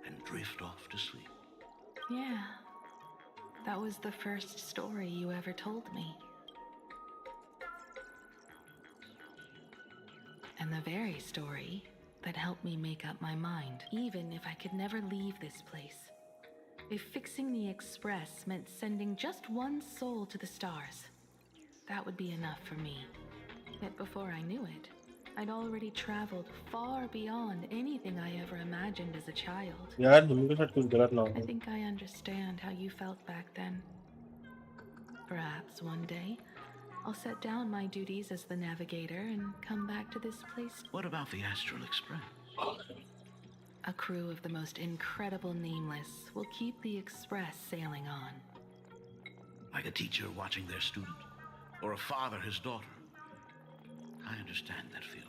and drift off to sleep. Yeah, that was the first story you ever told me. And the very story that helped me make up my mind, even if I could never leave this place. If fixing the express meant sending just one soul to the stars, that would be enough for me. Yet before I knew it, I'd already traveled far beyond anything I ever imagined as a child. यार हिंदी के साथ कुछ गलत ना I हो. think I understand how you felt back then. Perhaps one day, I'll set down my duties as the navigator and come back to this place. What about the Astral Express? A crew of the most incredible nameless will keep the express sailing on. Like a teacher watching their student, or a father his daughter. I understand that feeling.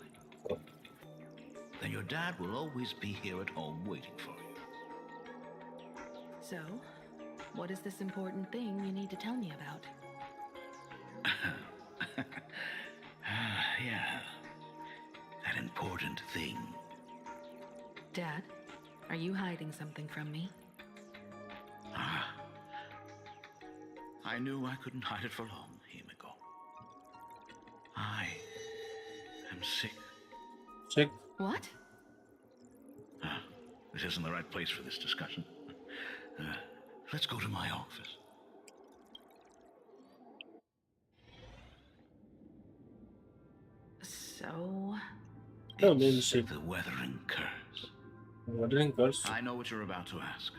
Then your dad will always be here at home waiting for you. So, what is this important thing you need to tell me about? Yeah. important thing. Dad, are you hiding something from me? Ah. I knew I couldn't hide it for long, Himiko. I am sick. Sick? What? This isn't the right place for this discussion. Let's go to my office. So... No, maybe sick. The Weathering Curse. Weathering Curse? I know what you're about to ask.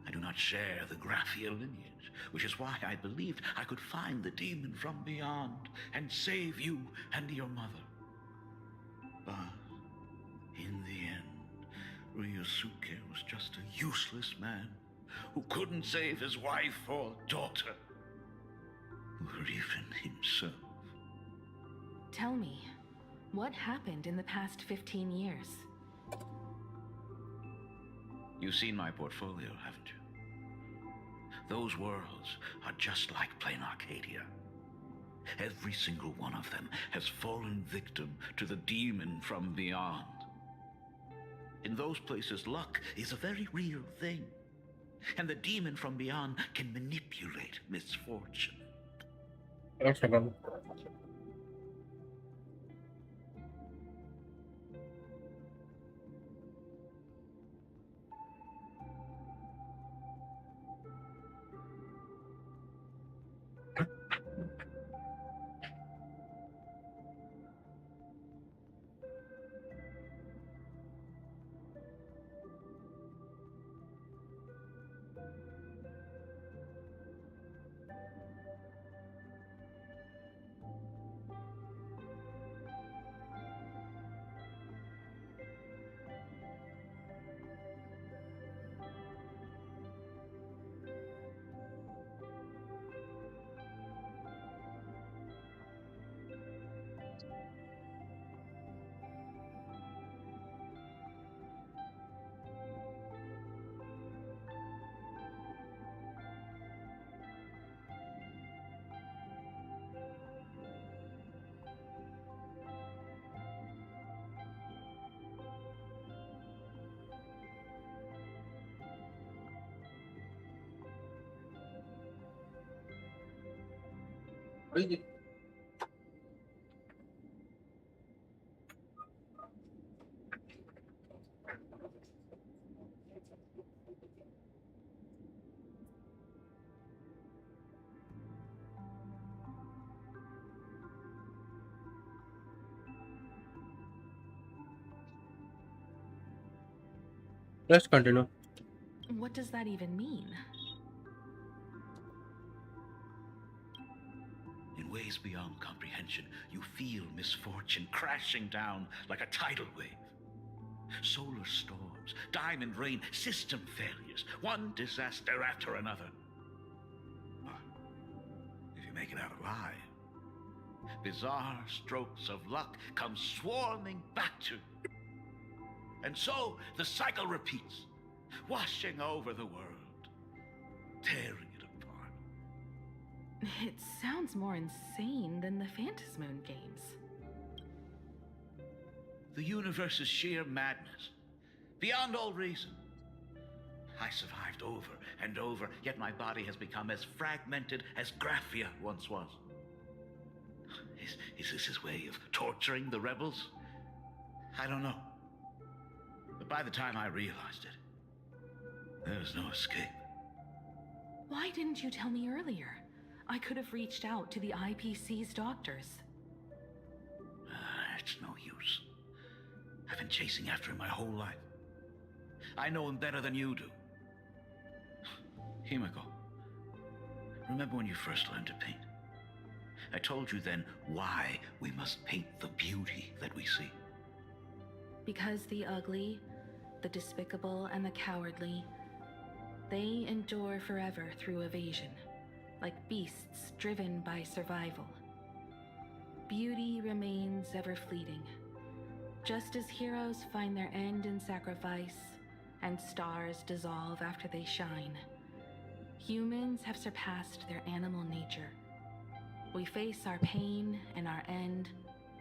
I do not share the Graphia lineage, which is why I believed I could find the demon from beyond and save you and your mother. But in the end, Ryosuke was just a useless man who couldn't save his wife or daughter, or even himself. Tell me, what happened in the past 15 years? You've seen my portfolio, haven't you? Those worlds are just like plain Arcadia. Every single one of them has fallen victim to the demon from beyond. In those places, luck is a very real thing, and the demon from beyond can manipulate misfortune. Excellent. Let's continue. What does that even mean? In ways beyond comprehension, you feel misfortune crashing down like a tidal wave. Solar storms, diamond rain, system failures, one disaster after another. But if you make it out alive, bizarre strokes of luck come swarming back to you. And so the cycle repeats, washing over the world, tearing it apart. It sounds more insane than the Phantasmoon games. The universe is sheer madness, beyond all reason. I survived over and over, yet my body has become as fragmented as Graphia once was. Is this his way of torturing the rebels? I don't know. But by the time I realized it, there was no escape. Why didn't you tell me earlier? I could have reached out to the IPC's doctors. It's no use. I've been chasing after him my whole life. I know him better than you do. Himiko, remember when you first learned to paint? I told you then why we must paint the beauty that we see. Because the ugly, the despicable, and the cowardly, they endure forever through evasion, like beasts driven by survival. Beauty remains ever fleeting, just as heroes find their end in sacrifice, and stars dissolve after they shine. Humans have surpassed their animal nature. We face our pain and our end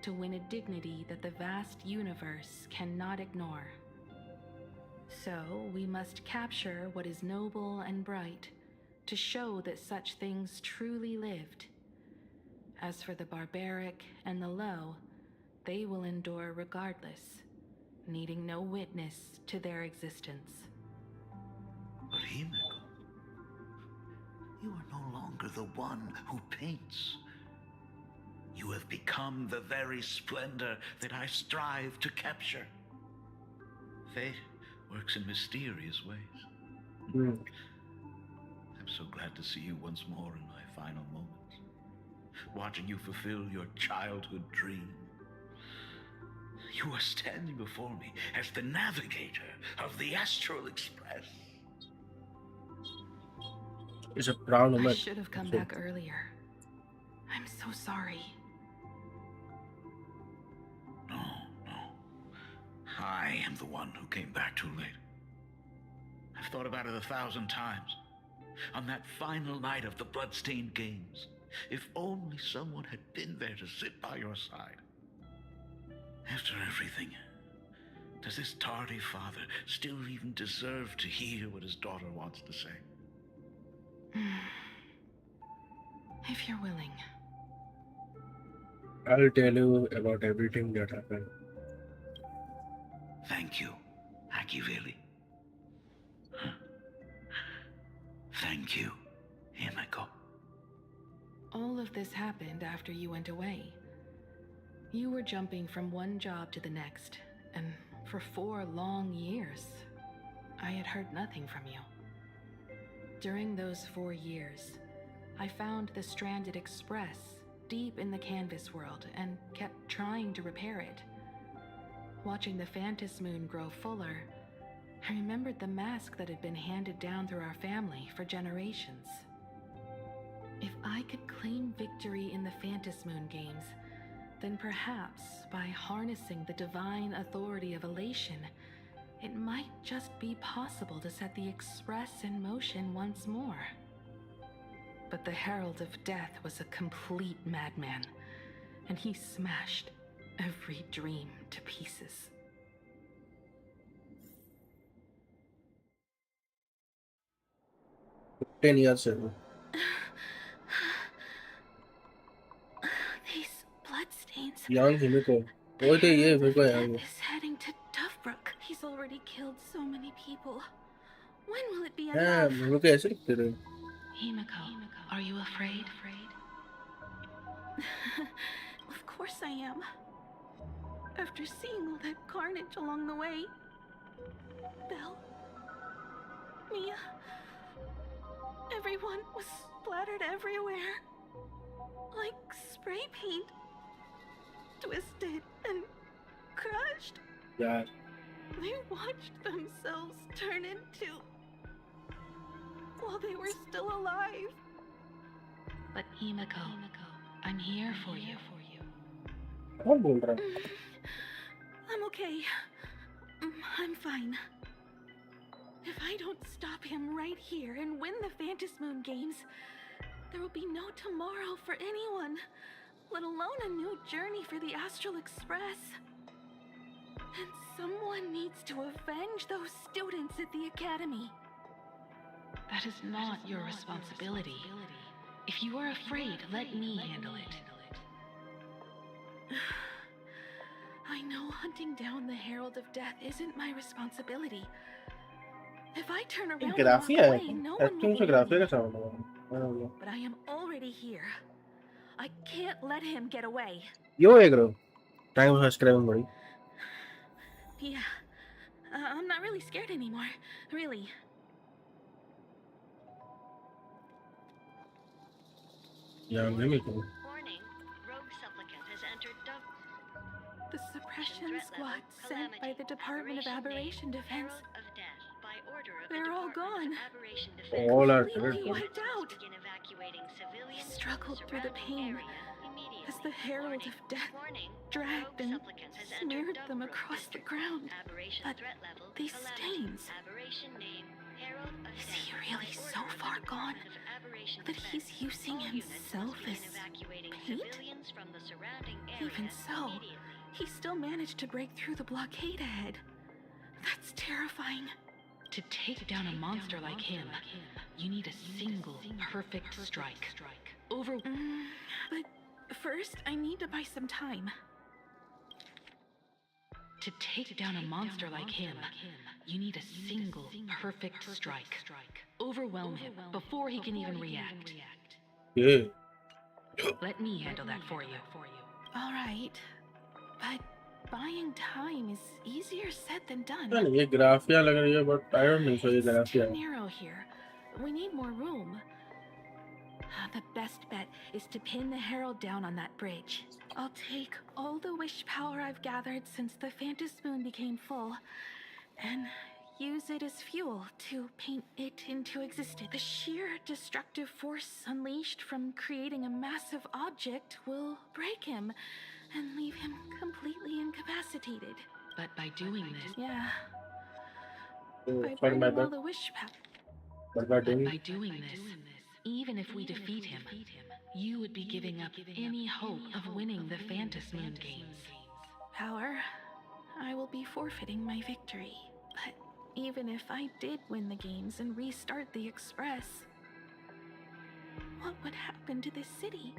to win a dignity that the vast universe cannot ignore. So we must capture what is noble and bright to show that such things truly lived. As for the barbaric and the low, they will endure regardless, needing no witness to their existence. But Himiko, you are no longer the one who paints. You have become the very splendor that I strive to capture. Fate works in mysterious ways. I'm so glad to see you once more in my final moments, watching you fulfill your childhood dream. You are standing before me as the navigator of the Astral Express. It's a proud I moment. should have come back earlier. I'm so sorry. No. I am the one who came back too late. I've thought about it 1,000 times. On that final night of the Bloodstained Games, if only someone had been there to sit by your side. After everything, does this tardy father still even deserve to hear what his daughter wants to say? If you're willing. I'll tell you about everything that happened. Thank you, Akiveli. Thank you, Himiko. All of this happened after you went away. You were jumping from one job to the next, and for 4 long years, I had heard nothing from you. During those 4 years, I found the stranded Express deep in the canvas world and kept trying to repair it. Watching the Phantom Moon grow fuller, I remembered the mask that had been handed down through our family for generations. If I could claim victory in the Phantom Moon games, then perhaps by harnessing the divine authority of elation, it might just be possible to set the Express in motion once more. But the Herald of Death was a complete madman, and he smashed every dream to pieces. Ten years ago. These bloodstains. Young Himiko. Oh, the year Himiko young. Is heading to Dovebrook. He's already killed so many people. When will it be हाँ, enough? Himiko कैसे लिखते रहे? Himiko, are you afraid? Of course I am. After seeing all that carnage along the way. Belle, Mia, everyone was splattered everywhere. Like spray paint. Twisted and crushed. Yeah. They watched themselves turn into... while they were still alive. But Himiko, I'm here for you. कौन बोल रहा है? I'm okay. I'm fine. If I don't stop him right here and win the Phantom Moon games, there will be no tomorrow for anyone, let alone a new journey for the Astral Express. And someone needs to avenge those students at the Academy. That is not your responsibility. If you are afraid, let me handle it. I know hunting down the Herald of Death isn't my responsibility. If I turn around and walk away, no one will believe me. But I am already here. I can't let him get away. Yo, egro. Time for subscribing, buddy. Yeah. I'm not really scared anymore. Really. Young Himiko. Warning. Rogue supplicant has entered The suppression squad sent by the Department of Aberration Defense. of Death by order of They're all gone. Aberration All are Completely dead. wiped out. begin evacuating civilians Struggled through the pain as the herald of death dragged and smeared them across the ground. But these stains... Is he really so far gone that he's using himself as paint? Even so, he still managed to break through the blockade ahead. That's terrifying. To take down a monster like him, you need a single perfect strike. But first, I need to buy some time. To take down a monster like him, you need a single perfect strike. Overwhelm him before he can even react. Yeah. Let me handle that for you. All right, but buying time is easier said than done. यार ये ग्राफिया लग रही है but I don't think so ये It's ग्राफिया too है. narrow here. We need more room. The best bet is to pin the herald down on that bridge. I'll take all the wish power I've gathered since the Phantom Moon became full and use it as fuel to paint it into existence. The sheer destructive force unleashed from creating a massive object will break him and leave him completely incapacitated. But by doing this... Yeah. So, By for my burning all bad. the wish power. But by doing By doing this, even if we defeat him, you would be giving up any hope of winning the Phantom Moon games. Power, I will be forfeiting my victory. But even if I did win the games and restart the Express, what would happen to this city?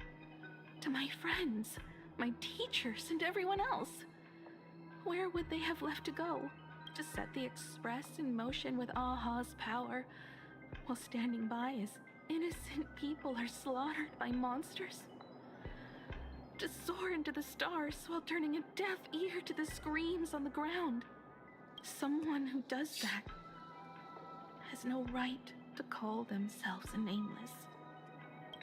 To my friends, my teachers, and everyone else? Where would they have left to go? To set the Express in motion with Aha's power, while standing by as innocent people are slaughtered by monsters? To soar into the stars while turning a deaf ear to the screams on the ground? Someone who does that has no right to call themselves a nameless.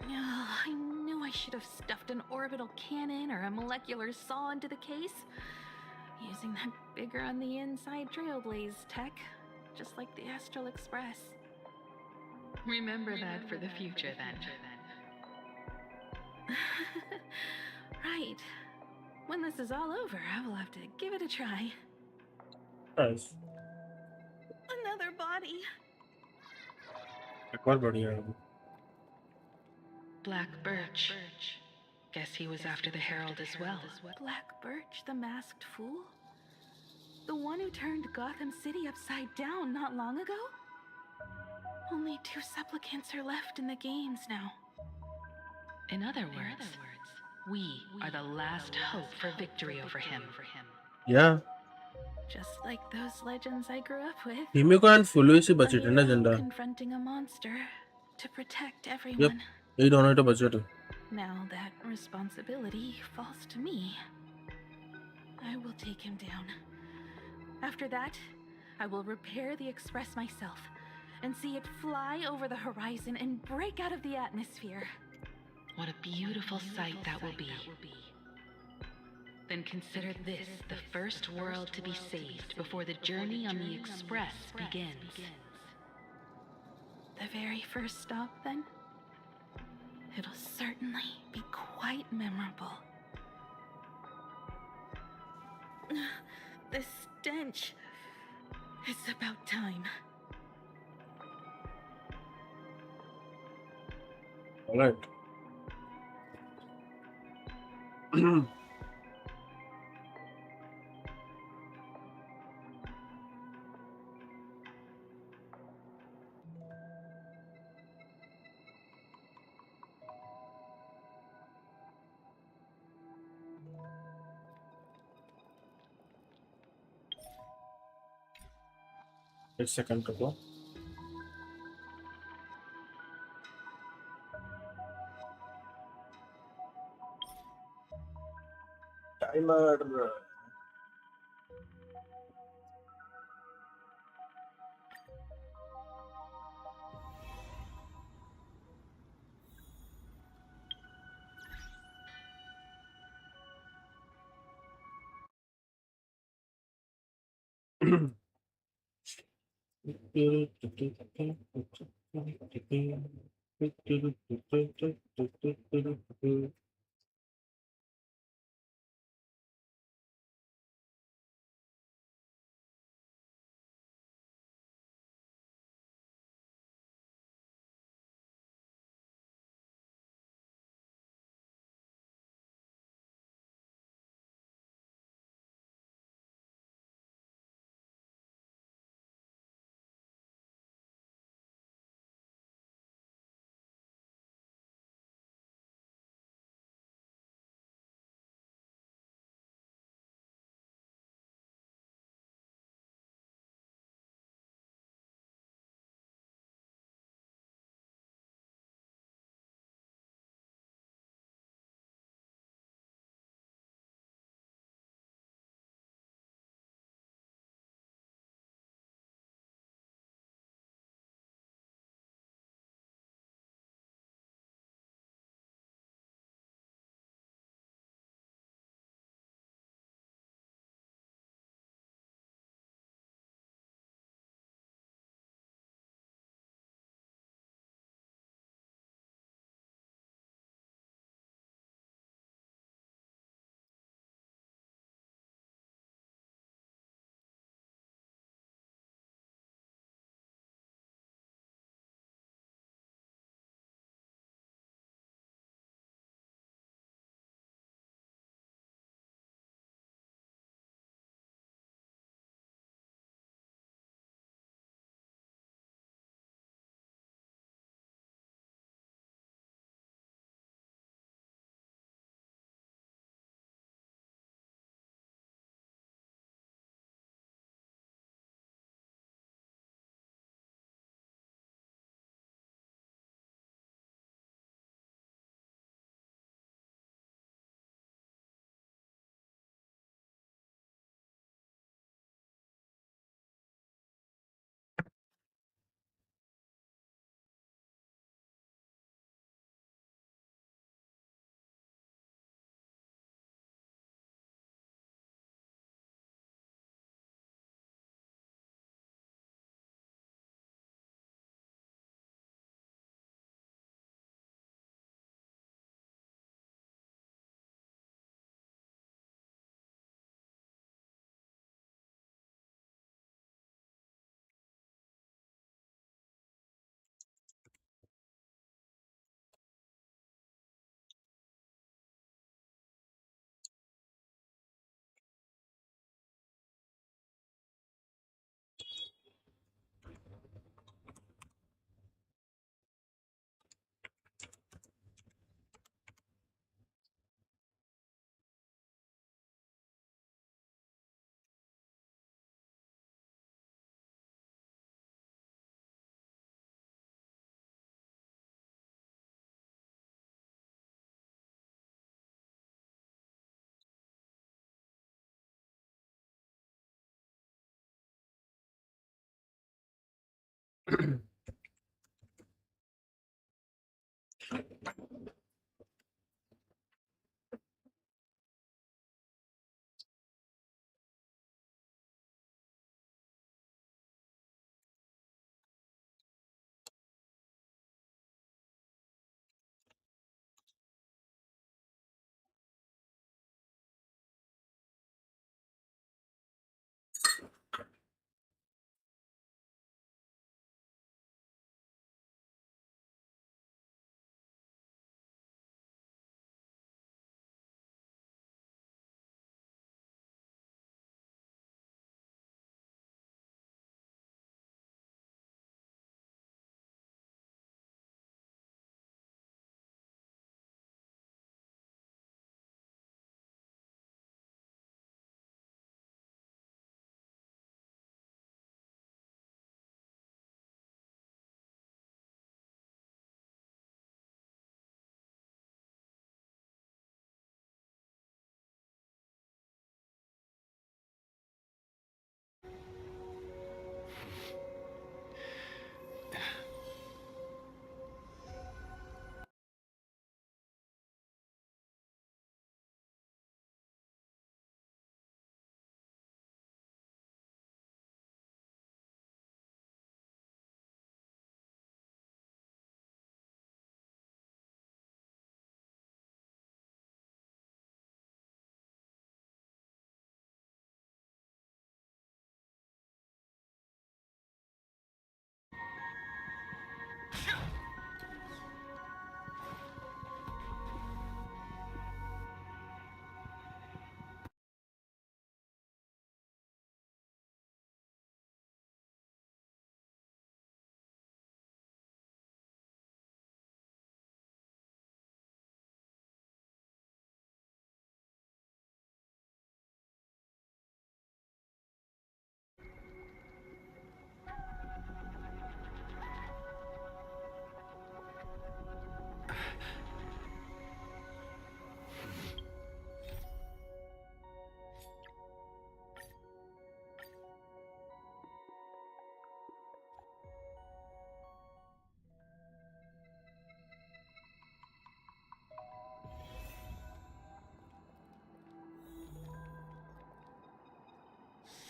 I knew I should have stuffed an orbital cannon or a molecular saw into the case, using that bigger on the inside Trailblaze tech, just like the Astral Express. Remember that for the future, then. Right. When this is all over, I will have to give it a try. Nice. Another body. एक और बढ़िया है. Black Birch. Guess he was after the Herald as well. Black Birch, the masked fool? The one who turned Gotham City upside down not long ago? Only 2 supplicants are left in the games now. In other words, we are the last hope for victory over him. Yeah. Just like those legends I grew up with. Himiko and Fully से बचे थे ना झंडा. Confronting a monster to protect Yep. everyone. यही दोनों ही तो बचे थे. Now that responsibility falls to me. I will take him down. After that, I will repair the Express myself and see it fly over the horizon and break out of the atmosphere. What a beautiful sight that will be. Then consider this the first world to be saved before the journey on the Express begins. The very first stop, then? It'll certainly be quite memorable. The stench. It's about time. All right. It's second to go. Timer.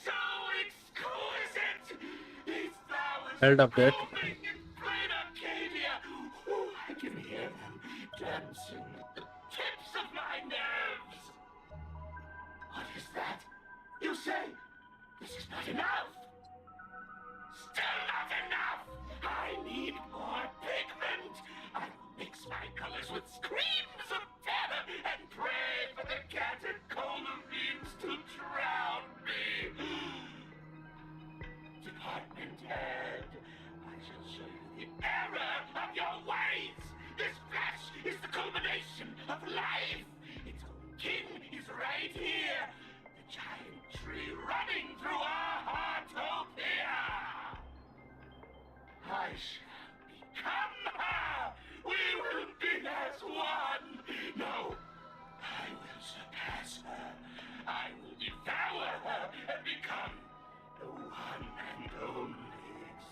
So exquisite! These flowers Held update. blooming in plain Arcadia. Ooh, I can hear them dancing at the tips of my nerves. What is that? You say this is not enough? Still not enough! I need more pigment! I will mix my colors with screams of terror and pray for the catecholamines to drown me! Department head, I shall show you the error of your ways! This flesh is the culmination of life! Its own kin is right here! The giant tree running through our heartopia! I shall become her! We will be as one! No, I will surpass her! I will devour her and become the one and only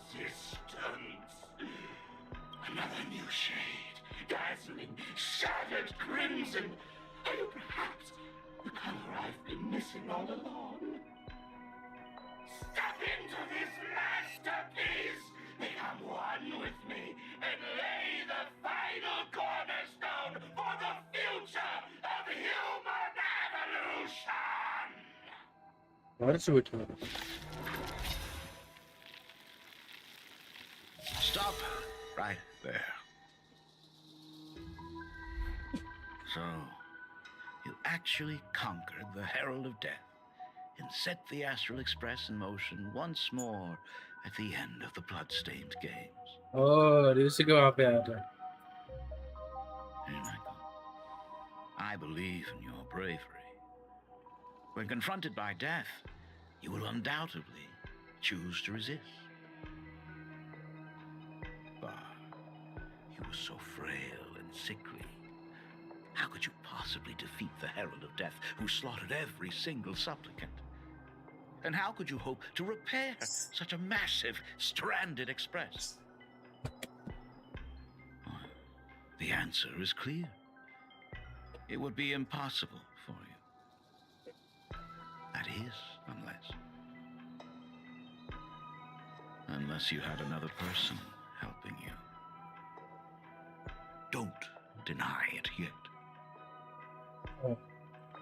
existence! Another new shade, dazzling, shattered crimson! Are you perhaps the color I've been missing all along? Step into this masterpiece! Become one with me and lay the final cornerstone for the future of human evolution! What's with her? Stop right there. So, you actually conquered the Herald of Death and set the Astral Express in motion once more at the end of the Bloodstained Games. Oh, ऋषि के वहाँ पे आया था. Hey, Michael, I believe in your bravery. When confronted by death, you will undoubtedly choose to resist. But you were so frail and sickly. How could you possibly defeat the Herald of Death, who slaughtered every single supplicant? And how could you hope to repair such a massive, stranded express? The answer is clear. It would be impossible for you. That is, unless you had another person helping you. Don't deny it yet. Oh.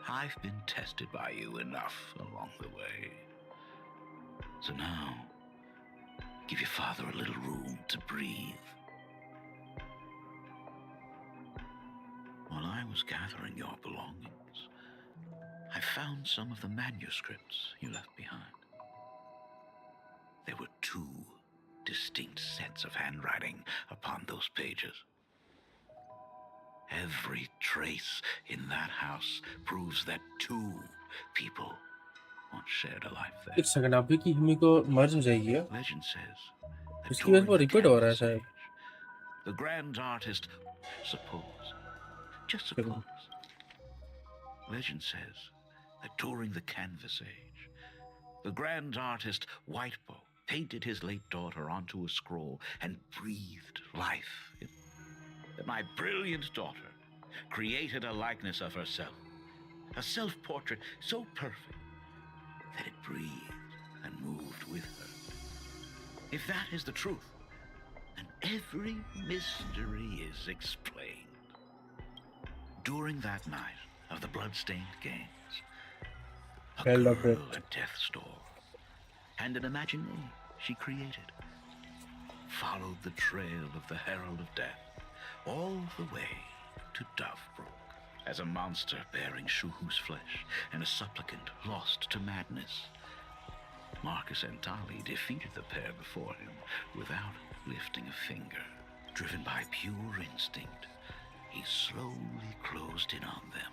I've been tested by you enough along the way. So now, give your father a little room to breathe. While I was gathering your belongings, I found some of the manuscripts you left behind. There were 2 distinct sets of handwriting upon those pages. Every trace in that house proves that 2 people once shared a life there. एक second अभी की हमी को मर्ज हो जाएगी है Legend says that इसकी वजह से वो during the रिपीट हो रहा है canvas शायद age, the grand artist, just suppose, legend says that during the canvas age, the grand artist Whitebow painted his late daughter onto a scroll and breathed life in it. That my brilliant daughter created a likeness of herself, a self-portrait so perfect that it breathed and moved with her. If that is the truth, then every mystery is explained. During that night of the blood-stained games, a girl at death's door and an imaginary she created followed the trail of the Herald of Death all the way to Dovebrook as a monster bearing Shuhu's flesh and a supplicant lost to madness. Marcus and Tali defeated the pair before him without lifting a finger. Driven by pure instinct, he slowly closed in on them.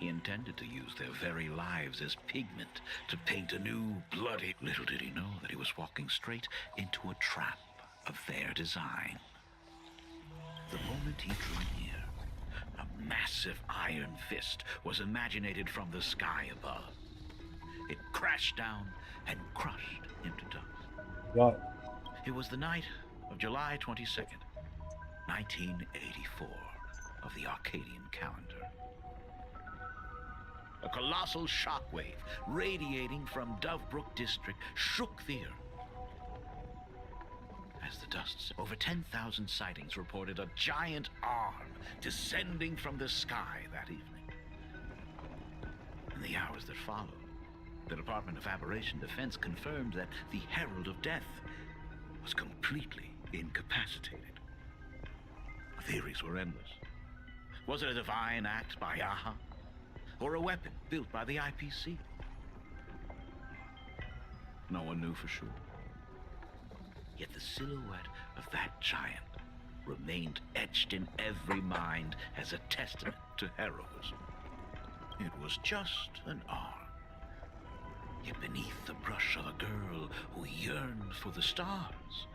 He intended to use their very lives as pigment to paint a new, bloody... Little did he know that he was walking straight into a trap of their design. The moment he drew near, a massive iron fist was imaginated from the sky above. It crashed down and crushed into dust. Wow. It was the night of July 22nd, 1984, of the Arcadian calendar. A colossal shockwave radiating from Dovebrook district shook the earth. As the dust, over 10,000 sightings reported a giant arm descending from the sky that evening. In the hours that followed, the Department of Aberration Defense confirmed that the Herald of Death was completely incapacitated. Theories were endless. Was it a divine act by Yaha? Or a weapon built by the IPC? No one knew for sure. Yet the silhouette of that giant remained etched in every mind as a testament to heroism. It was just an arm. Yet beneath the brush of a girl who yearned for the stars,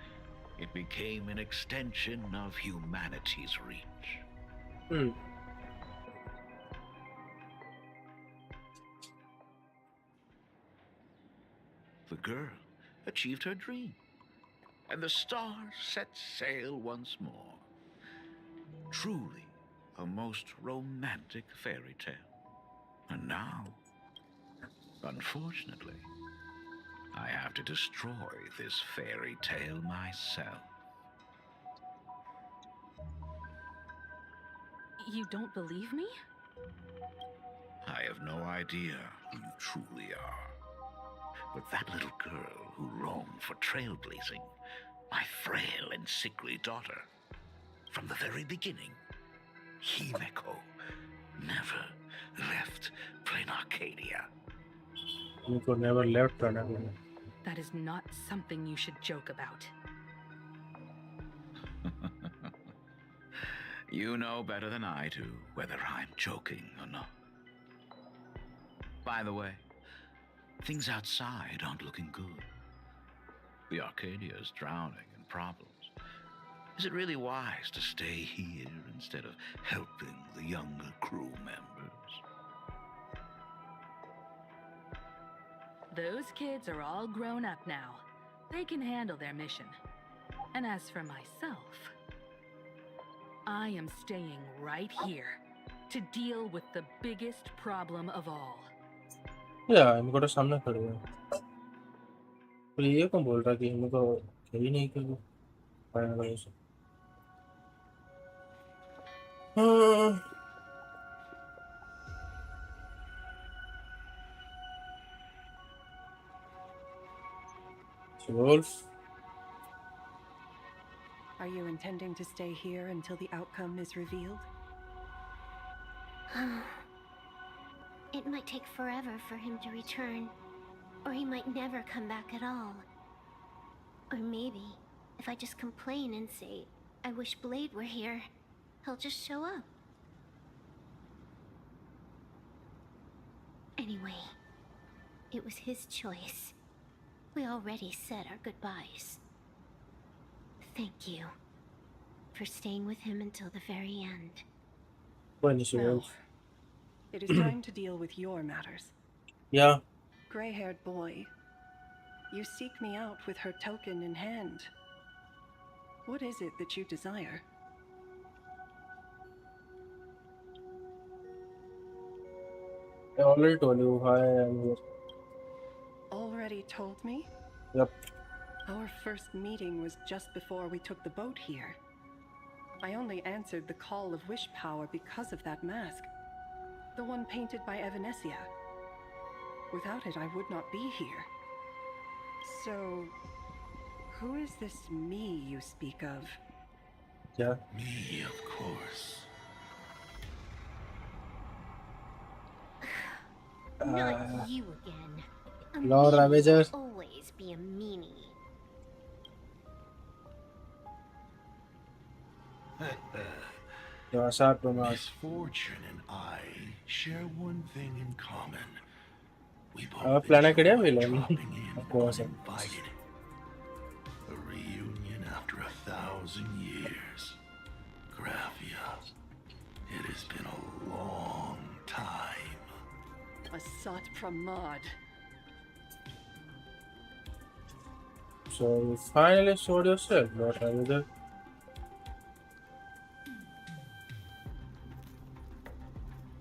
it became an extension of humanity's reach. The girl achieved her dream, and the stars set sail once more. Truly a most romantic fairy tale. And now, unfortunately, I have to destroy this fairy tale myself. You don't believe me? I have no idea who you truly are. But that little girl who roamed for trailblazing, my frail and sickly daughter, from the very beginning, Himeko never left Plain Arcadia. Himeko never left Plain Arcadia. That is not something you should joke about. You know better than I do whether I'm joking or not. By the way, things outside aren't looking good. The Arcadia is drowning in problems. Is it really wise to stay here instead of helping the younger crew members? Those kids are all grown up now. They can handle their mission. And as for myself, I am staying right here to deal with the biggest problem of all. या इनको तो सामने खड़े हैं तो ये कौन बोल रहा कि इनको कहीं नहीं कि पाया गया उसे Wolf. Are you intending to stay here until the outcome is revealed? It might take forever for him to return, or he might never come back at all. Or maybe, if I just complain and say, I wish Blade were here, he'll just show up. Anyway, it was his choice. We already said our goodbyes. Thank you for staying with him until the very end. Well, it is time to deal with your matters. Yeah. Gray-haired boy, you seek me out with her token in hand. What is it that you desire? I already told you why I am here. Already told me? Yep. Our first meeting was just before we took the boat here. I only answered the call of wish power because of that mask. The one painted by Evanesia. Without it, I would not be here. So, who is this me you speak of? Yeah. Me, of course. Not you again. A Lord meanie Ravager. will always be a meanie. Misfortune and I share one thing in common. We both Planet enjoy villain. dropping in Of course. uninvited. A reunion after 1,000 years. Graphia, it has been a long time. A Sat Pramod. So you finally showed yourself, Lord Ravager.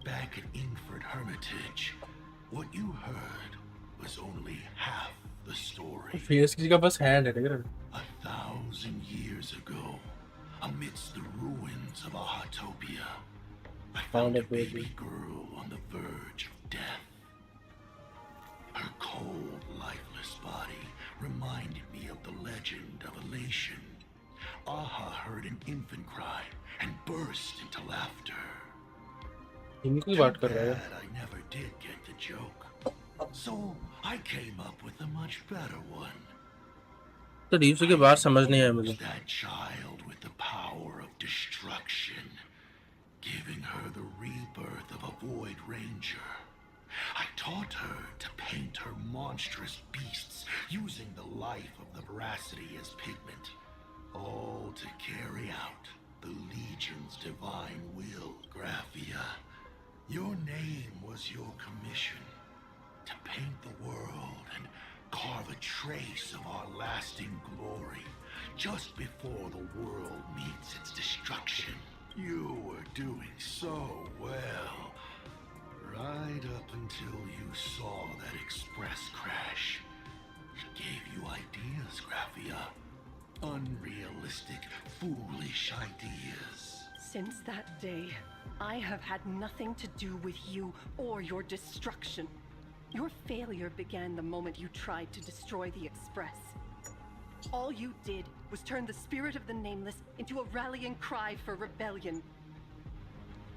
Back at Ingford Hermitage, what you heard was only half the story. Face किसी का बस hand है ठीक है 1,000 years ago, amidst the ruins of Ahatopia, I found a baby girl on the verge of death. Her cold, lifeless body reminded me of the legend of Elation. Aha heard an infant cry and burst into laughter. इनकी बात कर रहा है I never did get the joke. So I came up with a much better one. तो deep के बाहर समझ नहीं आया मुझे That child with the power of destruction, giving her the rebirth of a Void Ranger. I taught her to paint her monstrous beasts using the life of the veracity as pigment, all to carry out the Legion's divine will, Graphia. Your name was your commission, to paint the world and carve a trace of our lasting glory, just before the world meets its destruction. You were doing so well, right up until you saw that express crash. It gave you ideas, Graphia. Unrealistic, foolish ideas. Since that day, I have had nothing to do with you or your destruction. Your failure began the moment you tried to destroy the Express. All you did was turn the spirit of the Nameless into a rallying cry for rebellion.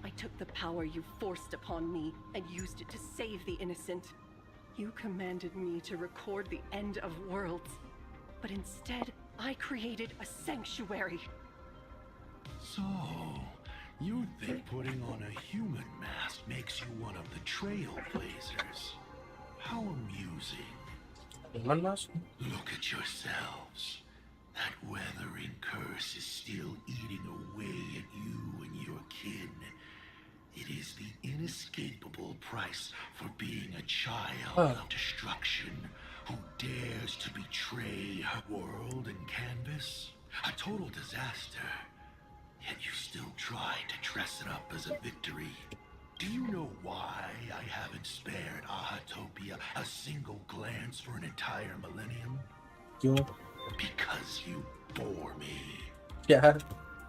I took the power you forced upon me and used it to save the innocent. You commanded me to record the end of worlds, but instead, I created a sanctuary. So, you think putting on a human mask makes you one of the Trailblazers? How amusing. Human mask? Look at yourselves. That weathering curse is still eating away at you and your kin. It is the inescapable price for being a child of destruction who dares to betray her world and canvas. A total disaster. Yet you still try to dress it up as a victory. Do you know why I haven't spared Ahatopia a single glance for an entire millennium? Because you bore me. Yeah.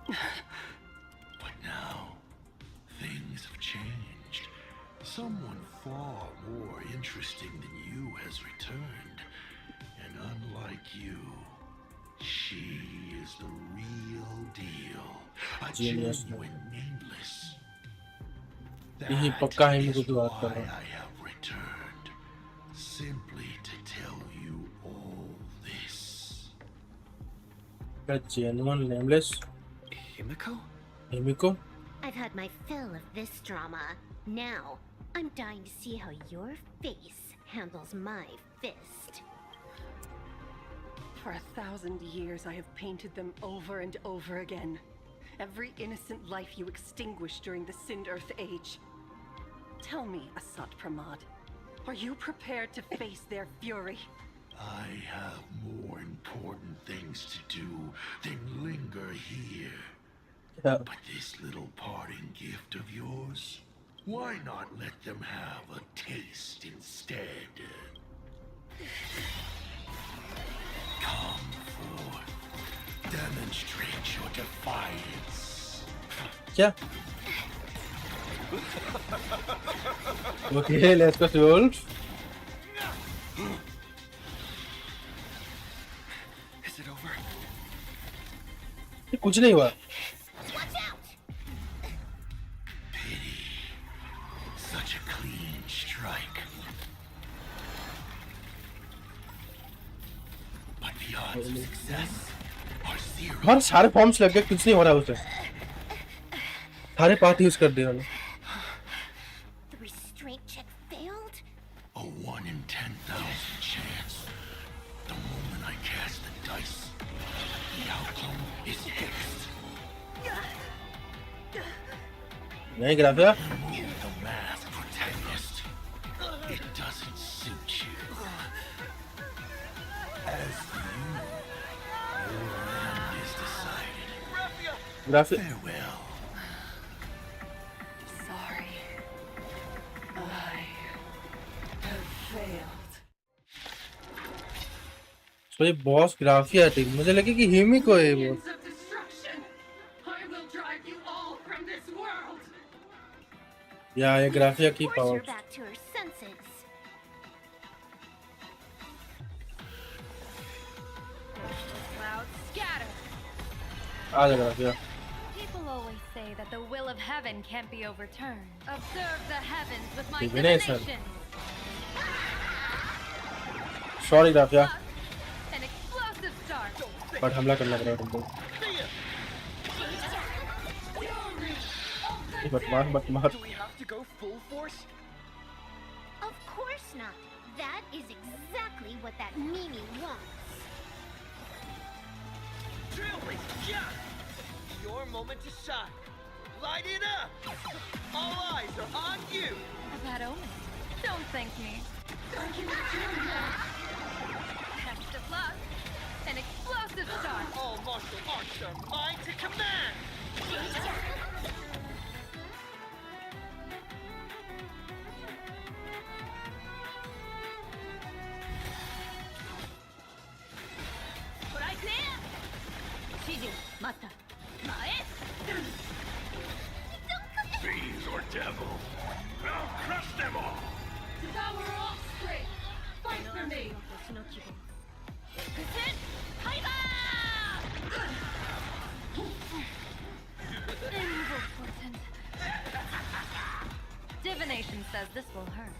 But now, things have changed. Someone far more interesting than you has returned. And unlike you, she is the real deal. A genuine nameless. That is why I have returned. Simply to tell you all this. A genuine nameless? Himiko? Himiko? I've had my fill of this drama. Now, I'm dying to see how your face handles my fist. For 1,000 years, I have painted them over and over again. Every innocent life you extinguished during the Sind-Earth Age. Tell me, Asat Pramad, are you prepared to face their fury? I have more important things to do than linger here. But this little parting gift of yours, why not let them have a taste instead? Come forth. Demonstrate your defiance. Yeah. Okay, let's go roll. Is it over? कुछ नहीं हुआ. Pity. Such a clean strike. But the odds of success are zero. हमारे सारे forms लग गए, कुछ नहीं हो रहा उसे. सारे पार्ट यूज कर दिए उन्होंने. The restraint check failed? A 1 in 10,000 chance. The moment I cast the dice, the outcome is fixed. नहीं ग्राफिया. Remove the mask, protagonist. It doesn't suit you. As for you, your end is decided. ग्राफिया. Farewell. Sorry. I have failed. So ये boss ग्राफिया थी. मुझे लगे कि हिमिको है वो. या ये ग्राफिया की power. Back to her senses. Clouds scatter. आ जा ग्राफिया. People always say that the will of heaven can't be overturned. Observe the heavens with my Divination. divination. Sorry ग्राफिया. An explosive start. But हमला करना पड़ेगा तुमको. बट मार. Do we have to go full force? Of course not. That is exactly what that Mimi wants. Trailblazing, yeah! Your moment to shine. Light it up! All eyes are on you! That omen. Don't thank me. Test of luck. An explosive start. All martial arts are mine to command! Fiends or devil, I'll crush them all! Devour offspring! Fight for me! Evil portent. Divination says this will hurt.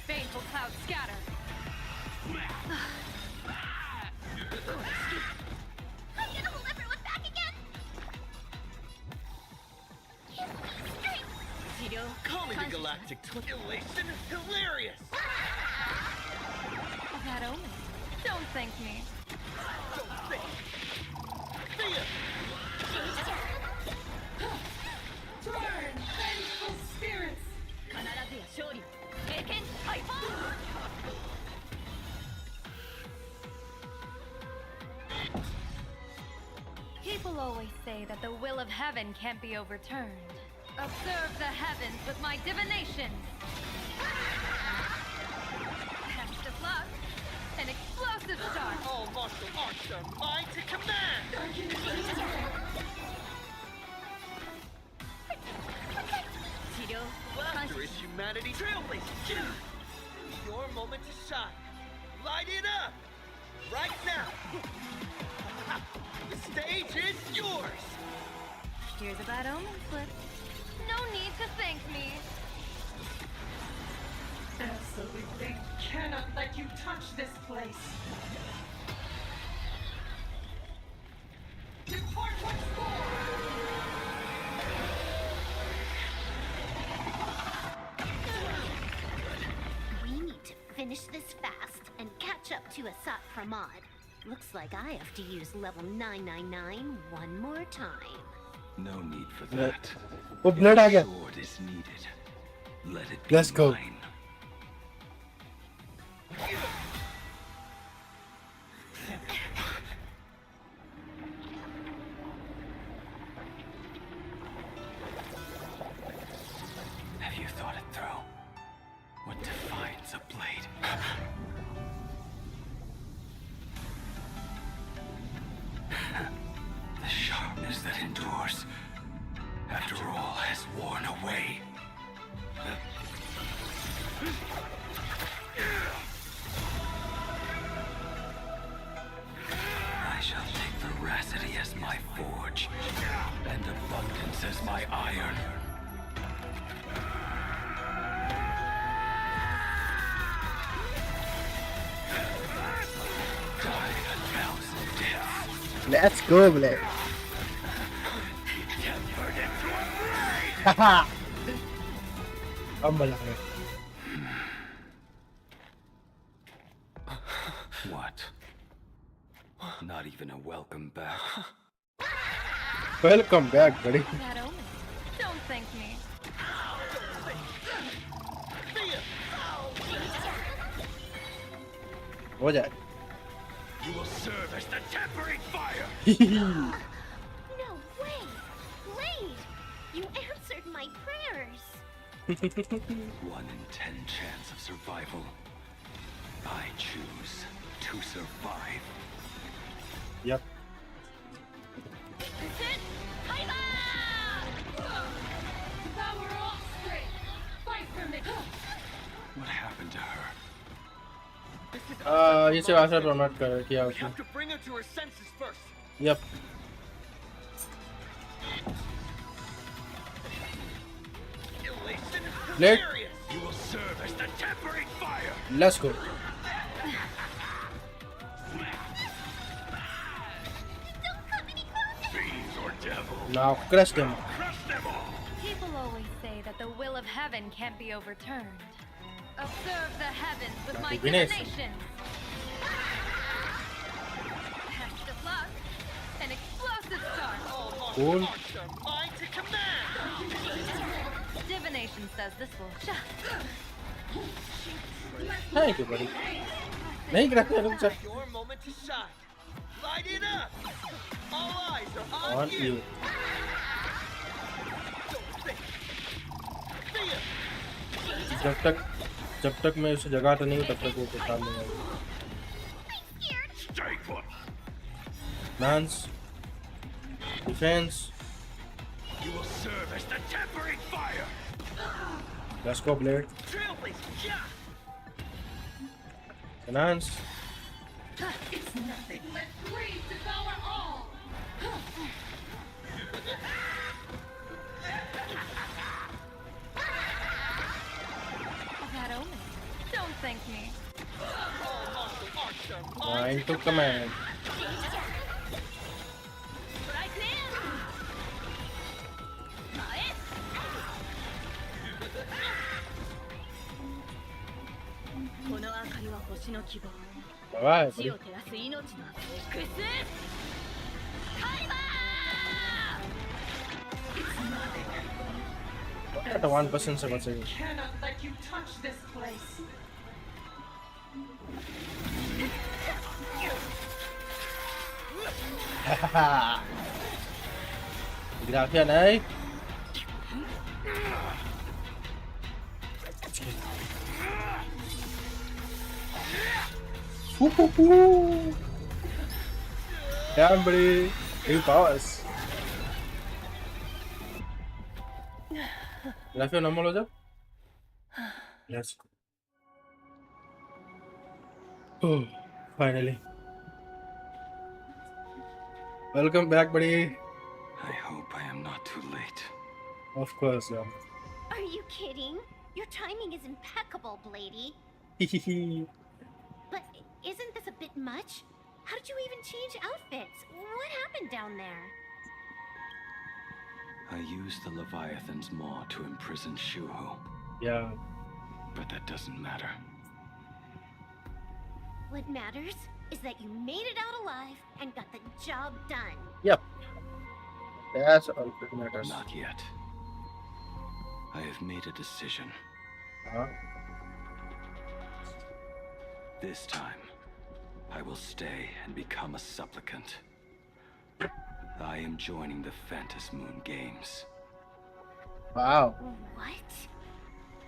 Baneful clouds scatter. I'm gonna hold everyone back again. Call me the galactic elation hilarious! That omen. Don't thank me. Don't think! See ya! Turn! Vengeful People always say that the will of heaven can't be overturned. Observe the heavens with my divinations. Test of luck. An explosive start. All martial arts are mine to command. Laughter is humanity trailblazing. Your moment to shine. Light it up. Right now. The stage is yours. Here's a bad omen slip. No need to thank me. Absolutely cannot let you touch this place. Depart once more! We need to finish this fast and catch up to Asat Pramod. Looks like I have to use level 999 one more time. No need for that. Oh, blood आ गया. Sword is needed. Let it Let's be go. mine. Have you thought it through? What defines a blade? The sharpness that endures after all has worn away. I shall take veracity as my forge, and abundance as my iron. Die a thousand deaths. Let's go, Blade. Haha. अब मजा आया. What? Not even a welcome back. Welcome back, buddy. That omen. Don't thank me. हो जाए. You will serve as the tempering fire. No way! Blade! You answered my prayers! 1 in 10 chance of survival. I choose to survive. Yep. What happened to her? ये से आशा promote कर किया We उसने. have to bring her to her senses first. Yep. Elation is Blade. hilarious. You will serve as the tempering fire. Let's go. Fiends or devils. Now crush them. Crush them all. People always say that the will of heaven can't be overturned. Observe the heavens with my Divination. divinations. Test of luck. An explosive start. Cool. Arts are mine to command. Divination says this will shut. Thank you, buddy. नहीं करते रुक जा. Your moment to shine. Light it up. All eyes are on On you. you. Don't think. जब तक मैं उसे जगाता नहीं हूँ तब तक वो तो काम नहीं आएगा. Stay put. Lance. Defense. You will serve as the tempering fire. Let's go, Blade. Trailblazing. Yeah. Lance. It's nothing. Let greed devour all. That omen. Don't thank me. All martial arts are mine Mine to command. Bye, buddy. What at 1% से बचेगी. Cannot let you touch this place. Gracias, Nai. Woo. Damn, buddy. New powers. Gracias, normal हो जा. Let's go. Oh, finally. Welcome back, buddy. I hope I am not too late. Of course, yeah. Are you kidding? Your timing is impeccable, Blady. But isn't this a bit much? How did you even change outfits? What happened down there? I used the Leviathan's maw to imprison Shuho. Yeah. But that doesn't matter. What matters is that you made it out alive and got the job done. Yep. That's all that matters. Not yet. I have made a decision. This time, I will stay and become a supplicant. I am joining the Phantas Moon Games. Wow. What?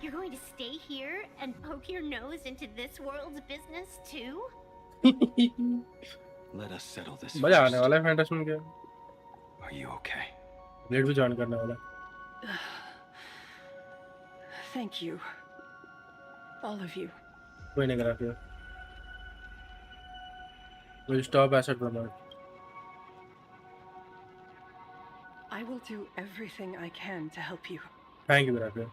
You're going to stay here and poke your nose into this world's business too? Let us settle this मजा first. आने वाला है fantasy में क्या? Are you okay? Blade भी join करने वाला. Thank you. All of you. कोई नहीं करा फिर. We'll stop asset promote. I will do everything I can to help you. Thank you, Rafi.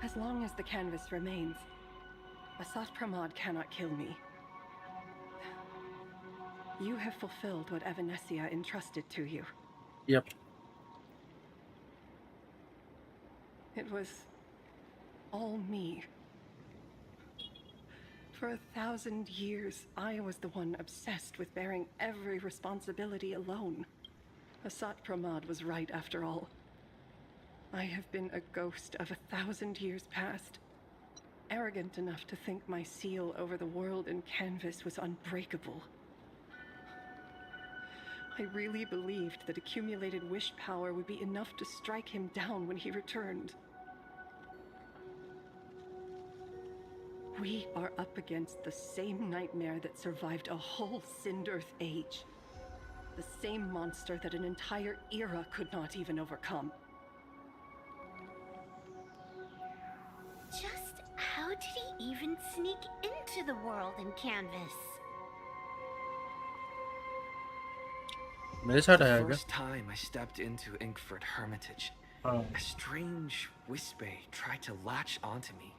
As long as the canvas remains, Asat Pramod cannot kill me. You have fulfilled what Evanescia entrusted to you. Yep. It was all me. For 1,000 years, I was the one obsessed with bearing every responsibility alone. Asat Pramod was right after all. I have been a ghost of 1,000 years past, arrogant enough to think my seal over the world and canvas was unbreakable. I really believed that accumulated wish power would be enough to strike him down when he returned. We are up against the same nightmare that survived a whole Sindearth age. The same monster that an entire era could not even overcome. Just how did he even sneak into the world in canvas? मेरे साथ The आया क्या? first time I stepped into Inkford Hermitage, हाँ. a strange Wispe tried to latch onto me,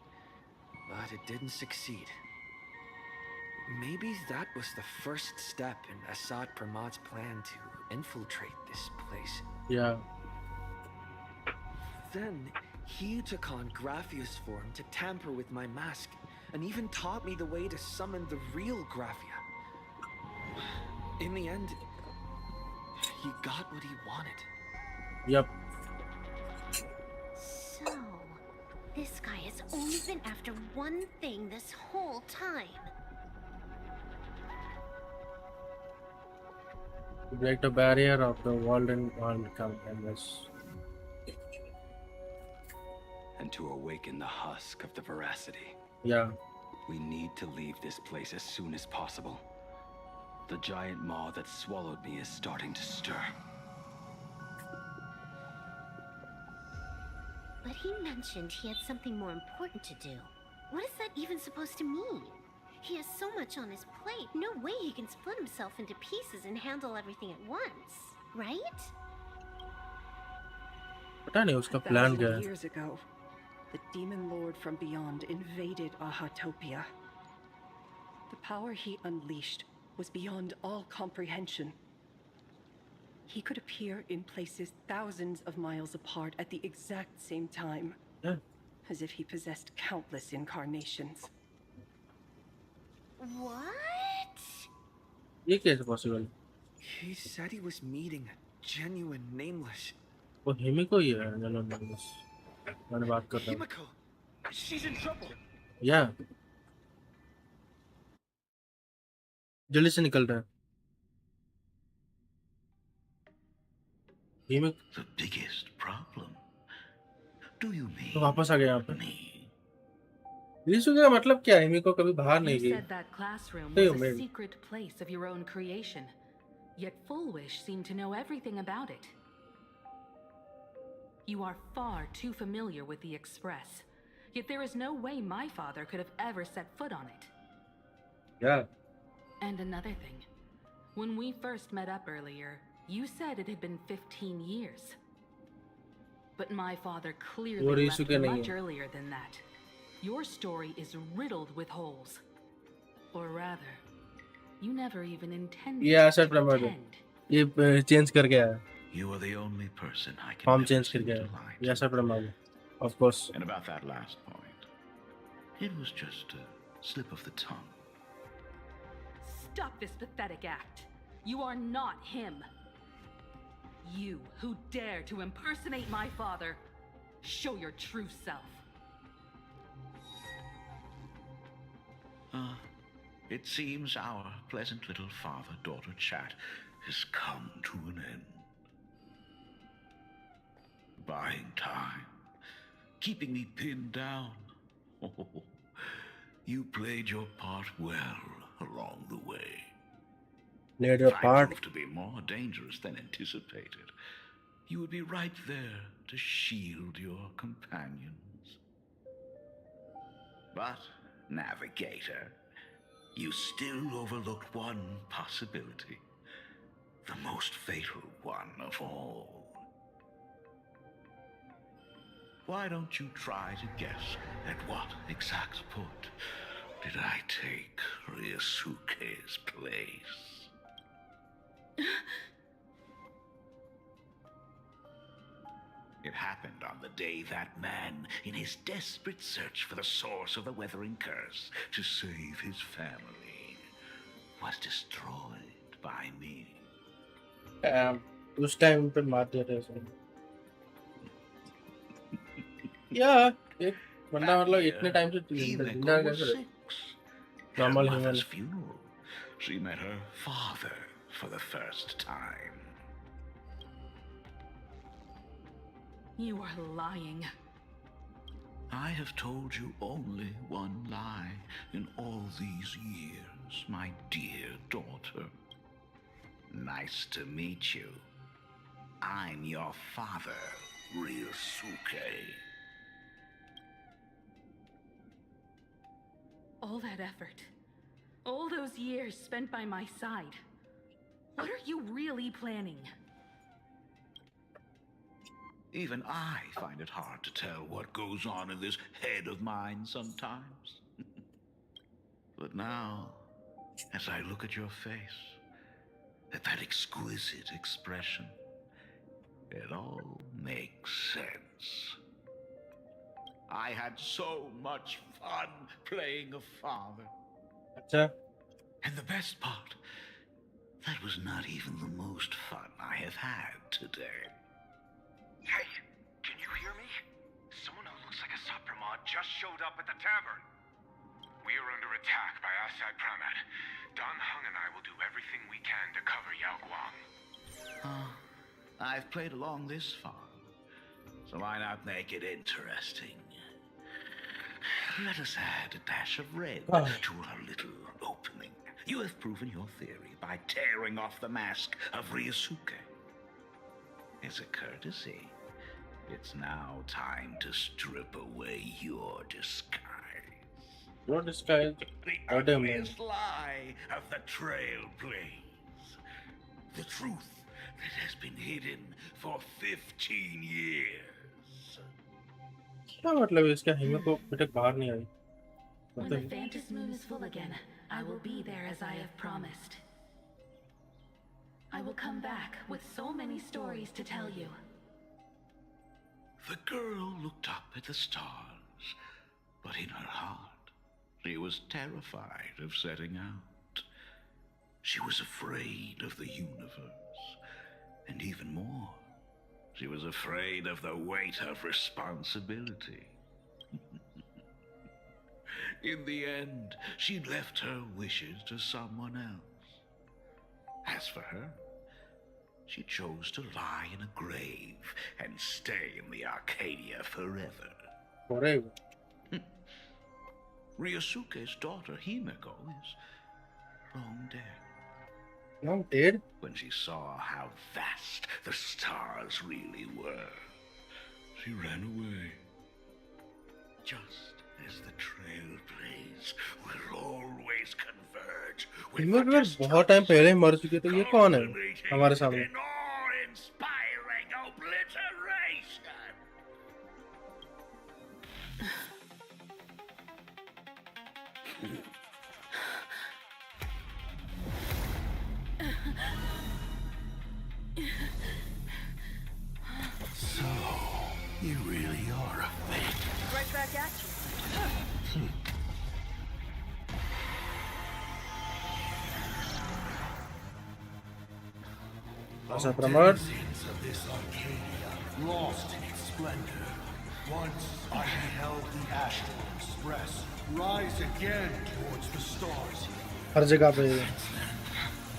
but it didn't succeed. Maybe that was the first step in Asad Pramod's plan to infiltrate this place. Yeah. Then he took on Graphia's form to tamper with my mask, and even taught me the way to summon the real Graphia. In the end, he got what he wanted. Yep. So, this guy has only been after one thing this whole time. To break the barrier of the world and canvas. And to awaken the husk of the veracity. Yeah. We need to leave this place as soon as possible. The giant maw that swallowed me is starting to stir. But he mentioned he had something more important to do. What is that even supposed to mean? He has so much on his plate, no way he can split himself into pieces and handle everything at once, right? पता नहीं उसका plan क्या 1,000 है. years ago, the demon lord from beyond invaded Ahatopia. The power he unleashed was beyond all comprehension. He could appear in places thousands of miles apart at the exact same time. Yeah. As if he possessed countless incarnations. What? ये कैसे possible? He said he was meeting a genuine nameless. वो हिमिको ही है चलो बस मैंने बात कर रहा हूँ. Himiko! She's in trouble! Yeah. जल्दी से निकल रहा है. हिमिक The biggest problem? Do you तो mean वापस आ गया यहाँ पे। me? रीसु का मतलब क्या है? हिमिको कभी बाहर You नहीं गई। said that classroom Hey, was a man. secret place of your own creation, yet Full Wish seemed to know everything about it. You are far too familiar with the Express, yet there is no way my father could have ever set foot on it. Yeah. And another thing, when we first met up earlier, you said it had been 15 years. But my father clearly वो left रीसु के नहीं much है। earlier than that. Your story is riddled with holes. Or rather, you never even intended ये to asset Pramod है। pretend. ये change कर गया है। You are the only person I can form never change कर seem गया to है। lie ये to. एसेट प्रमोद है। Of course. And about that last point, it was just a slip of the tongue. Stop this pathetic act. You are not him. You who dare to impersonate my father, show your true self. It seems our pleasant little father-daughter chat has come to an end. Buying time, keeping me pinned down. Oh, you played your part well along the way. Played your If I part. proved to be more dangerous than anticipated, you would be right there to shield your companions. But, Navigator, you still overlooked one possibility. The most fatal one of all. Why don't you try to guess at what exact point did I take Ryusuke's place? It happened on the day that man, in his desperate search for the source of the Weathering Curse to save his family, was destroyed by me. उस time पे मार दिया था इसने। Yeah, एक बंदा मतलब इतने टाइम से जिंदा कैसे रहे? Normal Her human. mother's funeral, she met her father for the first time. You are lying. I have told you only one lie in all these years, my dear daughter. Nice to meet you. I'm your father, Ryusuke. All that effort, all those years spent by my side. What are you really planning? Even I find it hard to tell what goes on in this head of mine sometimes. But now, as I look at your face, at that exquisite expression, it all makes sense. I had so much fun playing a father. अच्छा And the best part, that was not even the most fun I have had today. Hey, can you hear me? Someone who looks like a Sapramod just showed up at the tavern. We are under attack by Asad Pramad. Dan Hung and I will do everything we can to cover Yao Guang. I've played along this far, so why not make it interesting? Let us add a dash of red to our little opening. You have proven your theory by tearing off the mask of Ryusuke. As a courtesy, it's now time to strip away your disguise. Your disguise. The ugliest lie of the Trailblaze. The truth that has been hidden for 15 years. क्या मतलब है इसका? हिमे को बेटे बाहर नहीं आई। When the Phantom Moon is full again, I will be there as I have promised. I will come back with so many stories to tell you. The girl looked up at the stars, but in her heart, she was terrified of setting out. She was afraid of the universe, and even more, she was afraid of the weight of responsibility. In the end, she'd left her wishes to someone else. As for her, She chose to lie in a grave and stay in the Arcadia forever. Forever. Ryosuke's daughter Himeko is long dead. Long dead? When she saw how vast the stars really were, she ran away. Just as the Trailblaze will always converge with हिम्मत अगर बहुत time पहले ही मर चुके तो ये कौन है हमारे सामने? an awe-inspiring obliteration. So, you really are a fake. Right back at you. As a promote. Denizens of this Arcadia, lost in its splendor. Once I beheld the astral express rise again towards the stars. हर जगह पे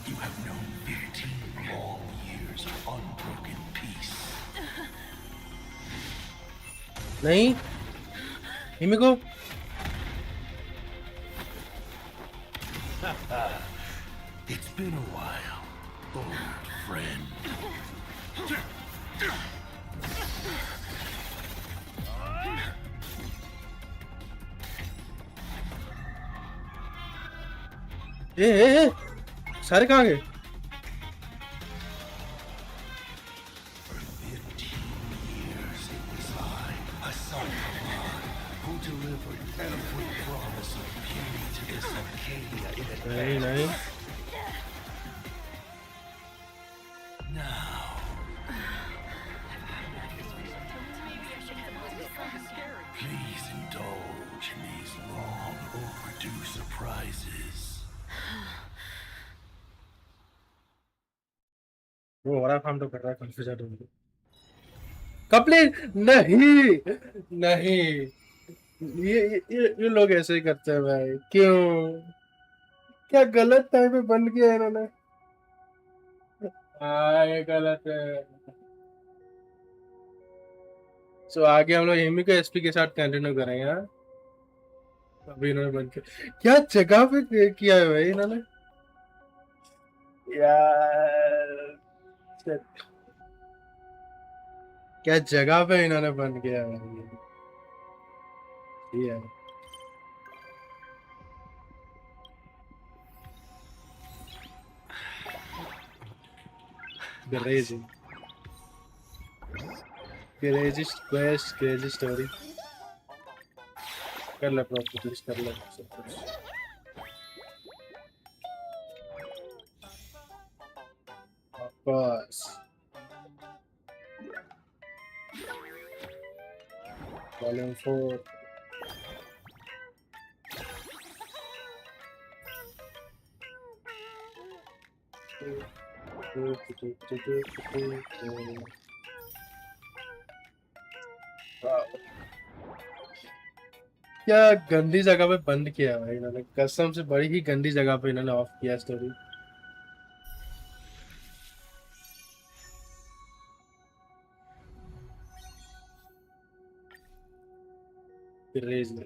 You have known 15 long years of unbroken peace. नहीं हिमिको It's been a while, old friend. ए सारे कहाँ गए? For 15 years it was I, Asakawa, who delivered every promise of beauty to this Arcadia in advance. नहीं Now, please indulge in these long overdue surprises. वो हमारा काम तो कर रहा है कंफ्यूजन रूम में कंप्लीट नहीं नहीं ये लोग ऐसे ही करते हैं भाई क्यों क्या गलत टाइम पे बंद किया है इन्होंने हाँ ये गलत है सो आगे हम लोग हिमी को एसपी के साथ कंटिन्यू करेंगे हाँ अभी इन्होंने बंद किया क्या जगह पे किया है भाई इन्होंने यार क्या जगह पे इन्होंने बंद किया है ये crazy quest crazy story कर ले प्रॉपर्टीज कर ले सब कुछ of course volume 4 क्या गंदी जगह पे बंद किया भाई इन्होंने कसम से बड़ी ही गंदी जगह पे इन्होंने ऑफ किया स्टोरी क्रेजी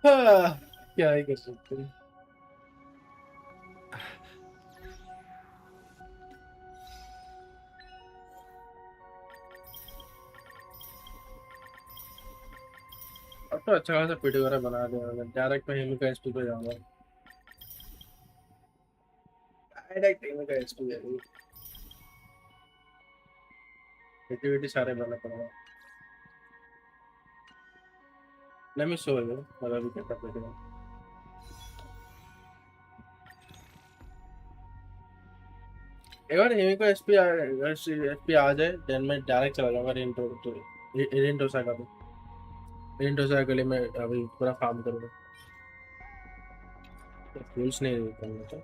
हाँ क्या ही कर सकते हैं अब तो अच्छा खासा पीटी वगैरह बना दिया मैं डायरेक्ट मैं हिमी का एसपी पे जाऊंगा डायरेक्ट हिमी का एसपी जाएगी एक्टिविटी सारे बना पड़ेगा let me show you whether we can complete it एक बार हिमी को एसपी आ जाए देन मैं डायरेक्ट चला जाऊंगा रिंटो सागा पे रिंटो सागा के लिए मैं अभी पूरा फार्म करूंगा टूल्स नहीं करना था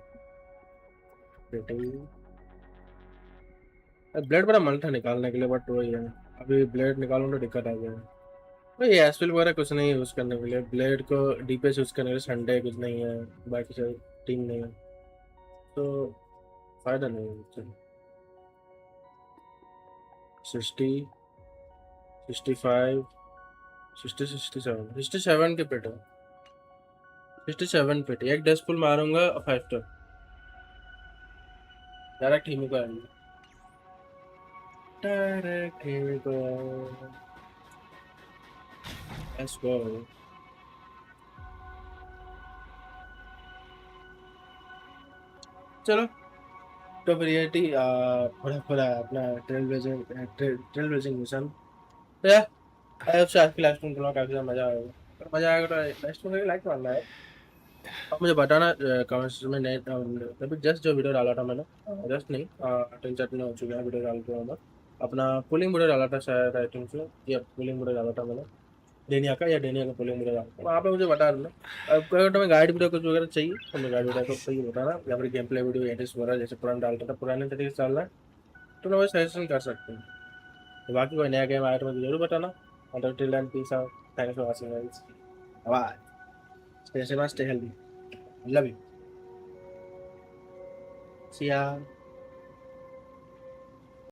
ब्लेड बड़ा मन था निकालने के लिए बट वही है अभी ब्लेड निकालूं तो दिक्कत आ गया तो ये एसपीएल वगैरह कुछ नहीं यूज करने के लिए, ब्लेड को डीपीएस यूज करने के लिए संडे कुछ नहीं है, बाकी सब टीम नहीं है, तो फायदा नहीं है उससे। 60 65 60 67 के पेट है, 67 पेट, एक डेस्क पुल मारूंगा 5 टन डायरेक्ट टीम को आएंगे, डायरेक्ट टीम को। Let's go. चलो, तो फिर ये पूरा पूरा अपना ट्रेल ब्लेजिंग मिशन, तो यार आई होप से आज की लाइव स्ट्रीम को काफी ज्यादा मजा आएगा, अगर मजा आएगा तो लाइव स्ट्रीम को लाइक मारना है, और मुझे बताना कमेंट्स में। नहीं अभी जस्ट जो वीडियो डाला था मैंने, जस्ट नहीं 3-4 दिन हो चुके हैं वीडियो डाल के, मैंने अपना पुलिंग वीडियो डाला था शायद, आई थिंक से ये पुलिंग वीडियो डाला था मैंने, डेनिया का, या डेनिया का पुलिंग वीडियो डाला था, वहाँ पे मुझे बता देना। अब अगर तुम्हें गाइड वीडियो कुछ वगैरह चाहिए तो मैं गाइड वीडियो को ये बताना, या फिर गेम प्ले वीडियो एडिट्स वगैरह जैसे पुराना डालता था, पुराने तरीके से डालना है तो मैं सजेशन कर सकते हैं। तो बाकी कोई नया गेम आया तो मुझे जरूर बताना। अंडर टिल एंड peace out, thanks for watching guys, bye, stay safe, stay healthy, love you, see या।